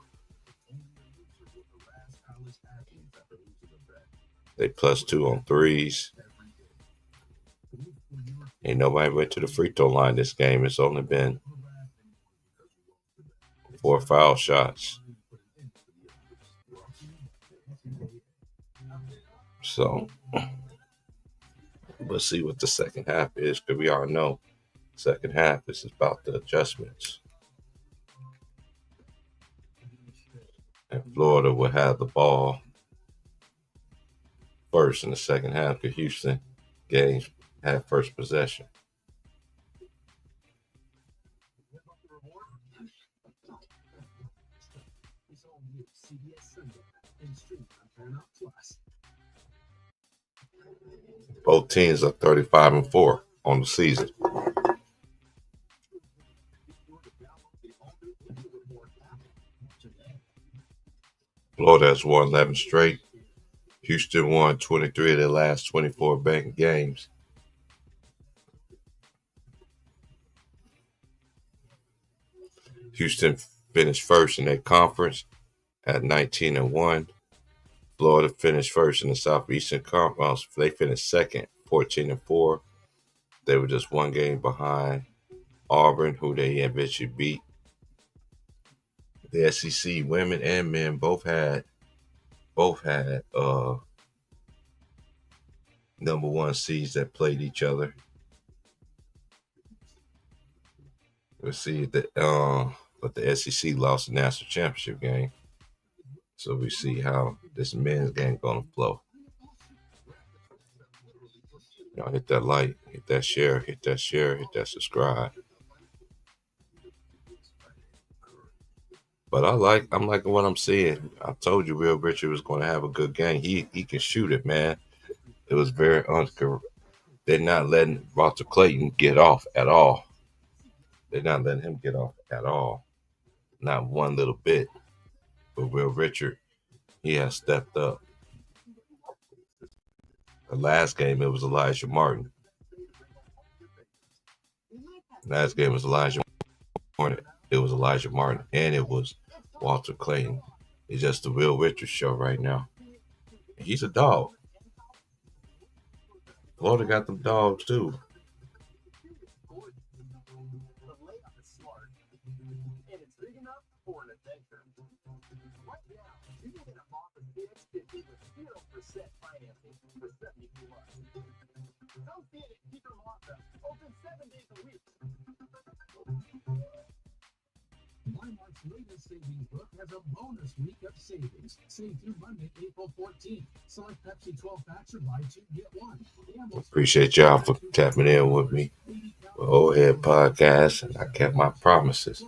They +2 on threes. Ain't nobody went to the free throw line this game. It's only been 4 foul shots. So we'll see what the second half is, because we all know second half is about the adjustments. And Florida will have the ball first in the second half, because Houston games had first possession. Both teams are 35-4 on the season. Florida has won 11 straight. Houston won 23 of their last 24 banked games. Houston finished first in their conference at 19-1. Florida finished first in the Southeastern Conference. They finished second, 14-4. They were just one game behind Auburn, who they eventually beat. The SEC women and men both had number 1 seeds that played each other. Let's see but the SEC lost the national championship game. So we see how this men's game gonna flow. Y'all hit that like, hit that share, hit that subscribe. But I'm liking what I'm seeing. I told you Will Richard was going to have a good game. He can shoot it, man. It was very they're not letting Walter Clayton get off at all. They're not letting him get off at all. Not one little bit. But Will Richard, he has stepped up. The last game, it was Elijah Martin. Last game was Elijah Martin. It was Elijah Martin, and it was Walter Clayton. It's just the Will Richard show right now. He's a dog. Florida got them dogs too. Walmart's latest savings book has a bonus week of savings. Save through Monday, April 14th. Select Pepsi 12 packs or buy 2, get 1. Appreciate y'all for tapping in with me with Old Head Podcast, and I kept my promises.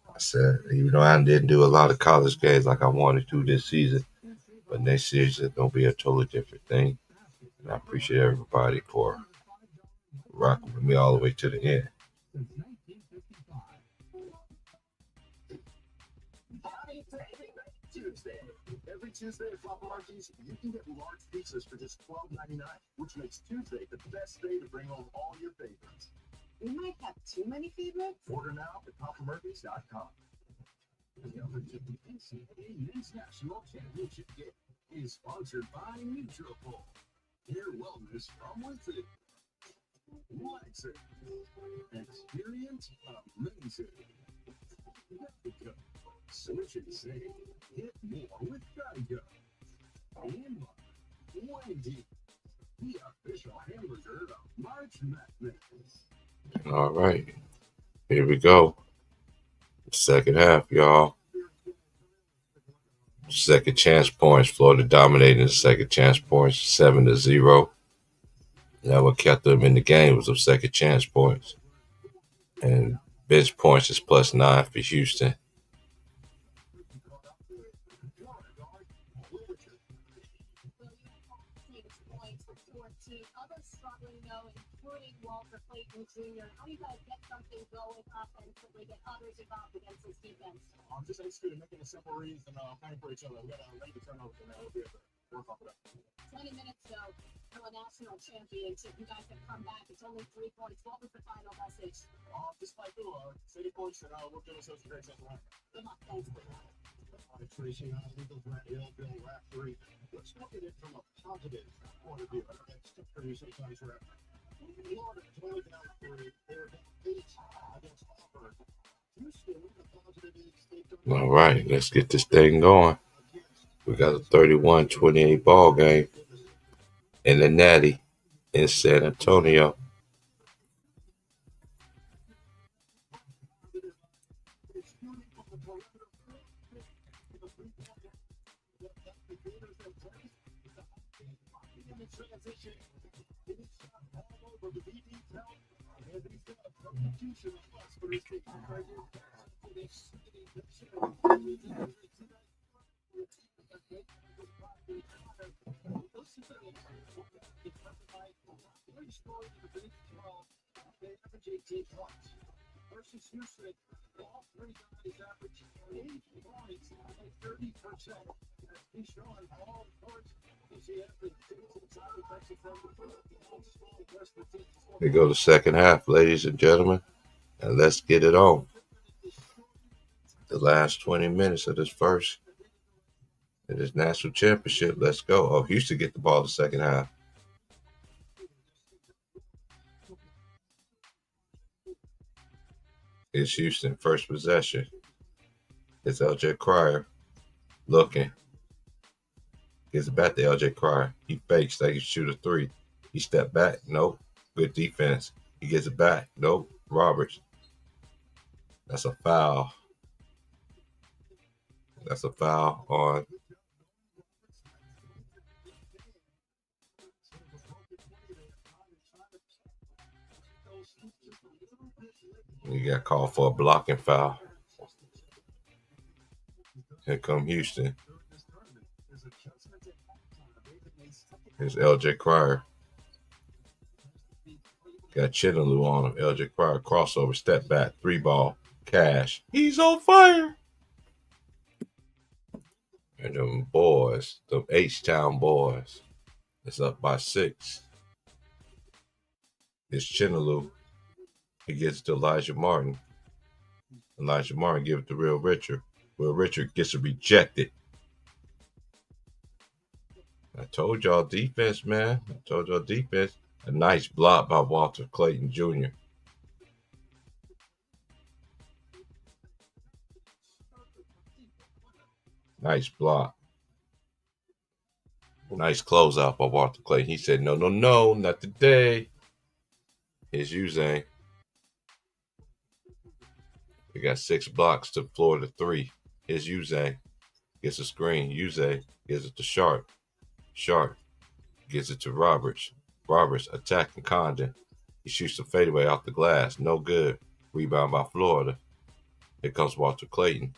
I said, even though I didn't do a lot of college games like I wanted to this season, but next season it's gonna be a totally different thing. And I appreciate everybody for rocking with me all the way to the end. Every Tuesday at Papa Markey's, you can get large pizzas for just $12.99, which makes Tuesday the best day to bring home all your favorites. We might have too many favorites. Order now at PapaMurphy's.com. The Opportunity NCAA Men's National Championship game is sponsored by Nutrafol. Hair wellness from within. Relaxing. Experience amazing. Geico. Switch and save. Hit more with Geico. And Wendy, the official hamburger of March Madness. All right, here we go. Second half, y'all. Second chance points. Florida dominating the second chance points, 7-0. Now what kept them in the game was those second chance points. And bench points is +9 for Houston. Others struggling though, including Walter Clayton Jr. How do you guys get something going offensively, get others involved against this defense? Just executing, making the simple reads and playing for each other. We got to lay the turnovers and we'll be able to work off of that. 20 minutes though, to a national championship. You guys have come back. It's only 3 points. What was the final message? Just like you, city points and we'll give ourselves a great sense of life. Good luck, thanks. Tracy, Eagles, Rat Hill, Bill, Raftery. Let's look at it from a positive point of view. That's tough for you sometimes, Florida 12 down 3. They're 8 against Auburn. Houston, the positive is All right, let's get this thing going. We got a 31-28 ball game in the Natty in San Antonio. Versus Houston, all 3 guys average 8 points and 30%. He's showing all points. Here go the second half, ladies and gentlemen, and let's get it on. The last 20 minutes of this first, in this national championship. Let's go. Oh, Houston get the ball the second half. It's Houston, first possession. It's LJ Cryer looking. Gives it back to LJ Cryer. He fakes like he shoot a 3. He stepped back. Nope. Good defense. He gets it back. Nope. Roberts. That's a foul. That's a foul on. You got called for a blocking foul. Here come Houston. Here's LJ Cryer. Got Chinaloo on him. LJ Cryer crossover, step back, 3 ball, cash. He's on fire. And them boys, them H-Town boys, it's up by 6. It's Chinaloo. He gets to Elijah Martin. Elijah Martin give it to Will Richard. Will Richard gets it rejected. I told y'all defense, man. I told y'all defense. A nice block by Walter Clayton Jr. Nice block. Nice closeout by Walter Clayton. He said, no, not today. Here's Uzang. We got 6 blocks to Florida 3. Here's Uzang. Gets a screen. Uzang gives it to Sharp. Sharp gives it to Roberts. Roberts attacking Condon. He shoots the fadeaway off the glass. No good. Rebound by Florida. Here comes Walter Clayton.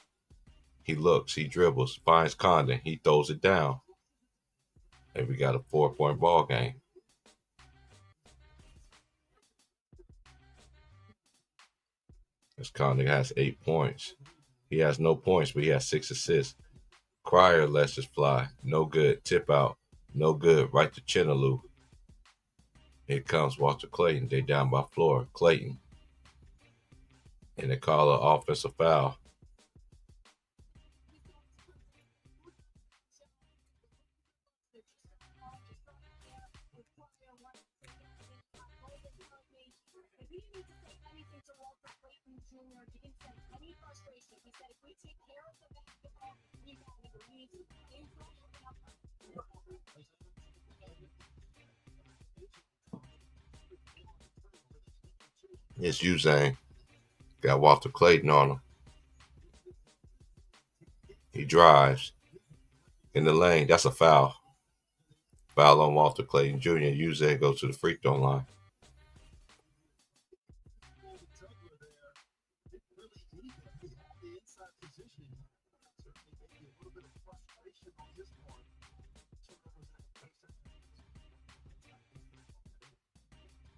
He looks. He dribbles. Finds Condon. He throws it down. And we got a 4-point ball game. This Condon has 8 points. He has no points, but he has 6 assists. Cryer lets it fly. No good. Tip out. No good. Right to Chinaloo. Here comes Walter Clayton. They down by Florida. Clayton. And they call an offensive foul. It's Uzang. Got Walter Clayton on him. He drives in the lane. That's a foul. Foul on Walter Clayton Jr. Uze goes to the free throw line.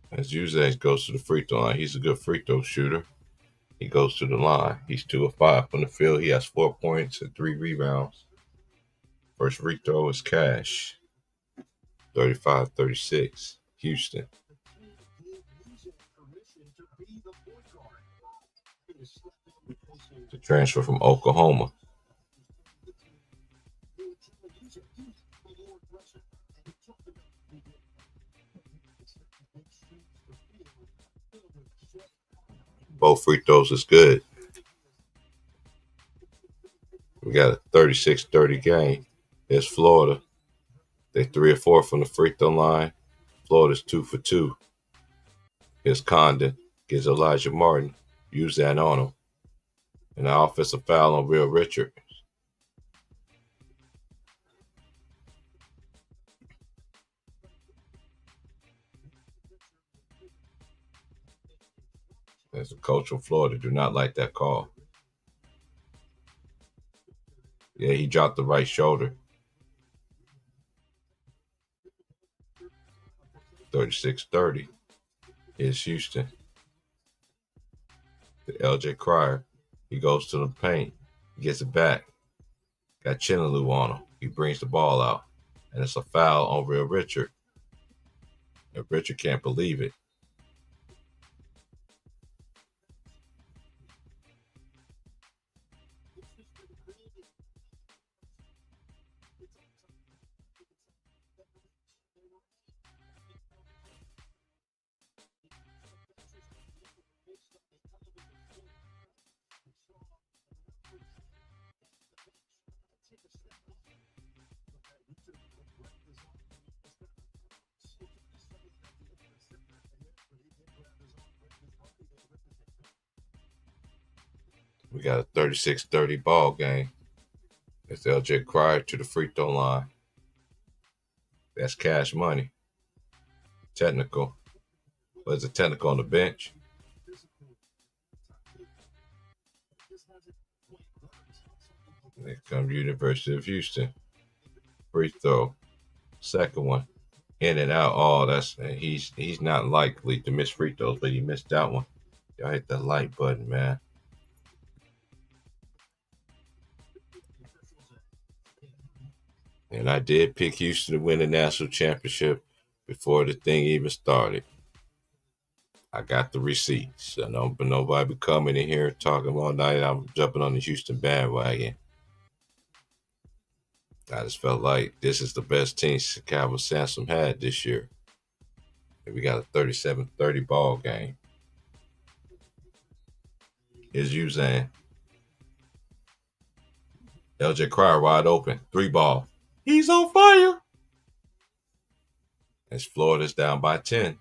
As Uze goes to the free throw line, he's a good free throw shooter. He goes to the line. He's 2 of 5 from the field. He has 4 points and 3 rebounds. First free throw is cash. 35-36. Houston. The transfer from Oklahoma. Both free throws is good. We got a 36-30 game. There's Florida. They're 3 of 4 from the free throw line. Florida's 2 for 2. Here's Condon. Gets Elijah Martin. Use that on him. And an offensive foul on Will Richard. As the coach from Florida do not like that call. Yeah, he dropped the right shoulder. 36-30 is Houston. The LJ Cryer. He goes to the paint. Gets it back. Got Chinaloo on him. He brings the ball out. And it's a foul on Will Richard. And Richard can't believe it. We got a 36-30 ball game. It's LJ Cryer to the free throw line. That's cash money. Technical. Was it technical on the bench? Here comes University of Houston. Free throw. Second one. In and out. Oh, he's not likely to miss free throws, but he missed that one. Y'all hit the like button, man. And I did pick Houston to win the national championship before the thing even started. I got the receipts. I know, but nobody be coming in here talking all night. I'm jumping on the Houston bandwagon. I just felt like this is the best team Chicago Sansom had this year. And we got a 37-30 ball game. Here's Uzan. LJ Cryer wide open. 3 ball. He's on fire. As Florida's down by 10.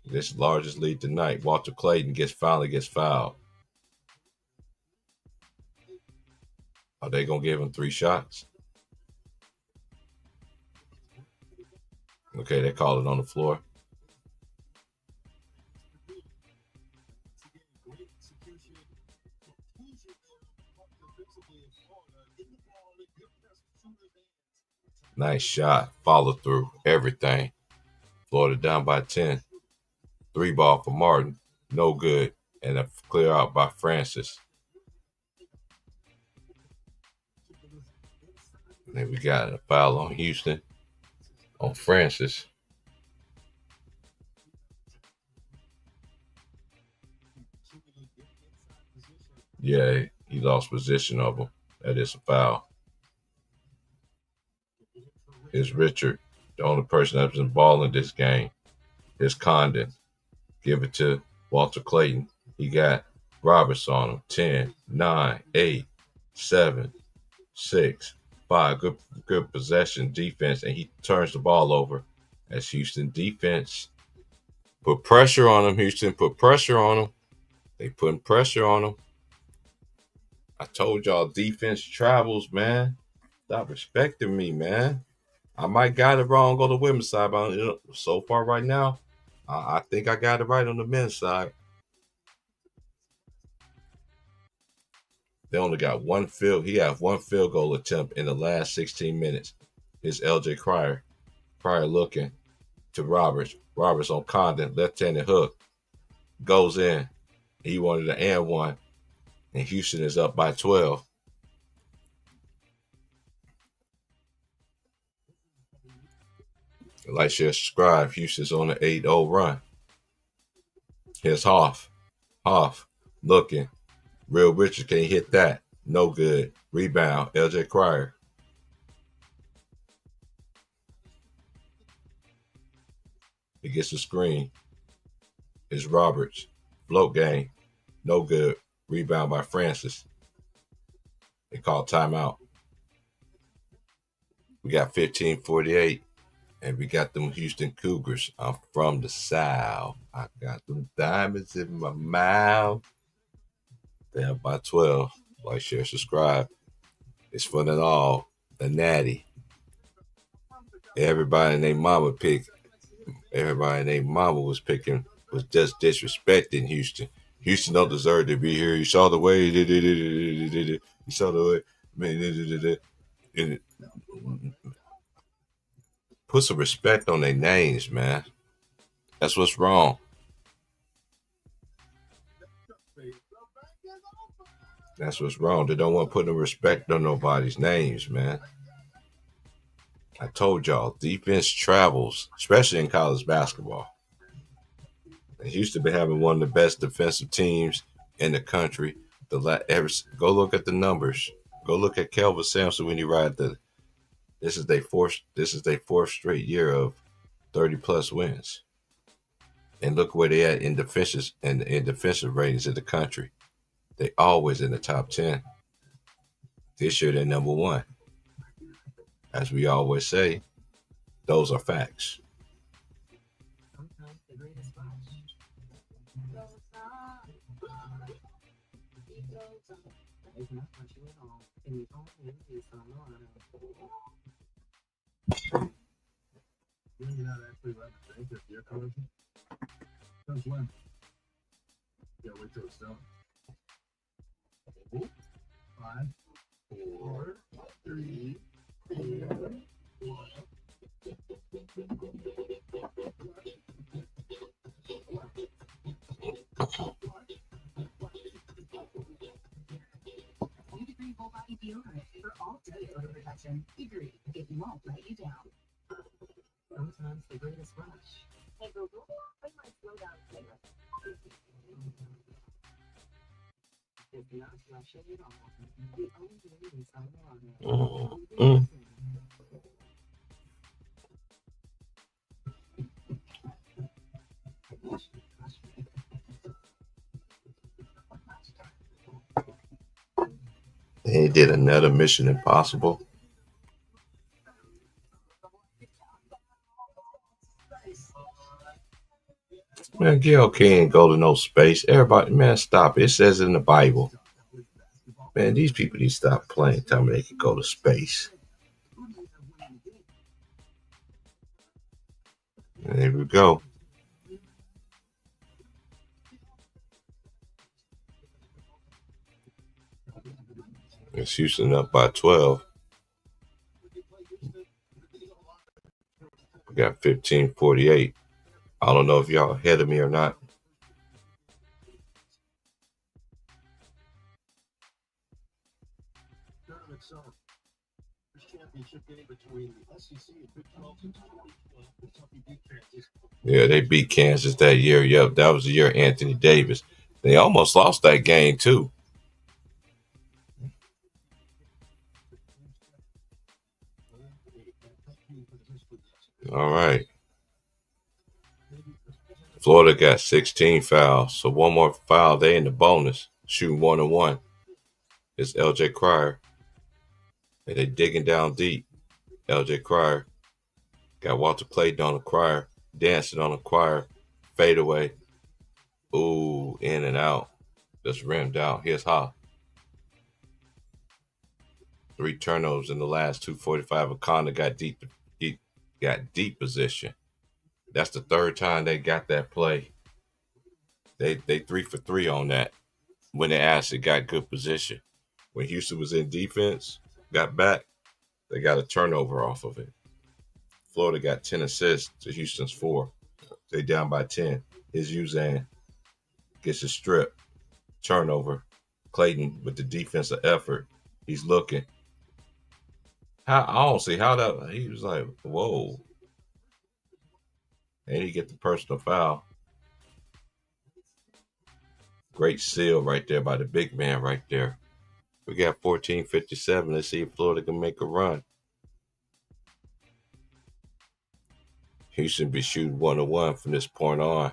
This largest lead tonight. Walter Clayton finally gets fouled. Are they going to give him 3 shots? Okay, they call it on the floor. Nice shot. Follow through. Everything. Florida down by 10. 3 ball for Martin. No good. And a clear out by Francis. And then we got a foul on Houston. On Francis. Yeah, he lost position of him. That is a foul. Here's Richard, the only person that's been balling this game. Here's Condon. Give it to Walter Clayton. He got Roberts on him. 10, 9, 8, 7, 6, 5. Good possession defense, and he turns the ball over. As Houston defense put pressure on him. Houston put pressure on him. They putting pressure on him. I told y'all defense travels, man. Stop respecting me, man. I might got it wrong on the women's side, but so far right now, I think I got it right on the men's side. They only got one field. He had one field goal attempt in the last 16 minutes. It's LJ Cryer. Cryer looking to Roberts. Roberts on Condon, left-handed hook. Goes in. He wanted an and one. And Houston is up by 12. Like, share, subscribe. Houston's on an 8-0 run. Here's Hoff. Hoff looking. Real Richards can't hit that. No good. Rebound. LJ Cryer. He gets the screen. It's Roberts. Float game. No good. Rebound by Francis. They call timeout. We got 15:48. And we got them Houston Cougars. I'm from the South. I got them diamonds in my mouth. They're up by 12. Like, share, subscribe. It's fun and all. The Natty. Everybody and their mama picked. Everybody and their mama was picking. Was just disrespecting Houston. Houston don't deserve to be here. You saw the way. You saw the way. Put some respect on their names, man. That's what's wrong. That's what's wrong. They don't want to put no respect on nobody's names, man. I told y'all, defense travels, especially in college basketball. And Houston been having one of the best defensive teams in the country. Go look at the numbers. Go look at Kelvin Sampson when you ride the. This is their fourth straight year of 30+ wins. And look where they at in defensive ratings in the country. They always in the top 10. This year they're number 1. As we always say, those are facts. You're not actually allowed to drink if you're coming. Since when? Yeah, wait till it's done. 5, 4, 3, 2, 1. New Degree Full Body Deodorant for all day odor protection. Degree, it won't let you down. Sometimes the greatest rush. Hey Google, play my slow down singer. It's not rushing at all. The only reason I'm on They did another Mission Impossible. Man, Gail can't go to no space. Everybody, man, stop it. It says in the Bible. Man, these people need to stop playing. Tell me they can go to space. And there we go. It's Houston up by 12. We got 15:48. I don't know if y'all ahead of me or not. Yeah, they beat Kansas that year. Yep, that was the year Anthony Davis. They almost lost that game too. All right. Florida got 16 fouls, so one more foul. They in the bonus, shooting 1-1. It's LJ Cryer. And they digging down deep. LJ Cryer. Got Walter Clayton on the Cryer. Dancing on the Cryer. Fade away. Ooh, in and out. Just rimmed out. Here's Hoff. 3 turnovers in the last 2:45. Wakanda got deep position. That's the third time they got that play. They 3 for 3 on that when they actually got good position. When Houston was in defense, got back, they got a turnover off of it. Florida got 10 assists to Houston's 4. They down by 10. His Uzan gets a strip, turnover. Clayton with the defensive effort. He's looking. I don't see how that. He was like, whoa. And he get the personal foul. Great seal right there by the big man right there. We got 14:57. Let's see if Florida can make a run. Houston be shooting 1-1 from this point on.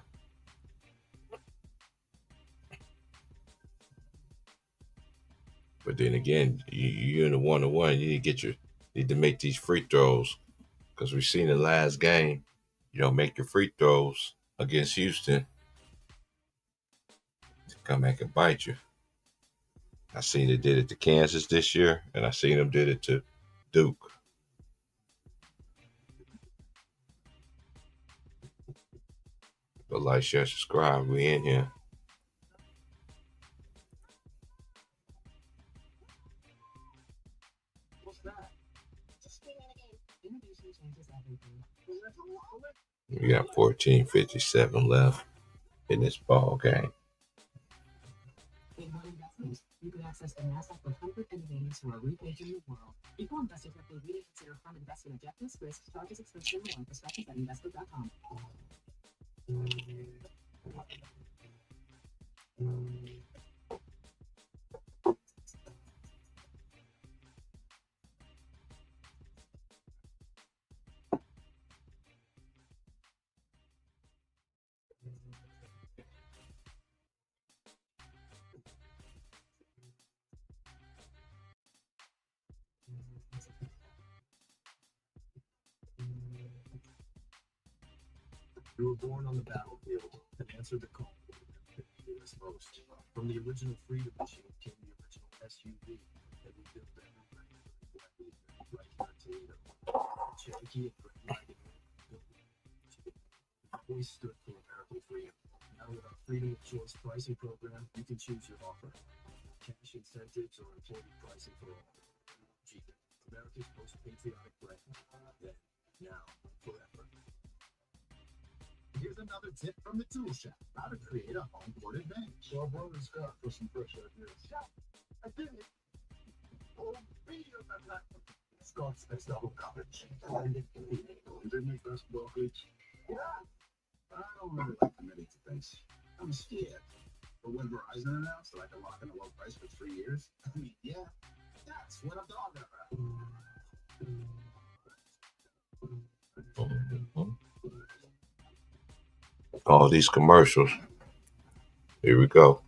But then again, you in the 1-1, you need to make these free throws. Because we've seen the last game, you don't make your free throws against Houston, to come back and bite you. I seen they did it to Kansas this year, and I seen them did it to Duke. But like, share, subscribe. We in here. What's that? Just being in a game. Innovation changes everything. We got 14:57 left in this ball game. Big One Investments. You can access the NASDAQ 100 innovators who are rethinking the world. Before investing, carefully read and consider fund investment objectives, risks, charges, expenses, and more. Prospectus at investor.com. You were born on the battlefield and answered the call that needed us most. From the original Freedom machine came the original SUV that we built everywhere. Right here in Toledo. Cherokee and Grand Wagon built it. We stood for American freedom. Now with our freedom of choice pricing program, you can choose your offer. Cash incentives or employee pricing for all. Jeep, America's most patriotic brand. Then, now, forever. Here's another tip from the Tool Shop: how to create a home-board advantage. So our brother Scott for some fresh ideas. Yeah, I did it. Oh, video of that. Scott's next level college. Did they make basketball cleats? Yeah. I don't really like committing to things. I'm scared. But when Verizon announced that I could lock in a low price for 3 years, I mean, yeah, that's what I'm talking about. All these commercials. Here we go.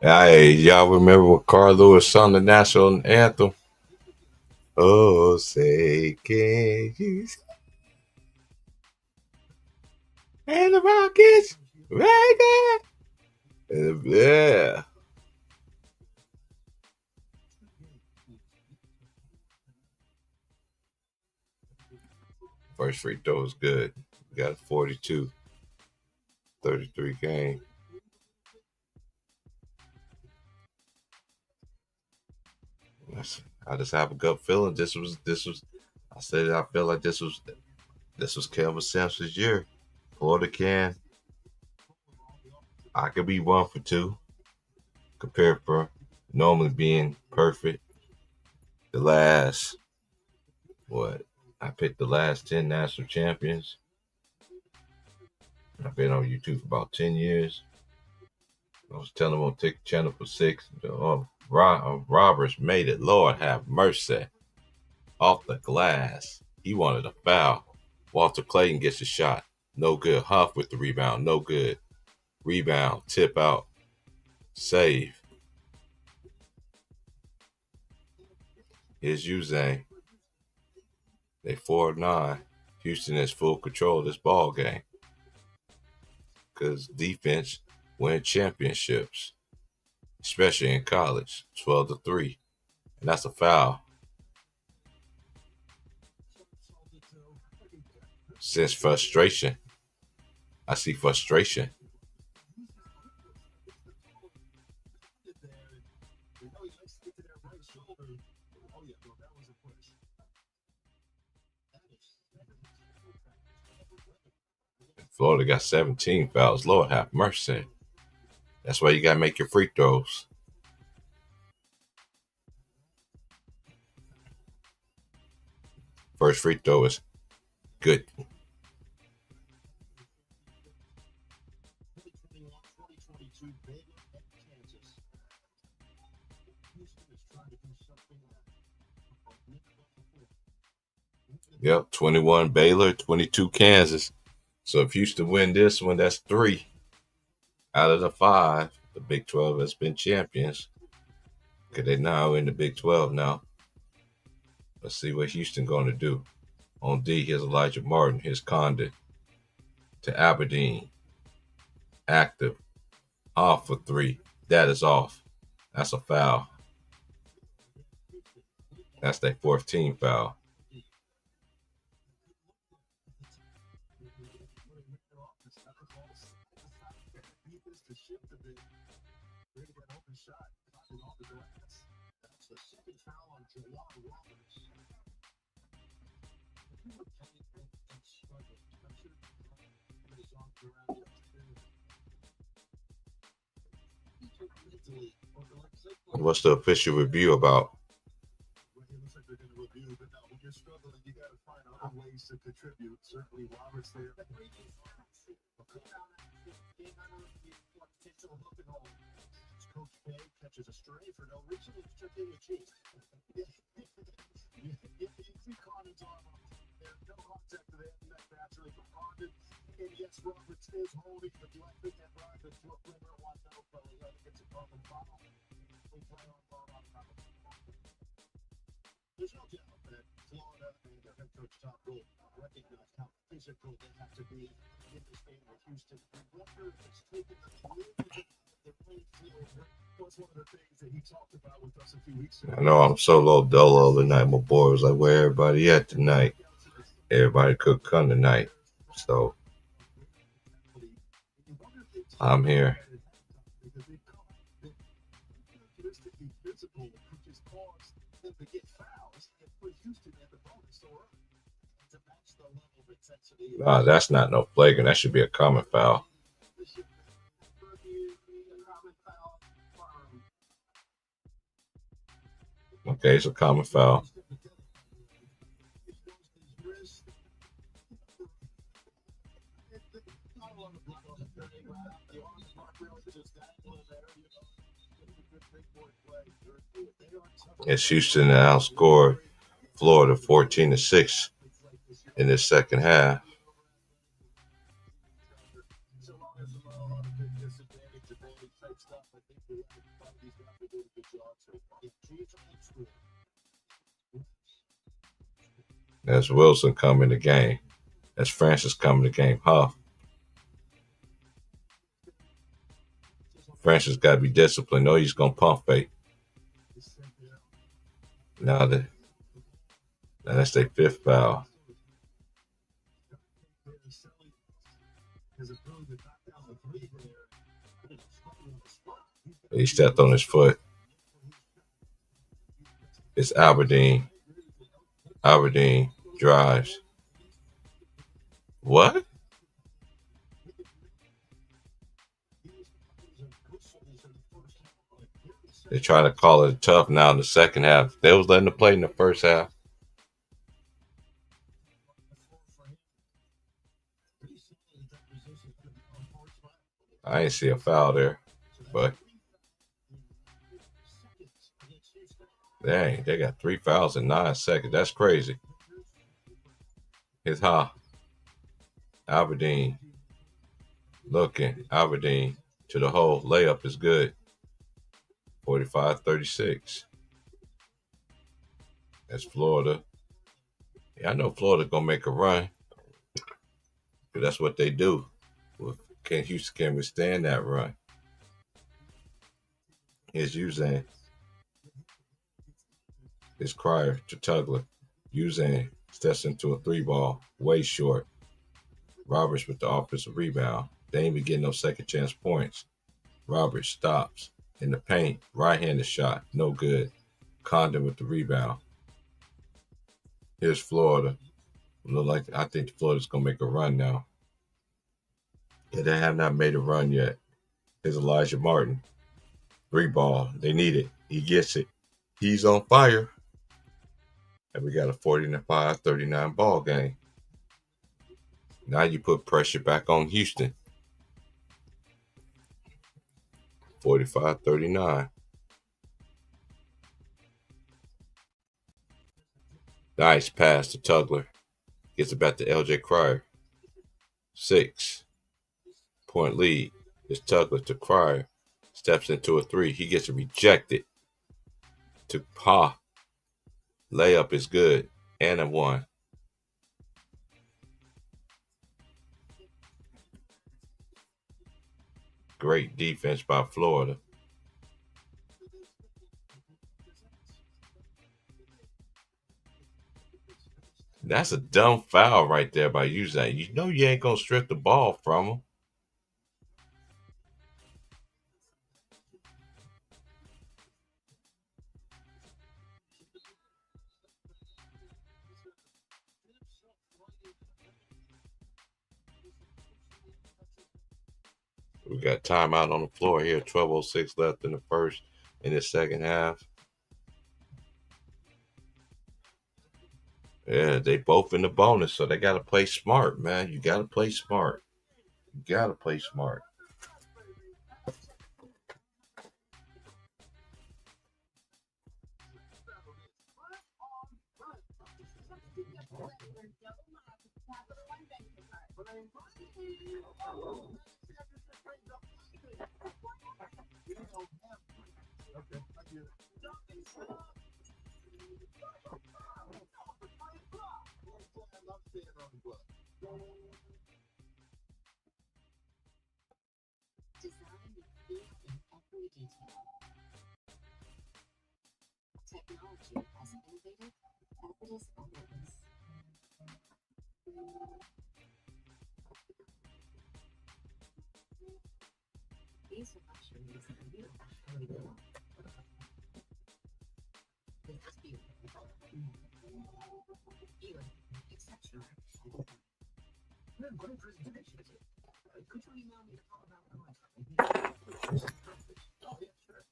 Hey, y'all remember when Carl Lewis sung the national anthem? Oh, say can you see? And the Rockets right there. Yeah. First free throw was good. We got a 42-33 game. I just have a gut feeling this was I said I feel like this was Kelvin Sampson's year. Florida can. I could be 1 for 2 compared for normally being perfect. The last I picked the last 10 national champions. I've been on YouTube for about 10 years. I was telling them on Tick Channel for 6. Roberts made it. Lord have mercy. Off the glass. He wanted a foul. Walter Clayton gets a shot. No good. Huff with the rebound. No good. Rebound, tip out, save. Here's Uzane. They 4-9. Houston has full control of this ball game because defense wins championships, especially in college. 12-3, and that's a foul. Since frustration, I see frustration. Florida got 17 fouls. Lord have mercy. That's why you got to make your free throws. First free throw is good. Yep, 21 Baylor, 22 Kansas. So if Houston win this one, that's 3 out of the 5. The Big 12 has been champions because they're now in the Big 12 now. Let's see what Houston going to do. On D, here's Elijah Martin. Here's Condon to Aberdeen. Active. Off for 3. That is off. That's a foul. That's their 4th team foul. What's the official review about? Certainly, Roberts there. Coach K catches a stray for no reason. It's just in the cheek. You see Condon's arm up. There's no contact to the net naturally from Condon. And yes, Roberts is holding, but do I think that drives into a perimeter one? No, fellas. I think it's a Condon foul. We play on ball on Roberts. There's no doubt that Florida and their head coach Tom Gould recognize how physical they have to be in this game with Houston. And whether it's taken the playing field was one of the things that he talked about with us a few weeks ago. I know I'm solo dolo tonight. My boy was like, where everybody at tonight? Everybody could come tonight. So I'm here. Nah, that's not no flagrant. That should be a common foul. Okay, it's a common foul. As Houston outscored Florida 14-6 in the second half. As Wilson come in the game. As Francis come in the game. Huff. Francis got to be disciplined. No, he's going to pump fake. Now that's their 5th foul. He stepped on his foot. It's Aberdeen. Aberdeen drives. What? They try to call it tough now in the second half. They was letting them play in the first half. I ain't see a foul there, but dang, they got 3 fouls in 9 seconds. That's crazy. It's Aberdeen. Looking, Aberdeen to the hole. Layup is good. 45-36. That's Florida. Yeah, I know Florida going to make a run. Because that's what they do. Well, Houston can withstand that run. Here's Uzan. It's Cryer to Tugler. Uzan steps into a 3-ball. Way short. Roberts with the offensive rebound. They ain't even getting no second chance points. Roberts stops. In the paint. Right-handed shot. No good. Condon with the rebound. Here's Florida. Look like I think Florida's gonna make a run now. Yeah, they have not made a run yet. Here's Elijah Martin. 3-ball. They need it. He gets it. He's on fire. And we got a 45-39 ball game. Now you put pressure back on Houston. 45-39. Nice pass to Tugler. Gets it back to LJ Cryer. 6-point lead. It's Tugler to Cryer. Steps into a 3. He gets it rejected. To Pa. Layup is good. And a 1. Great defense by Florida. That's a dumb foul right there by Uzan. You know you ain't going to strip the ball from him. We got timeout on the floor here. 12:06 left in the first. In the second half. Yeah, they both in the bonus, so they got to play smart, man. You got to play smart. You got to play smart. Design with fear in every detail. Technology as innovative, effortless, and effortless. These are luxuries that you actually want. This is beautiful. Even exceptional. Great presentation. Could you email me to talk about the life? Oh, yeah, sure.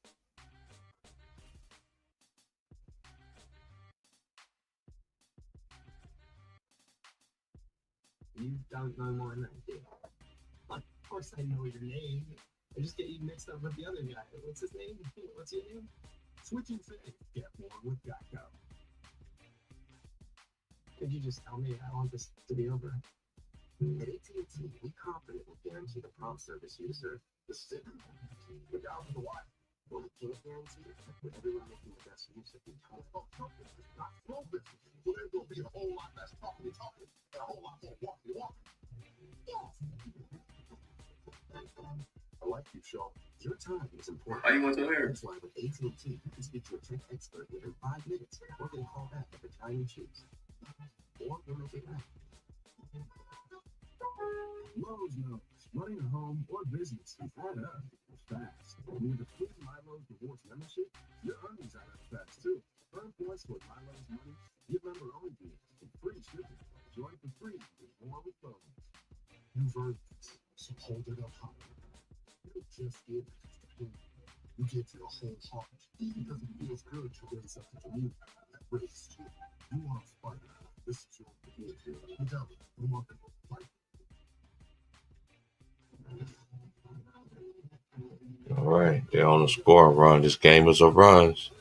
You don't know my name, do you? Of course I know your name. I just get you mixed up with the other guy. What's his name? What's your name? Switching things. Get more with Geico. Could you just tell me I want this to be over? At AT&T, we confidently guarantee the prompt service you deserve. The SIM. We're down to the wire. Well, we can't guarantee it, with everyone making the best use of the time. Oh, not slow business. So there's going to be a whole lot less talking, and a whole lot more walking. Yes. I like you, Sean. Your time is important. Why you want to hear? That's why with AT&T, you can speak to a tech expert within 5 minutes, or get a call back at the time you choose. Or we'll make it right. Lowe's knows running a home or business is add up fast. And with a free MyLowe's Rewards membership, your earnings add up fast too. Earn points with MyLowe's Money, get member-only deals, and free shipping. Join for free with more with Lowe's. You've earned this, so hold it up high. You don't just give it to the hand. You give your whole heart because it feels good to raise something to you that breaks you. You want to fight. This is your opportunity. You tell me, you want to fight. All right, they're on the score run. This game is a runs.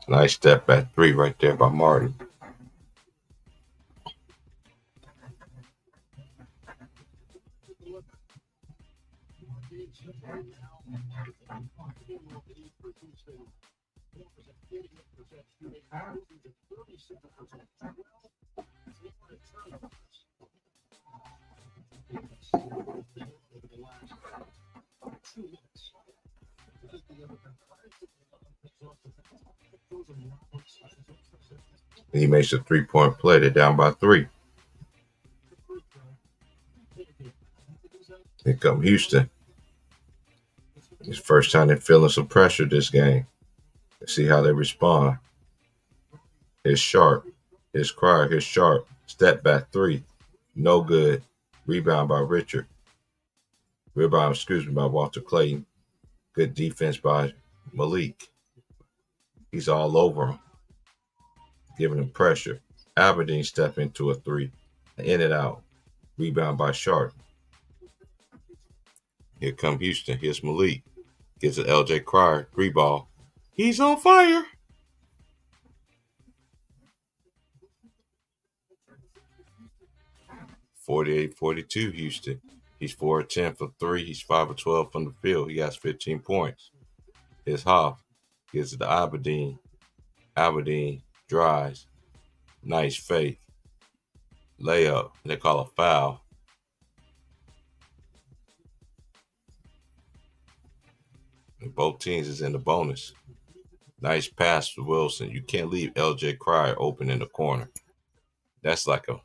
Nice step back three right there by Martin. And he makes a 3-point play. They're down by 3. Here come Houston. It's first time they're feeling some pressure this game. Let's see how they respond. Here's Sharp. Here's Cryer. Here's Sharp. Step back 3. No good. Rebound by Richard. Rebound, by Walter Clayton. Good defense by Malik. He's all over him, giving him pressure. Aberdeen step into a 3. In and out. Rebound by Sharp. Here come Houston. Here's Malik. Gets an LJ Cryer. 3-ball. He's on fire. (48-42) Houston. He's 4 of 10 for 3. He's 5 of 12 from the field. He has 15 points. Here's Hoff. Gives it to Aberdeen. Aberdeen drives. Nice fake. Layup. They call a foul. And both teams is in the bonus. Nice pass for Wilson. You can't leave LJ Cryer open in the corner. That's like a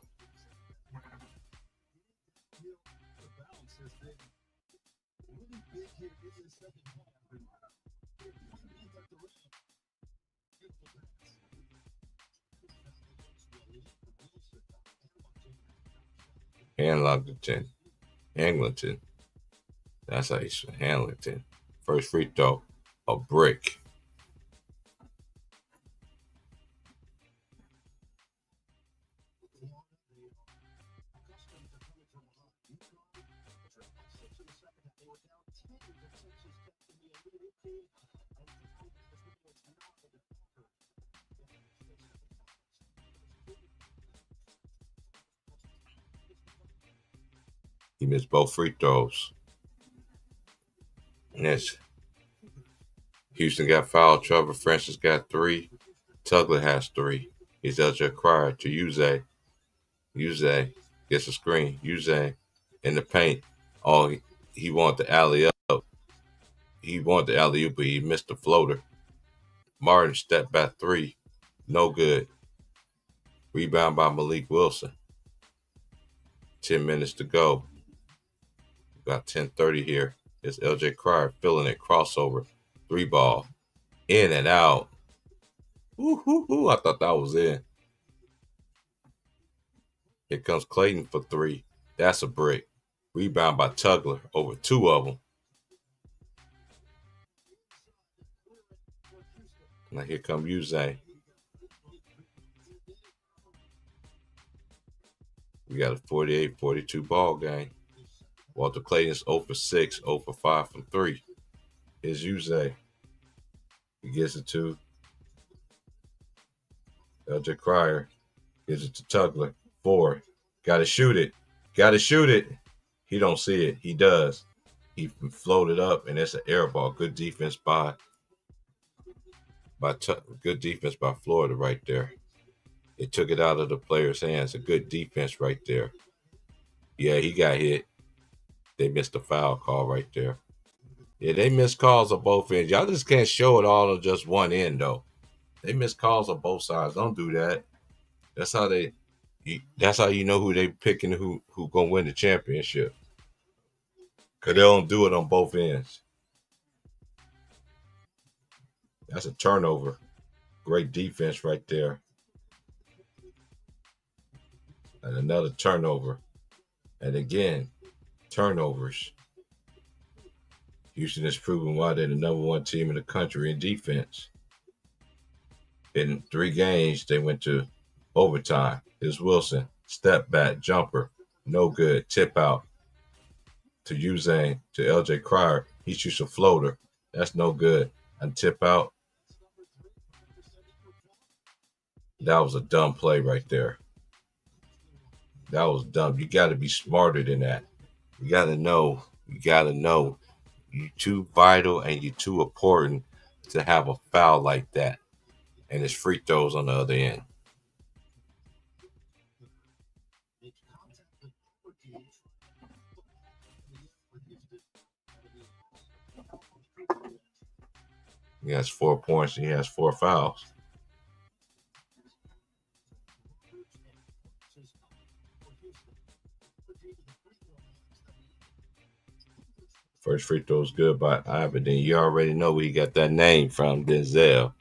Hanlington. That's how you say Hanlington. First free throw, a brick. He missed both free throws. Yes. Houston got foul trouble. Francis got 3. Tugler has 3. He's LJ Cryer to Uze. Uze gets a screen. Uze in the paint. Oh, he wanted the alley-up. He wanted the alley-oop, but he missed the floater. Martin stepped back 3. No good. Rebound by Malik Wilson. 10 minutes to go. Got 10:30 here. It's LJ Cryer filling it. Crossover. 3-ball. In and out. Ooh, I thought that was in. Here comes Clayton for 3. That's a brick. Rebound by Tugler. Over 2 of them. Now here come Uze. We got a 48-42 ball game. Walter Clayton's 0 for 6, 0 for 5 from 3. Here's Uze. He gets it to LJ Cryer. Gives it to Tugler. 4. Gotta shoot it. He don't see it. He does. He floated up, and it's an air ball. Good defense by Florida right there. It took it out of the player's hands. A good defense right there. Yeah, he got hit. They missed a foul call right there. Yeah, they missed calls on both ends. Y'all just can't show it all on just one end, though. They missed calls on both sides. Don't do that. That's how you know who they picking, who gonna win the championship. Because they don't do it on both ends. That's a turnover. Great defense right there. And another turnover. And again, turnovers. Houston has proven why they're the number 1 team in the country in defense. In 3 games, they went to overtime. Here's Wilson. Step back, jumper. No good. Tip out to Uze, to LJ Cryer. He shoots a floater. That's no good. And tip out. That was a dumb play right there. That was dumb. You got to be smarter than that. You got to know. You got to know. You too vital and you too important to have a foul like that. And it's free throws on the other end. He has 4 points and he has 4 fouls. First free throw is good by Ivan. Then you already know where he got that name from, Denzel.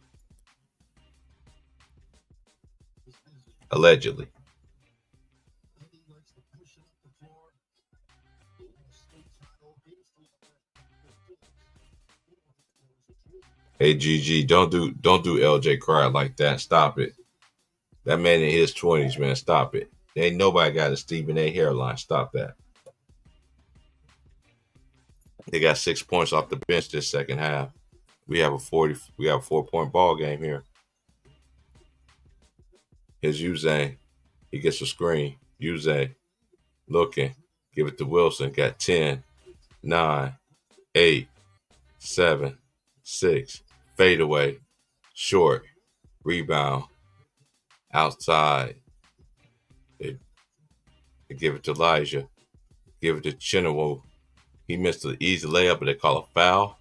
Allegedly. Hey GG, don't do LJ Crowder like that. Stop it. That man in his 20s, man. Stop it. There ain't nobody got a Stephen A hairline. Stop that. They got 6 points off the bench this second half. We have a 4-point ball game here. Here's Uzane. He gets a screen. Uzane looking. Give it to Wilson. Got 10, 9, 8, 7, 6. Fade away. Short. Rebound. Outside. They give it to Elijah. Give it to Chinawoo. He missed an easy layup, but they call a foul.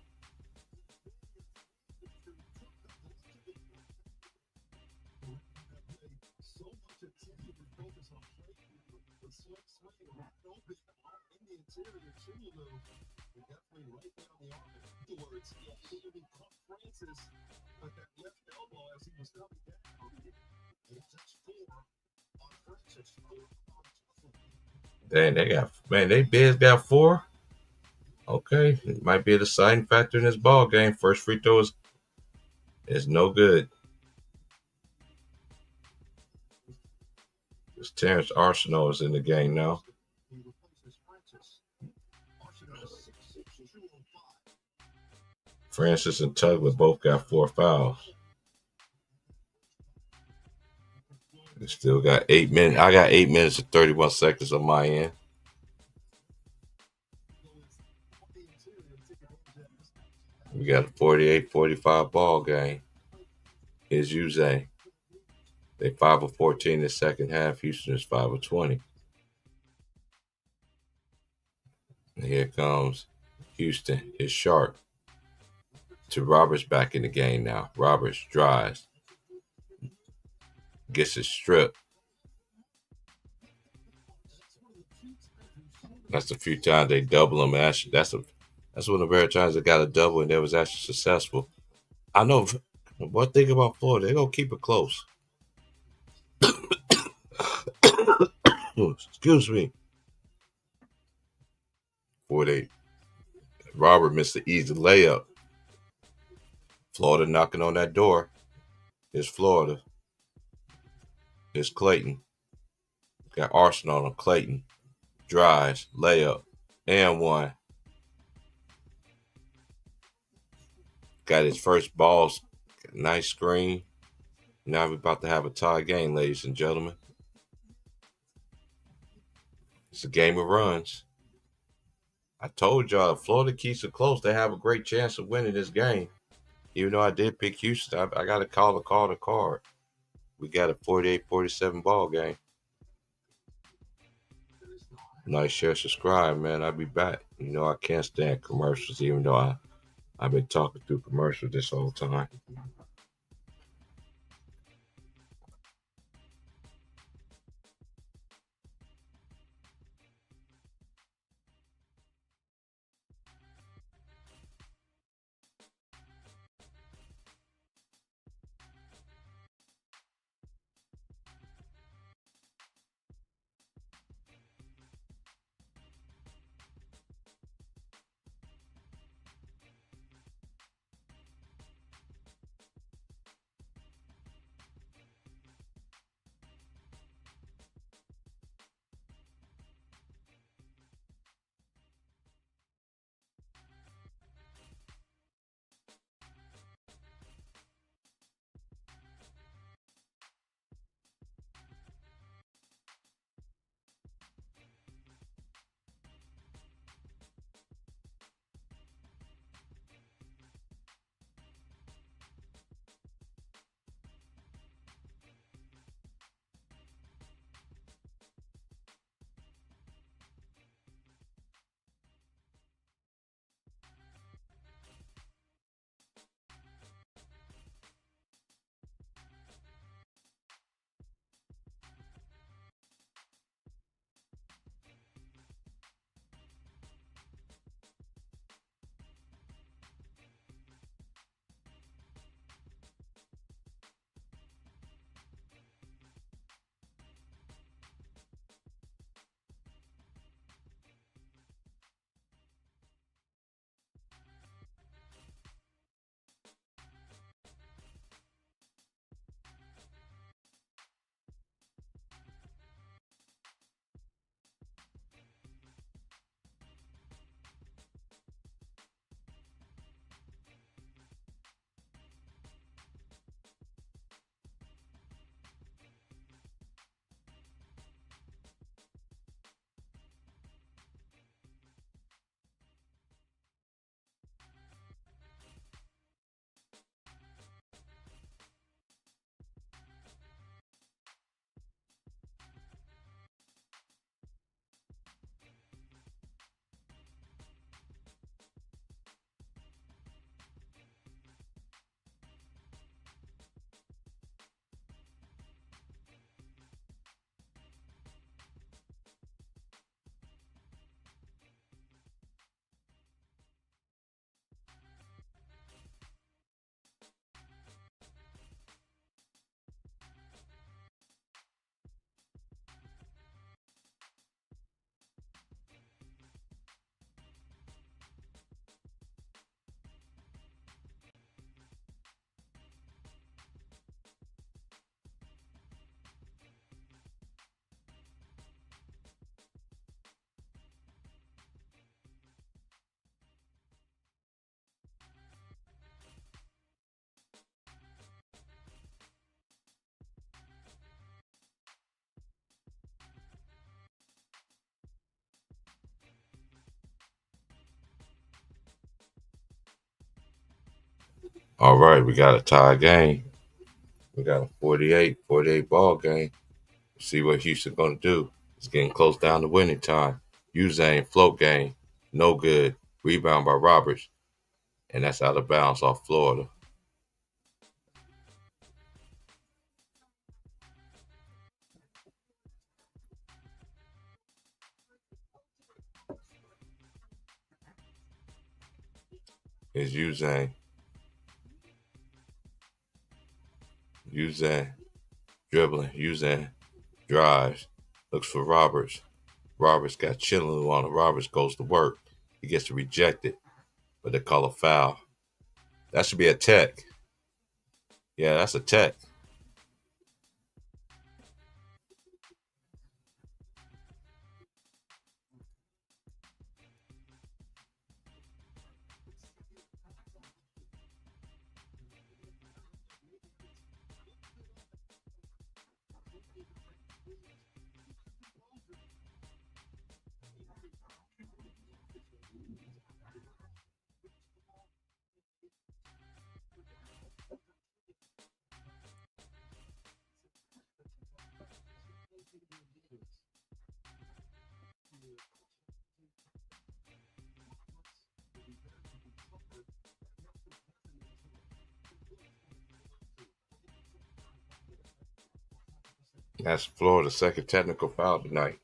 Dang, they Biz got 4. Okay, it might be a deciding factor in this ball game. First free throw is no good. Because Terrence Arsenal is in the game now. Francis and Tugler both got 4 fouls. We still got 8 minutes. I got 8 minutes and 31 seconds on my end. We got a 48-45 ball game. Here's Uzane. They 5 of 14 in the second half. Houston is 5 of 20. And here comes Houston. It's Sharp. To Roberts back in the game now. Roberts drives. Gets his strip. That's a few times they double him. Actually, that's one of the rare times they got a double and they was actually successful. I know one thing about Florida, they're gonna keep it close. Excuse me. 48. Robert missed the easy layup. Florida knocking on that door. Here's Florida. Here's Clayton. Got Arsenal on Clayton. Drives, layup, and 1. Got his first balls. Nice screen. Now we're about to have a tie game, ladies and gentlemen. It's a game of runs. I told y'all, if Florida keeps it close, they have a great chance of winning this game. Even though I did pick Houston, I got to call the card. We got a 48-47 ball game. Nice, share, subscribe, man. I'll be back. You know I can't stand commercials, even though I've been talking through commercials this whole time. All right, we got a tie game. We got a 48 ball game. See what Houston going to do. It's getting close down to winning time. Uzane, float game, no good. Rebound by Roberts, and that's out of bounds off Florida. It's Uzane. Uzane dribbling. Uzane drives. Looks for Roberts. Roberts got chilling on him. Roberts goes to work. He gets to reject it, but they call a foul. That should be a tech. Yeah, that's a tech. That's Florida's second technical foul tonight.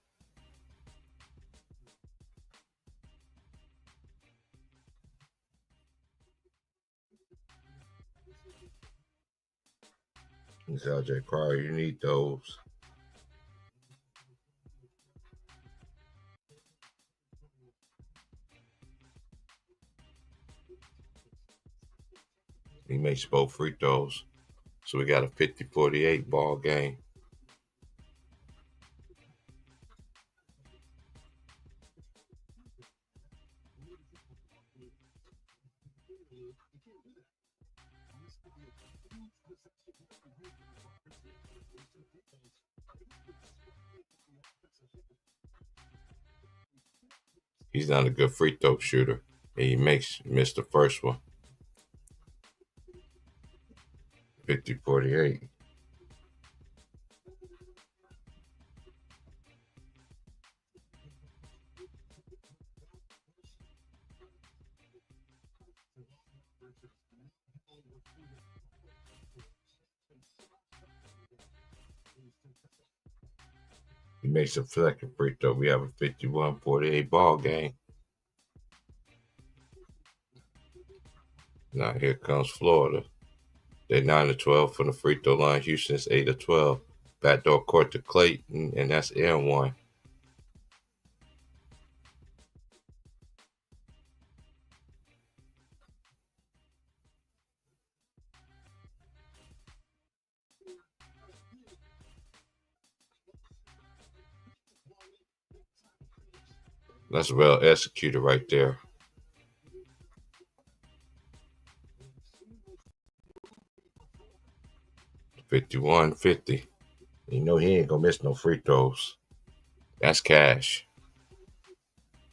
It's LJ Cryer. You need those. He makes both free throws. So we got a 50-48 ball game. He's not a good free throw shooter, and he missed the first one. 50-48. He makes a second free throw. We have a 51-48 ball game. Now here comes Florida. They're 9-12 from the free throw line. Houston's 8-12. Backdoor court to Clayton, and that's N1. That's well executed right there. $51-50. You know he ain't gonna miss no free throws. That's cash.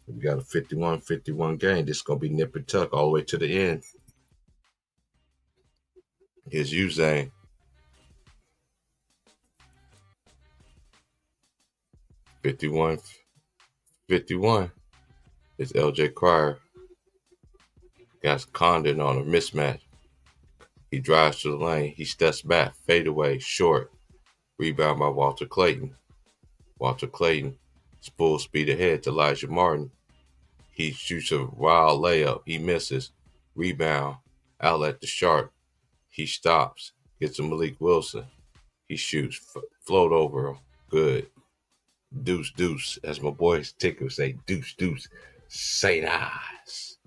We got a 51-51 game. This is gonna be nip and tuck all the way to the end. Here's Uzane. 51-51. It's LJ Cryer. Got Condon on a mismatch. He drives to the lane. He steps back. Fade away. Short. Rebound by Walter Clayton. Walter Clayton. Full speed ahead to Elijah Martin. He shoots a wild layup. He misses. Rebound. Outlet to Sharp. He stops. Gets to Malik Wilson. He shoots. Float over him. Good. Deuce, deuce. As my boys Ticker say, deuce, deuce. St. Ives.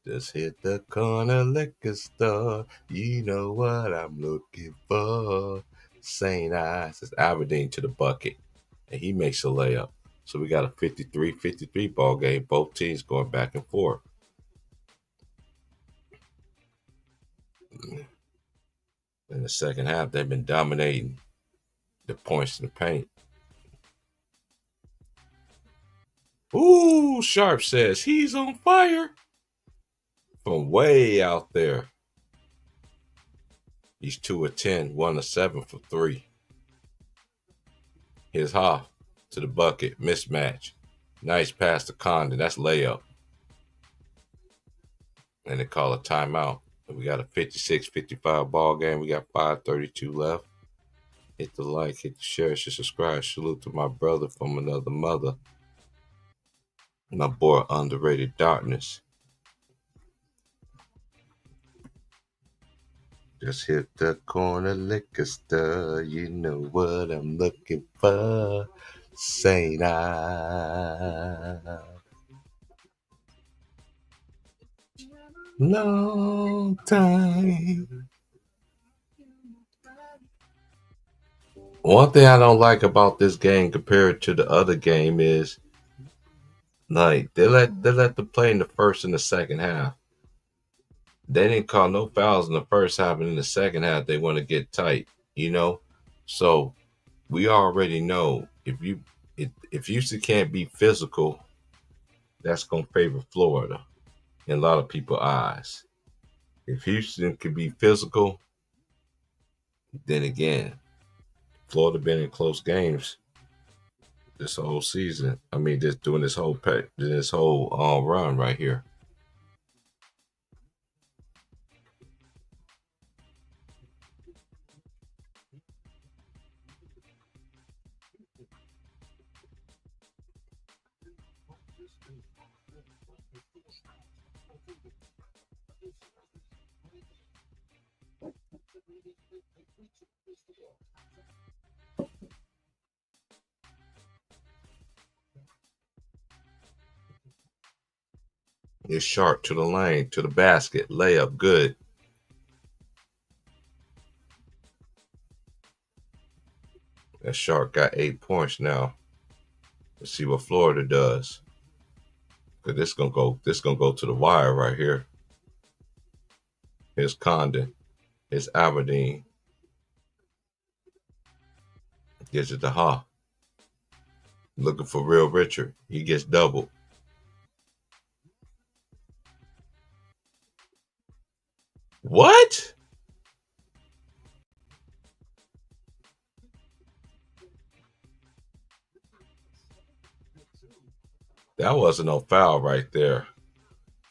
Just hit the corner liquor store. You know what I'm looking for. St. Ives. It's Aberdeen to the bucket. And he makes a layup. So we got a 53-53 ball game. Both teams going back and forth. In the second half, they've been dominating the points in the paint. Ooh, Sharp says he's on fire from way out there. He's 2 of 10, 1 of 7 for 3. Here's Ha to the bucket. Mismatch. Nice pass to Condon. That's layup. And they call a timeout. We got a 56-55 ball game. We got 5:32 left. Hit the like, hit the share, subscribe. Salute to my brother from another mother. My boy Underrated Darkness. Just hit the corner liquor store. You know what I'm looking for. Saint I. Long time. One thing I don't like about this game compared to the other game is, like, they let them play in the first and the second half. They didn't call no fouls in the first half, and in the second half they want to get tight, you know. So we already know if Houston can't be physical, that's gonna favor Florida in a lot of people's eyes. If Houston can be physical, then again, Florida been in close games this whole season. I mean, just doing this whole run right here. It's Sharp to the lane, to the basket, layup, good. That Shark got 8 points now. Let's see what Florida does. Cause this gonna go to the wire right here. Here's Condon. Here's Aberdeen. Gets it to Ha. Looking for Real Richard. He gets doubled. What? That wasn't no foul right there.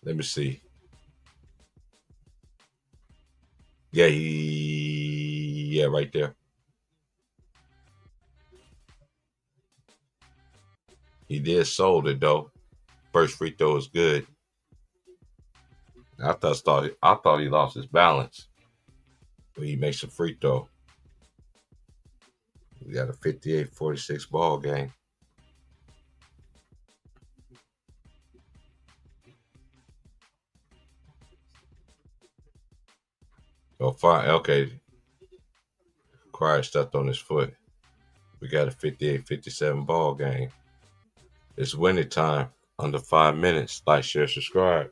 Let me see. Yeah, right there. He did sold it though. First free throw is good. I thought he lost his balance when he makes a free throw. We got a 58-46 ball game. Oh, fine. Okay. Cryer stepped on his foot. We got a 58-57 ball game. It's winning time. Under 5 minutes. Like, share, subscribe.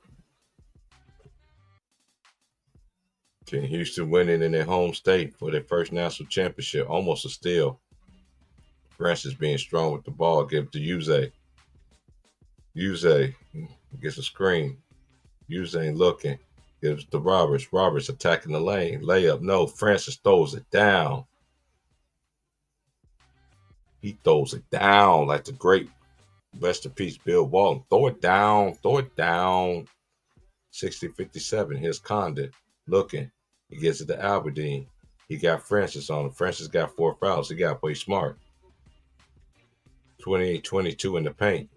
Can Houston winning in their home state for their first national championship? Almost a steal. Francis being strong with the ball. Give it to Uze. Uze gets a screen. Uze ain't looking. Gives it to Roberts. Roberts attacking the lane. Layup. No. Francis throws it down. He throws it down like the great rest in peace Bill Walton. Throw it down. 60-57. Here's Condon looking. He gets it to Aberdeen. He got Francis on him. Francis got 4 fouls. He got to play smart. 28-22 in the paint.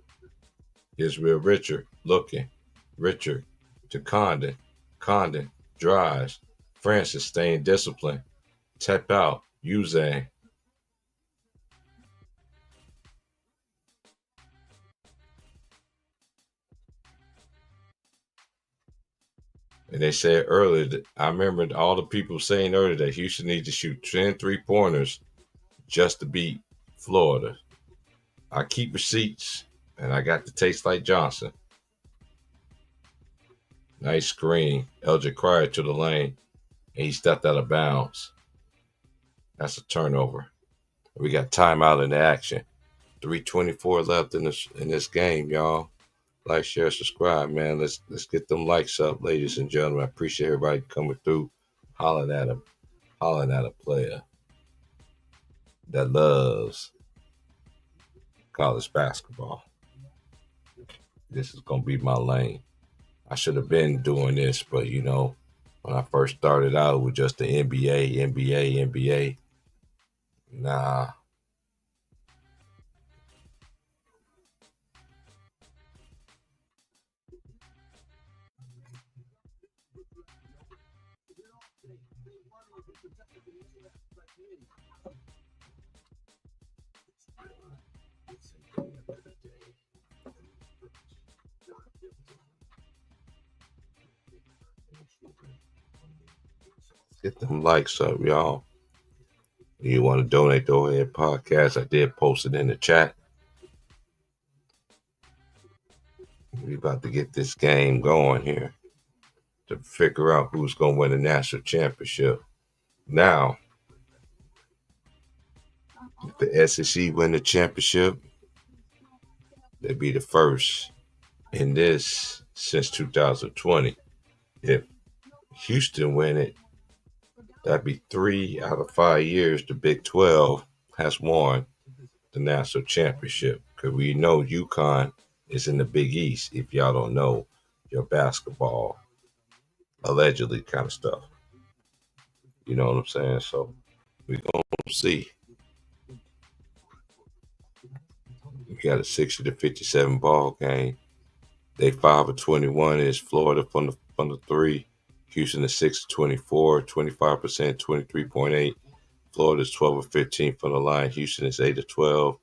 Here's Real Richard looking. Richard to Condon. Condon drives. Francis staying disciplined. Tap out. Uzang. And they said earlier, that I remember all the people saying earlier that Houston needs to shoot 10 3-pointers just to beat Florida. I keep receipts, and I got the taste like Johnson. Nice screen. Eldrick Cryer to the lane, and he stepped out of bounds. That's a turnover. We got timeout in the action. 3:24 left in this game, y'all. Like, share, subscribe, man. Let's get them likes up, ladies and gentlemen. I appreciate everybody coming through, hollering at them. hollering at a player that loves college basketball. This is going to be my lane. I should have been doing this, but you know, when I first started out with just the NBA, nah. Get them likes up, y'all. You want to donate to Ohead Podcast? I did post it in the chat. We about to get this game going here to figure out who's going to win the national championship. Now, if the SEC win the championship, they'd be the first in this since 2020. If Houston win it, that'd be 3 out of 5 years the Big 12 has won the national championship. Because we know UConn is in the Big East, if y'all don't know your basketball, allegedly kind of stuff. You know what I'm saying? So we're going to see. We got a 60-57 ball game. They 5-21 is Florida from the 3. Houston is 6-24, 25%, 23.8. Florida is 12-15 from the line. Houston is 8-12.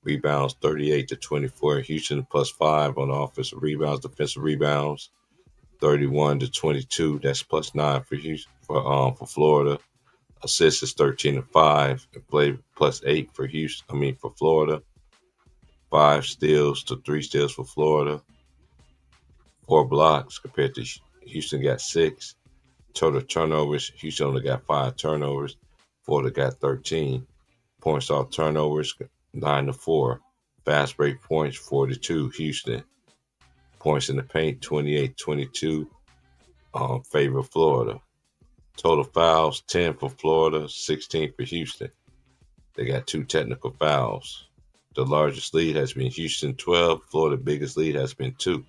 Rebounds 38-24. Houston +5 on the offensive rebounds, defensive rebounds 31-22. That's +9 for Houston, for Florida. Assists is 13-5 and play +8 for Houston. For Florida. 5 steals to 3 steals for Florida. 4 blocks compared to Houston got 6. Total turnovers, Houston only got 5 turnovers. Florida got 13. Points off turnovers, 9-4. Fast break points, 42. Houston. Points in the paint, 28-22. Favor Florida. Total fouls, 10 for Florida, 16 for Houston. They got 2 technical fouls. The largest lead has been Houston 12. Florida biggest lead has been 2.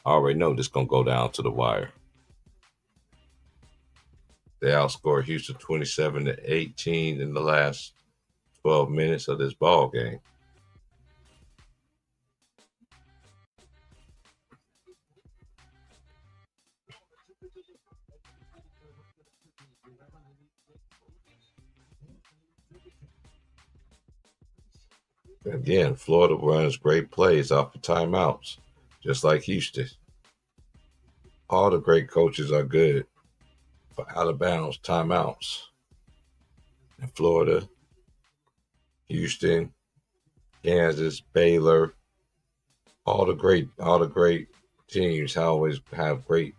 I already know this is going to go down to the wire. They outscored Houston 27-18 in the last 12 minutes of this ball game. Again, Florida runs great plays off of timeouts, just like Houston. All the great coaches are good for out of bounds timeouts. In Florida, Houston, Kansas, Baylor, all the great teams always have great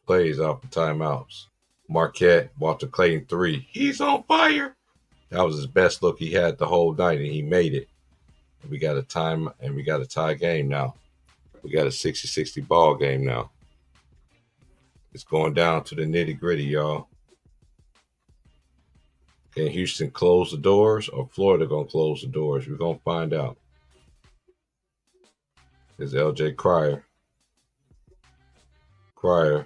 plays off of timeouts. Marquette, Walter Clayton 3. He's on fire. That was his best look he had the whole night, and he made it. And we got a tie game now. We got a 60-60 ball game now. It's going down to the nitty-gritty, y'all. Can Houston close the doors or Florida going to close the doors? We're going to find out. There's LJ Cryer. Cryer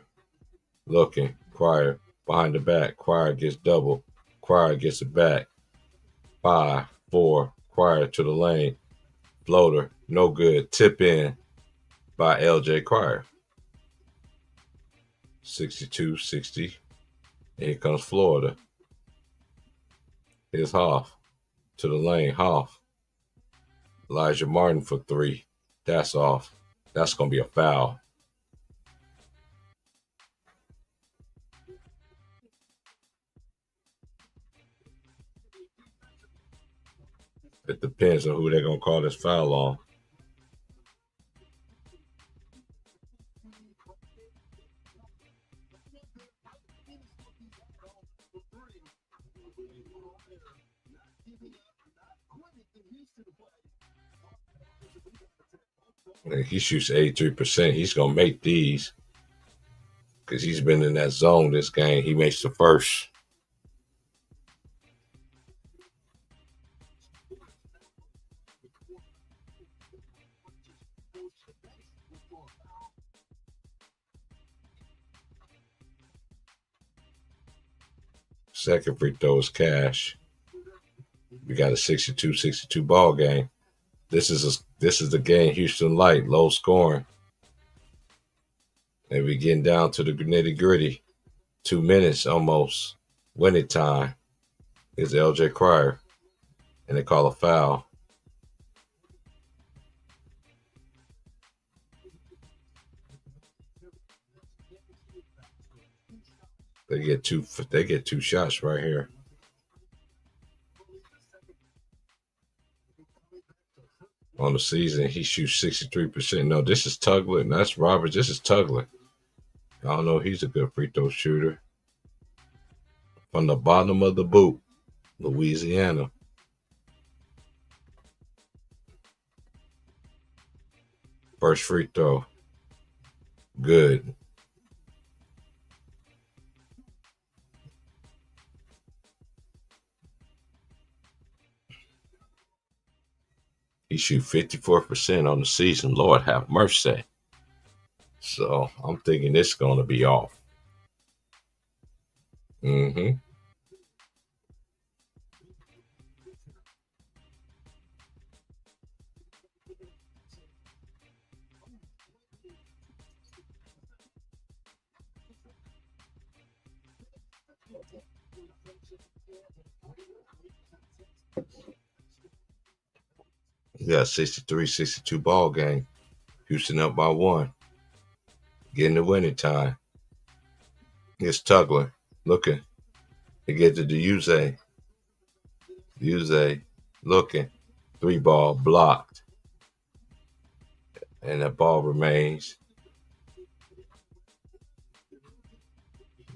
looking. Cryer behind the back. Cryer gets double. Cryer gets it back. 5-4. Cryer to the lane. Floater. No good. Tip in by LJ Cryer. 62-60. Here comes Florida. Here's Hoff to the lane. Hoff. Elijah Martin for 3. That's off. That's going to be a foul. It depends on who they're going to call this foul on. And he shoots 83%. He's going to make these because he's been in that zone this game. He makes the first. Second free throw is cash. We got a 62-62 ball game. This is the game Houston like, low scoring. And we getting down to the nitty gritty. 2 minutes almost. Winning time is LJ Cryer. And they call a foul. They get two shots right here. On the season, he shoots 63%. No, this is Tugler. And that's Roberts. This is Tugler. I don't know. He's a good free throw shooter. From the bottom of the boot, Louisiana. First free throw. Good. He shoots 54% on the season. Lord have mercy. So I'm thinking this is going to be off. Mm-hmm. We got 63-62 ball game. Houston up by 1. Getting the winning time. It's Tugler looking. They get to Uze. Uze looking. 3 ball blocked. And the ball remains.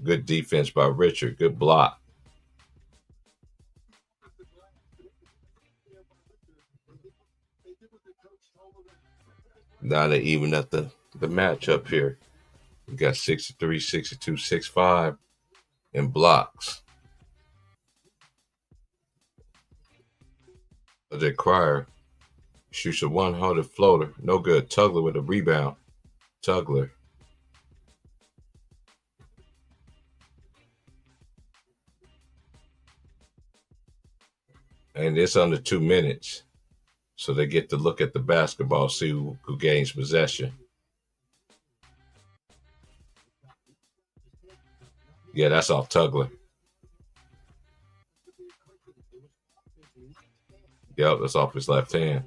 Good defense by Richard. Good block. Now they even up the matchup here. We got 63, 62, 65 in blocks. LJ Cryer shoots a 100 floater. No good. Tugler with a rebound. Tugler. And it's under 2 minutes. So they get to look at the basketball, see who gains possession. Yeah, that's off Tugler. Yep, that's off his left hand.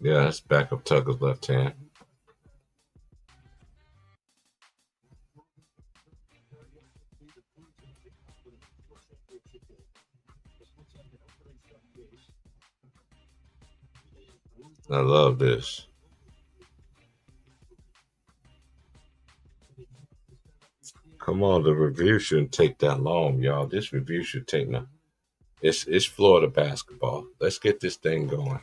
Yeah, that's back up Tugler's left hand. I love this. Come on, the review shouldn't take that long, y'all. This review should take now. It's Florida basketball. Let's get this thing going.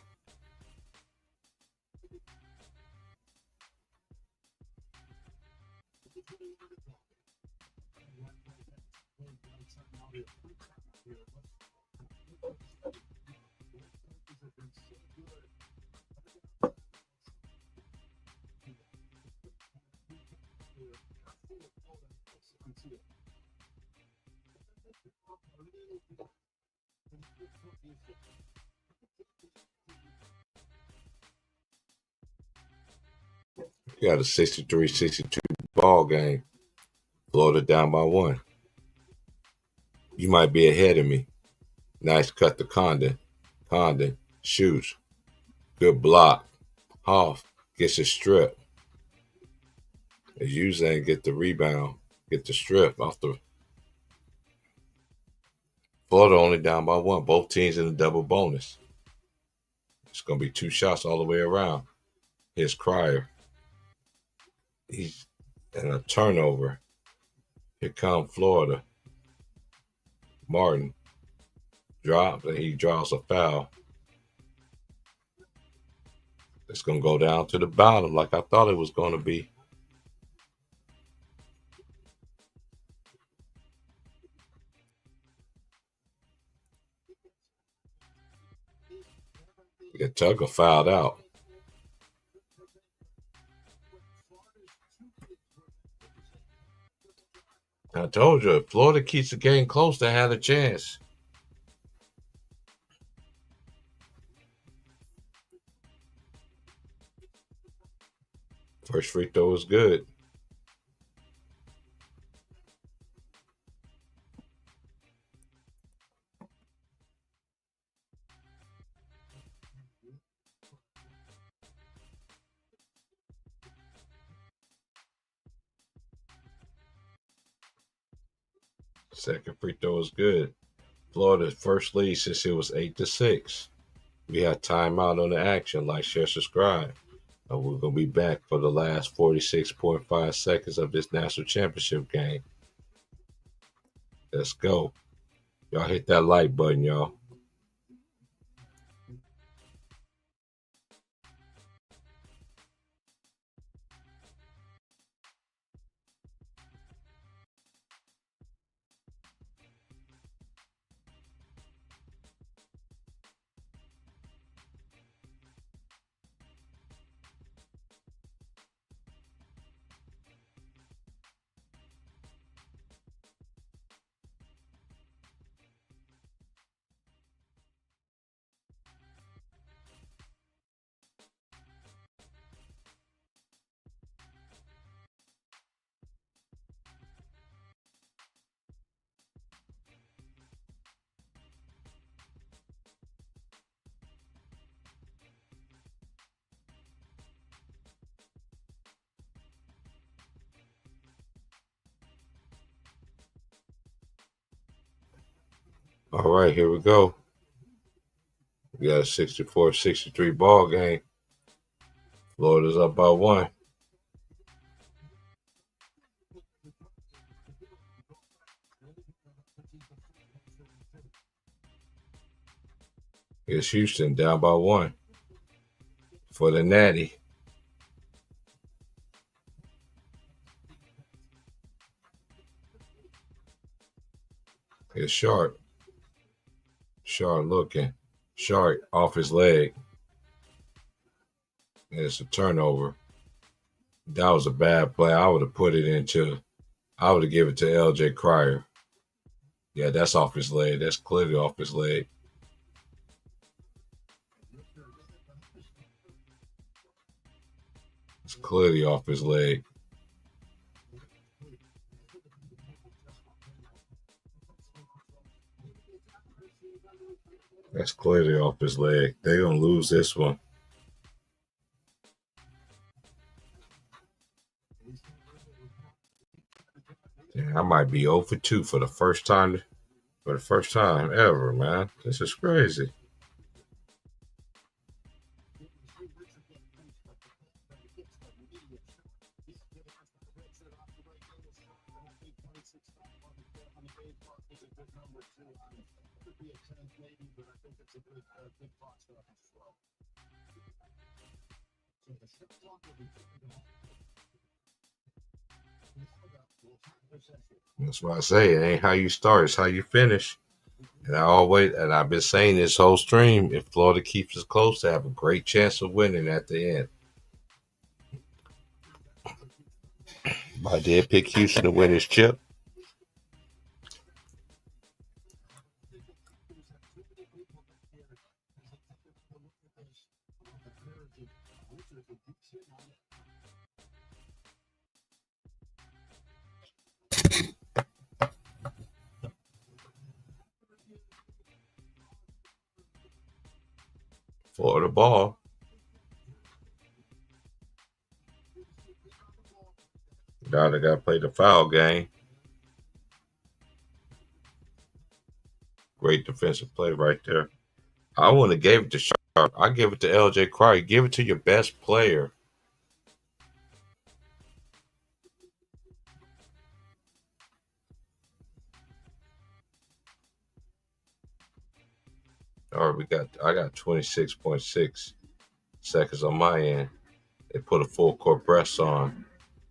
We got a 63-62 ball game. Florida down by 1. You might be ahead of me. Nice cut to Condon. Condon shoots. Good block. Hoff gets a strip. Usain get the rebound. Get the strip off the. Florida only down by 1. Both teams in a double bonus. It's going to be 2 shots all the way around. Here's Cryer. He's in a turnover. Here comes Florida. Martin drops, and he draws a foul. It's going to go down to the bottom like I thought it was going to be. Tucker fouled out. I told you, if Florida keeps the game close, they had a chance. First free throw was good. Second free throw was good. Florida's first lead since it was 8-6. We had timeout on the action. Like, share, subscribe. And we're going to be back for the last 46.5 seconds of this national championship game. Let's go. Y'all hit that like button, y'all. All right, here we go. We got a 64-63 ball game. Florida's up by 1. Here's Houston down by 1 for the Natty. Here's Sharp. Sharp looking. Sharp off his leg. And it's a turnover. That was a bad play. I would have given it to LJ Cryer. Yeah, that's off his leg. That's clearly off his leg. It's clearly off his leg. That's clearly off his leg. They're going to lose this one. Yeah, I might be 0 for 2 for the first time ever, man. This is crazy. That's why I say it ain't how you start, it's how you finish. And I've been saying this whole stream, if Florida keeps it close, they have a great chance of winning at the end. I did pick Houston to win his chip. Florida ball. Now they got to play the foul game. Great defensive play right there. I wouldn't have gave it to Sharp. I give it to LJ Cryer. Give it to your best player. All right, I got 26.6 seconds on my end. They put a full court press on.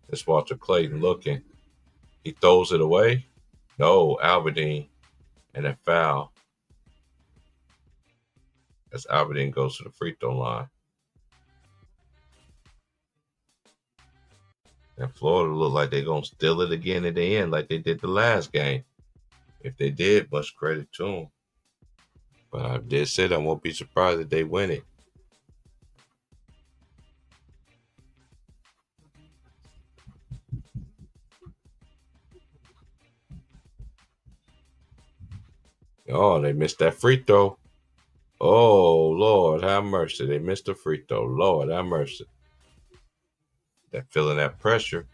It's Walter Clayton looking. He throws it away. No, Alberdine. And a foul. As Alberdine goes to the free throw line. And Florida look like they're going to steal it again at the end like they did the last game. If they did, much credit to them. But I did say I won't be surprised if they win it. Oh, they missed that free throw. Oh, Lord, have mercy. They missed the free throw. Lord, have mercy. They're feeling that pressure.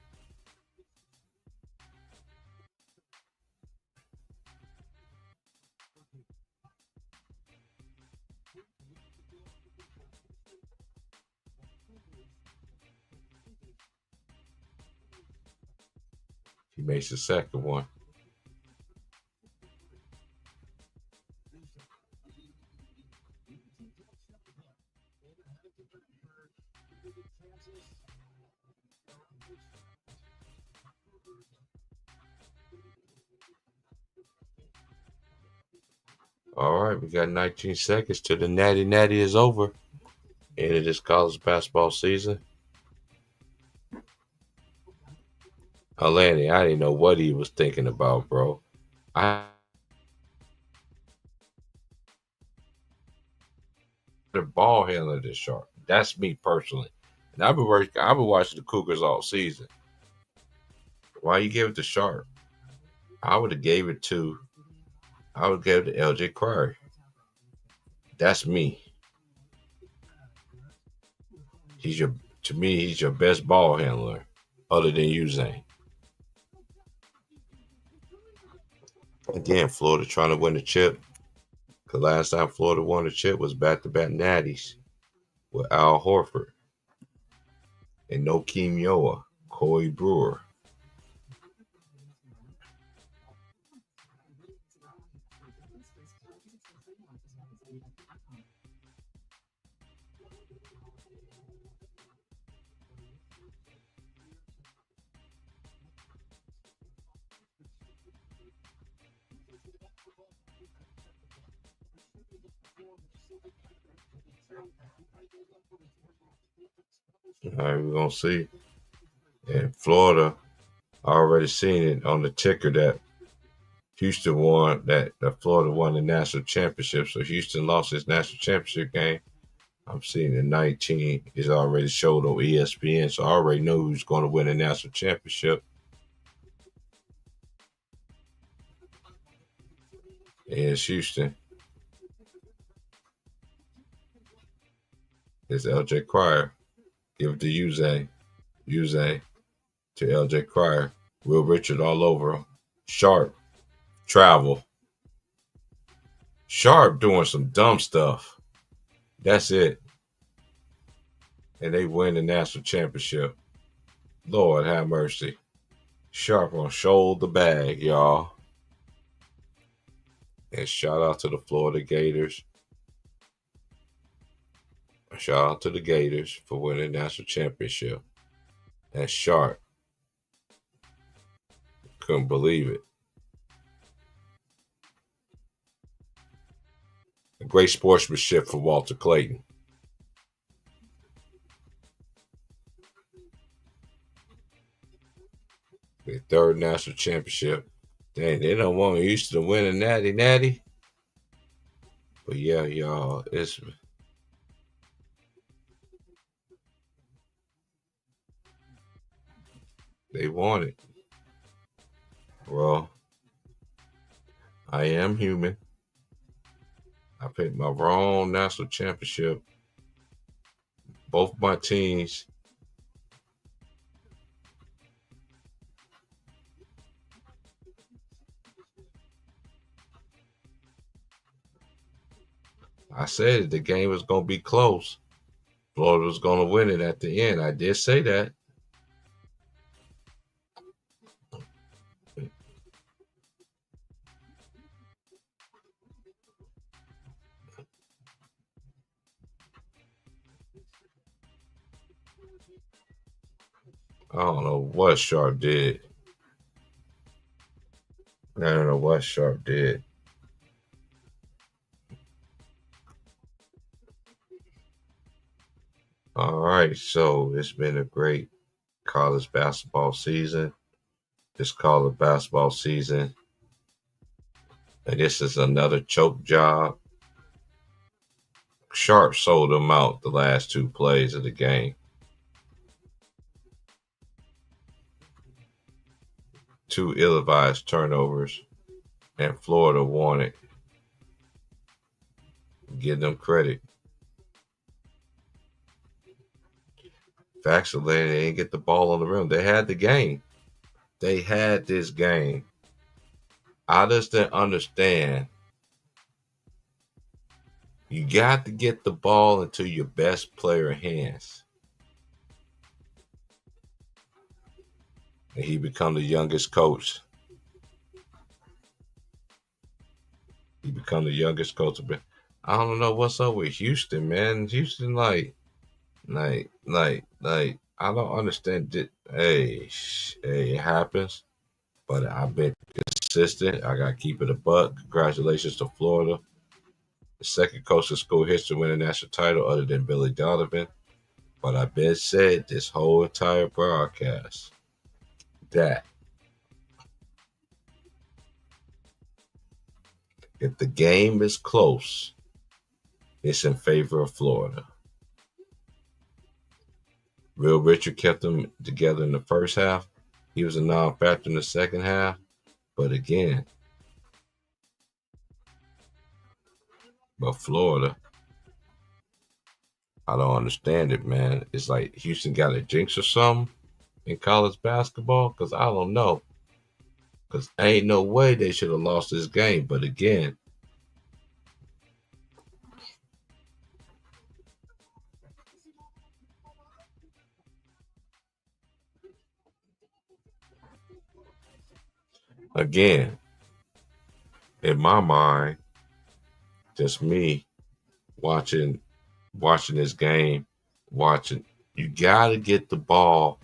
He makes the second one. All right, we got 19 seconds till the Natty Natty is over. End of this college basketball season. Alani, I didn't know what he was thinking about, bro. The ball handler this sharp. That's me personally. And I've been watching the Cougars all season. Why you give it to Sharp? I would have gave it to LJ Cryer. That's me. To me, he's your best ball handler, other than you, Zane. Again, Florida trying to win the chip. Because last time Florida won the chip was back-to-back natties with Al Horford and Nokeem Yoa, Corey Brewer. All right, we're going to see. And Florida, I already seen it on the ticker that Houston won, that Florida won the national championship. So Houston lost his national championship game. I'm seeing the 19 is already showed on ESPN. So I already know who's going to win the national championship. And it's Houston. It's LJ Cryer. Give it to Uze. Uze to LJ Cryer. Will Richard all over him. Sharp. Travel. Sharp doing some dumb stuff. That's it. And they win the national championship. Lord have mercy. Sharp on shoulder bag, y'all. And shout out to the Florida Gators. Shout out to the Gators for winning the national championship. And Sharp. Couldn't believe it. Great sportsmanship for Walter Clayton. Their third national championship. Dang, they don't want Houston to win a natty natty. But yeah, y'all, they want it. Well, I am human. I picked my wrong national championship. Both my teams. I said the game was going to be close. Florida was going to win it at the end. I did say that. I don't know what Sharp did. I don't know what Sharp did. All right, so it's been a great college basketball season. This college basketball season, and this is another choke job. Sharp sold them out the last two plays of the game. Two ill-advised turnovers, and Florida won it. Give them credit. Facts are they didn't get the ball on the rim. They had the game. They had this game. I just didn't understand. You got to get the ball into your best player hands. And he become the youngest coach. He become the youngest coach. I don't know what's up with Houston, man. Houston, like, I don't understand it. Hey, it happens. But I've been consistent. I got to keep it a buck. Congratulations to Florida. The second coach in school history to win a national title other than Billy Donovan. But I've been said this whole entire broadcast that if the game is close, it's in favor of Florida. Will Richard kept them together in the first half. He was a non-factor in the second half. But again, Florida, I don't understand it, man. It's like Houston got a jinx or something in college basketball, because I don't know. Because ain't no way they should have lost this game. But again, in my mind, just me watching this game, you got to get the ball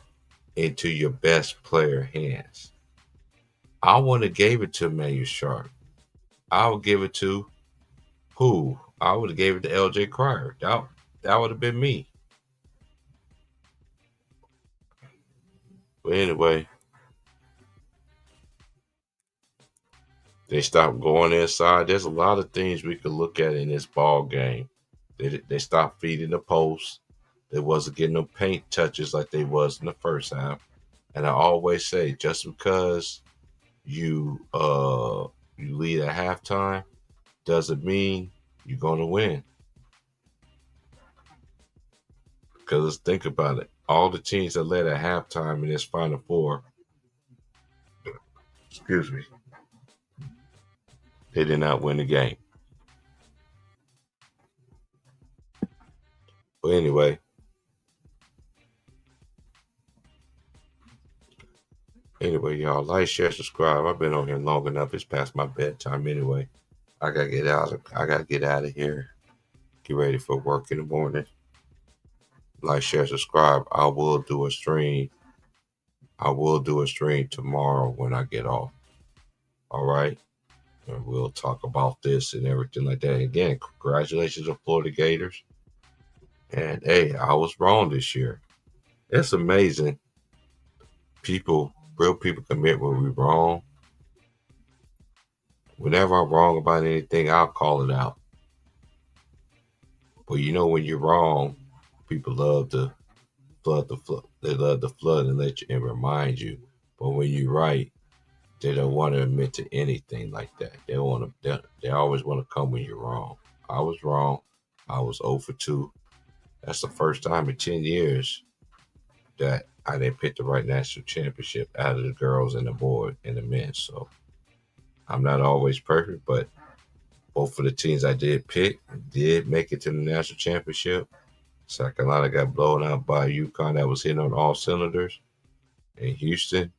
into your best player hands. I wouldn't have gave it to Emmanuel Sharp. I would give it to who? I would have gave it to LJ Cryer. That would have been me. But anyway, they stopped going inside. There's a lot of things we could look at in this ball game. They stopped feeding the post. They wasn't getting no paint touches like they was in the first half. And I always say, just because you lead at halftime doesn't mean you're going to win. Because let's think about it. All the teams that led at halftime in this Final Four, they did not win the game. But anyway, y'all, like, share, subscribe. I've been on here long enough. It's past my bedtime anyway. I gotta get out of here. Get ready for work in the morning. Like, share, subscribe. I will do a stream tomorrow when I get off. All right. And we'll talk about this and everything like that. Again, congratulations to Florida Gators. And hey, I was wrong this year. It's amazing. Real people commit when we're wrong. Whenever I'm wrong about anything, I'll call it out. But you know, when you're wrong, people love to flood the flood. They love to flood and let you and remind you. But when you're right, they don't want to admit to anything like that. They always want to come when you're wrong. I was wrong. I was 0 for 2. That's the first time in 10 years that I didn't pick the right national championship out of the girls and the boys and the men. So I'm not always perfect, but Both of the teams I did pick did make it to the national championship. South Carolina got blown out by UConn that was hitting on all cylinders. And Houston,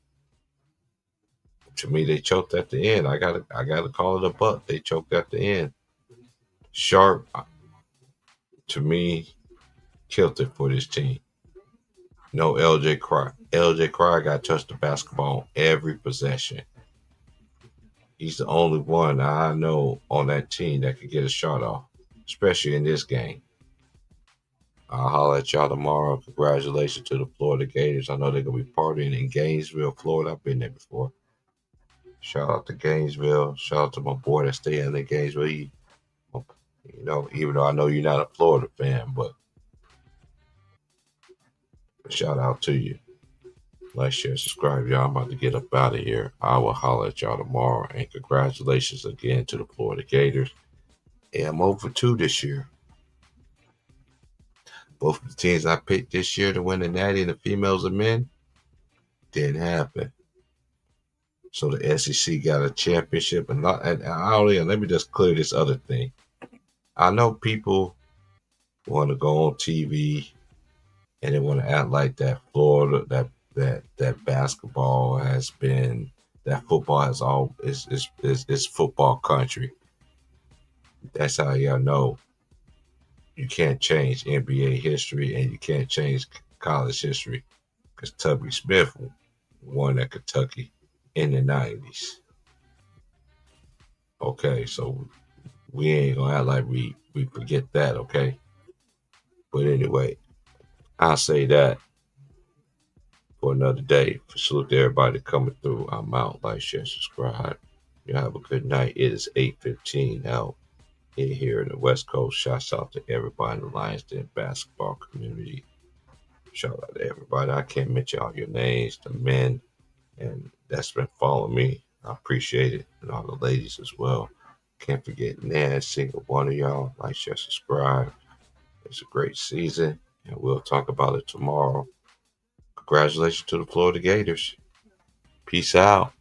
to me, they choked at the end. I gotta call it a buck. They choked at the end. Sharp, to me, killed it for this team. No LJ Cry. LJ Cry got touched the basketball every possession. He's the only one I know on that team that could get a shot off, especially in this game. I'll holler at y'all tomorrow. Congratulations to the Florida Gators. I know they're going to be partying in Gainesville, Florida. I've been there before. Shout out to Gainesville. Shout out to my boy that's staying in Gainesville. He, even though I know you're not a Florida fan, but shout out to you. Like, share, subscribe, y'all. I'm about to get up out of here. I will holler at y'all tomorrow. And congratulations again to the Florida Gators. And I'm over 2 this year. Both of the teams I picked this year to win the Natty and the females and men didn't happen. So the SEC got a championship. And let me just clear this other thing. I know people want to go on TV and they want to act like that Florida, that basketball has been, that football has all is football country. That's how y'all know you can't change NBA history and you can't change college history, because Tubby Smith won at Kentucky in the 90s. Okay, so we ain't gonna act like we forget that, okay? But anyway, I'll say that for another day. Salute to everybody coming through. I'm out. Like, share, subscribe. You have a good night. It is 8:15 now here in the West Coast. Shouts out to everybody in the Lions Den basketball community. Shout out to everybody. I can't mention all your names, the men, and that's been following me. I appreciate it. And all the ladies as well. Can't forget every single one of y'all. Like, share, subscribe. It's a great season, and we'll talk about it tomorrow. Congratulations to the Florida Gators. Peace out.